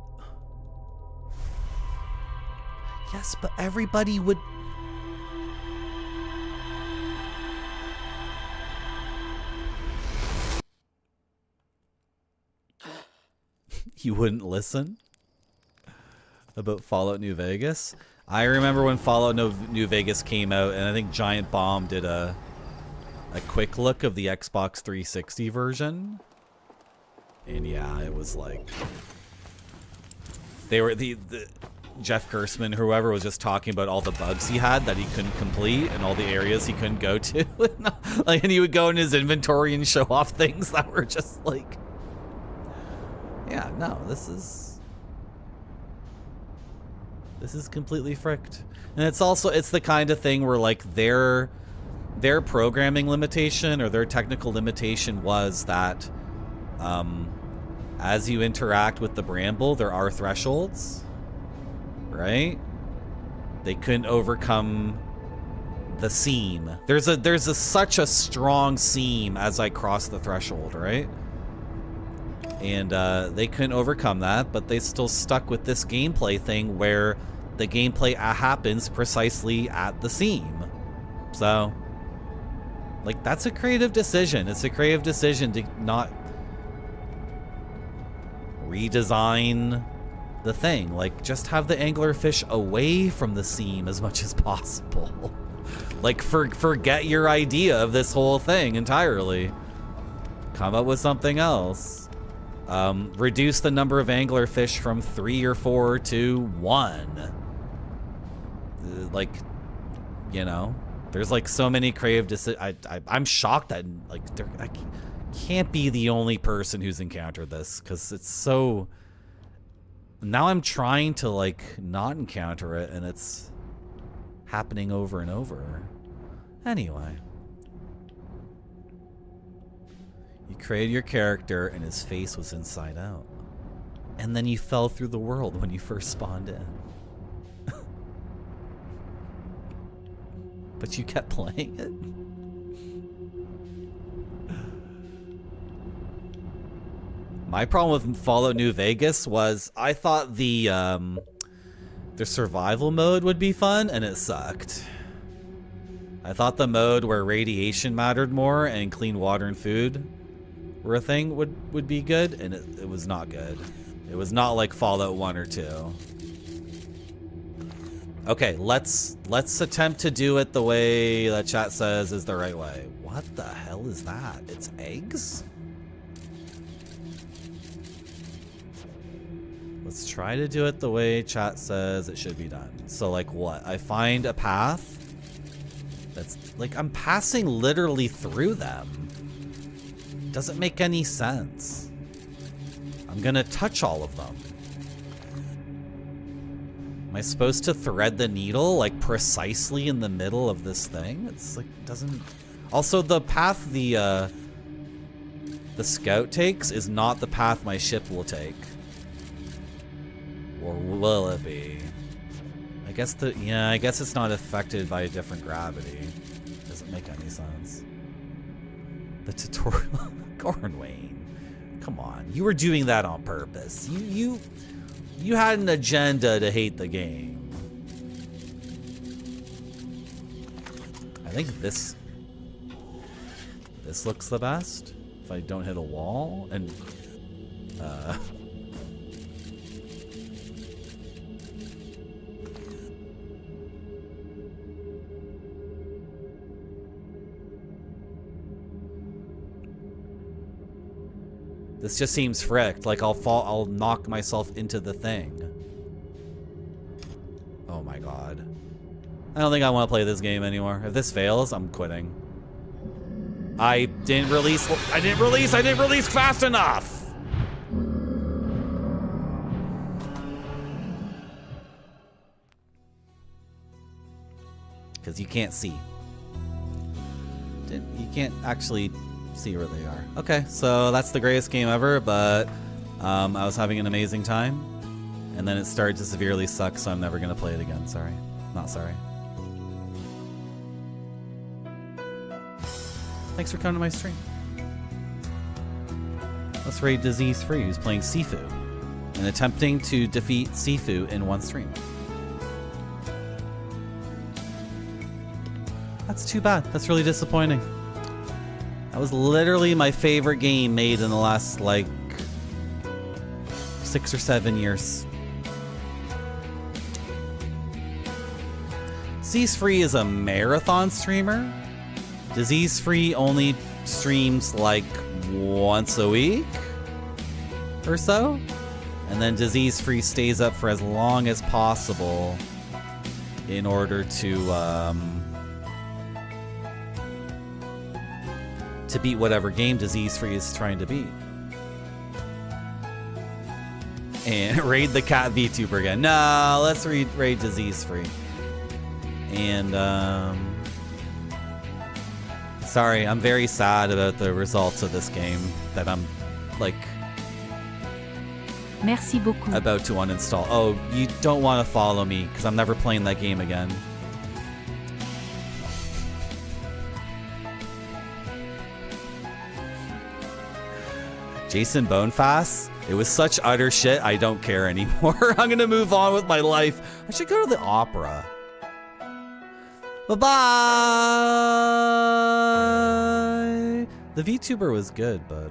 Yes, but everybody would... You wouldn't listen about Fallout New Vegas? I remember when Fallout New Vegas came out, and I think Giant Bomb did a quick look of the Xbox 360 version. And yeah, it was like... They were... the Jeff Gerstmann, whoever, was just talking about all the bugs he had that he couldn't complete and all the areas he couldn't go to. Like, and he would go in his inventory and show off things that were just like... Yeah, no, this is completely fricked. And it's also, it's the kind of thing where like their programming limitation or their technical limitation was that as you interact with the bramble, there are thresholds, right? They couldn't overcome the seam. There's such a strong seam as I cross the threshold, right? And they couldn't overcome that, but they still stuck with this gameplay thing where the gameplay happens precisely at the seam. So, like, that's a creative decision. It's a creative decision to not redesign the thing. Like, just have the anglerfish away from the seam as much as possible. Like, forget your idea of this whole thing entirely. Come up with something else. Reduce the number of anglerfish from 3 or 4 to 1. Like, you know, there's like so many creative decisions. I'm shocked that like I can't be the only person who's encountered this, because it's so... Now I'm trying to like not encounter it, and it's happening over and over. Anyway. You created your character and his face was inside out. And then you fell through the world when you first spawned in. But you kept playing it? My problem with Fallout New Vegas was I thought the survival mode would be fun, and it sucked. I thought the mode where radiation mattered more and clean water and food were a thing would be good, and it was not good. It was not like Fallout 1 or 2. Okay, let's attempt to do it the way that chat says is the right way. What the hell is that? It's eggs? Let's try to do it the way chat says it should be done. So like what? I find a path that's like I'm passing literally through them. Doesn't make any sense. I'm gonna touch all of them. Am I supposed to thread the needle like precisely in the middle of this thing? It's like doesn't. Also, the path the scout takes is not the path my ship will take. Or will it be? I guess I guess it's not affected by a different gravity. Doesn't make any sense. The tutorial, Cornwayne. Come on, you were doing that on purpose. You had an agenda to hate the game. I think this looks the best. If I don't hit a wall and this just seems fricked. Like I'll knock myself into the thing. Oh my god. I don't think I want to play this game anymore. If this fails, I'm quitting. I didn't release fast enough. Because you can't see. You can't actually see where they are. Okay, so that's the greatest game ever, but I was having an amazing time, and then it started to severely suck, so I'm never gonna play it again. Sorry. Not sorry. Thanks for coming to my stream. Let's raid Disease Free, who's playing Sifu and attempting to defeat Sifu in one stream. That's too bad. That's really disappointing. That was literally my favorite game made in the last, like, 6 or 7 years. Disease Free is a marathon streamer. Disease Free only streams, like, once a week or so. And then Disease Free stays up for as long as possible in order to beat whatever game Disease Free is trying to beat. And raid the cat VTuber again. No, let's raid Disease Free. And sorry, I'm very sad about the results of this game that I'm like Merci beaucoup. About to uninstall. Oh, you don't want to follow me because I'm never playing that game again. Jason Bonefast, it was such utter shit, I don't care anymore. I'm gonna move on with my life. I should go to the opera. Bye-bye! The VTuber was good, but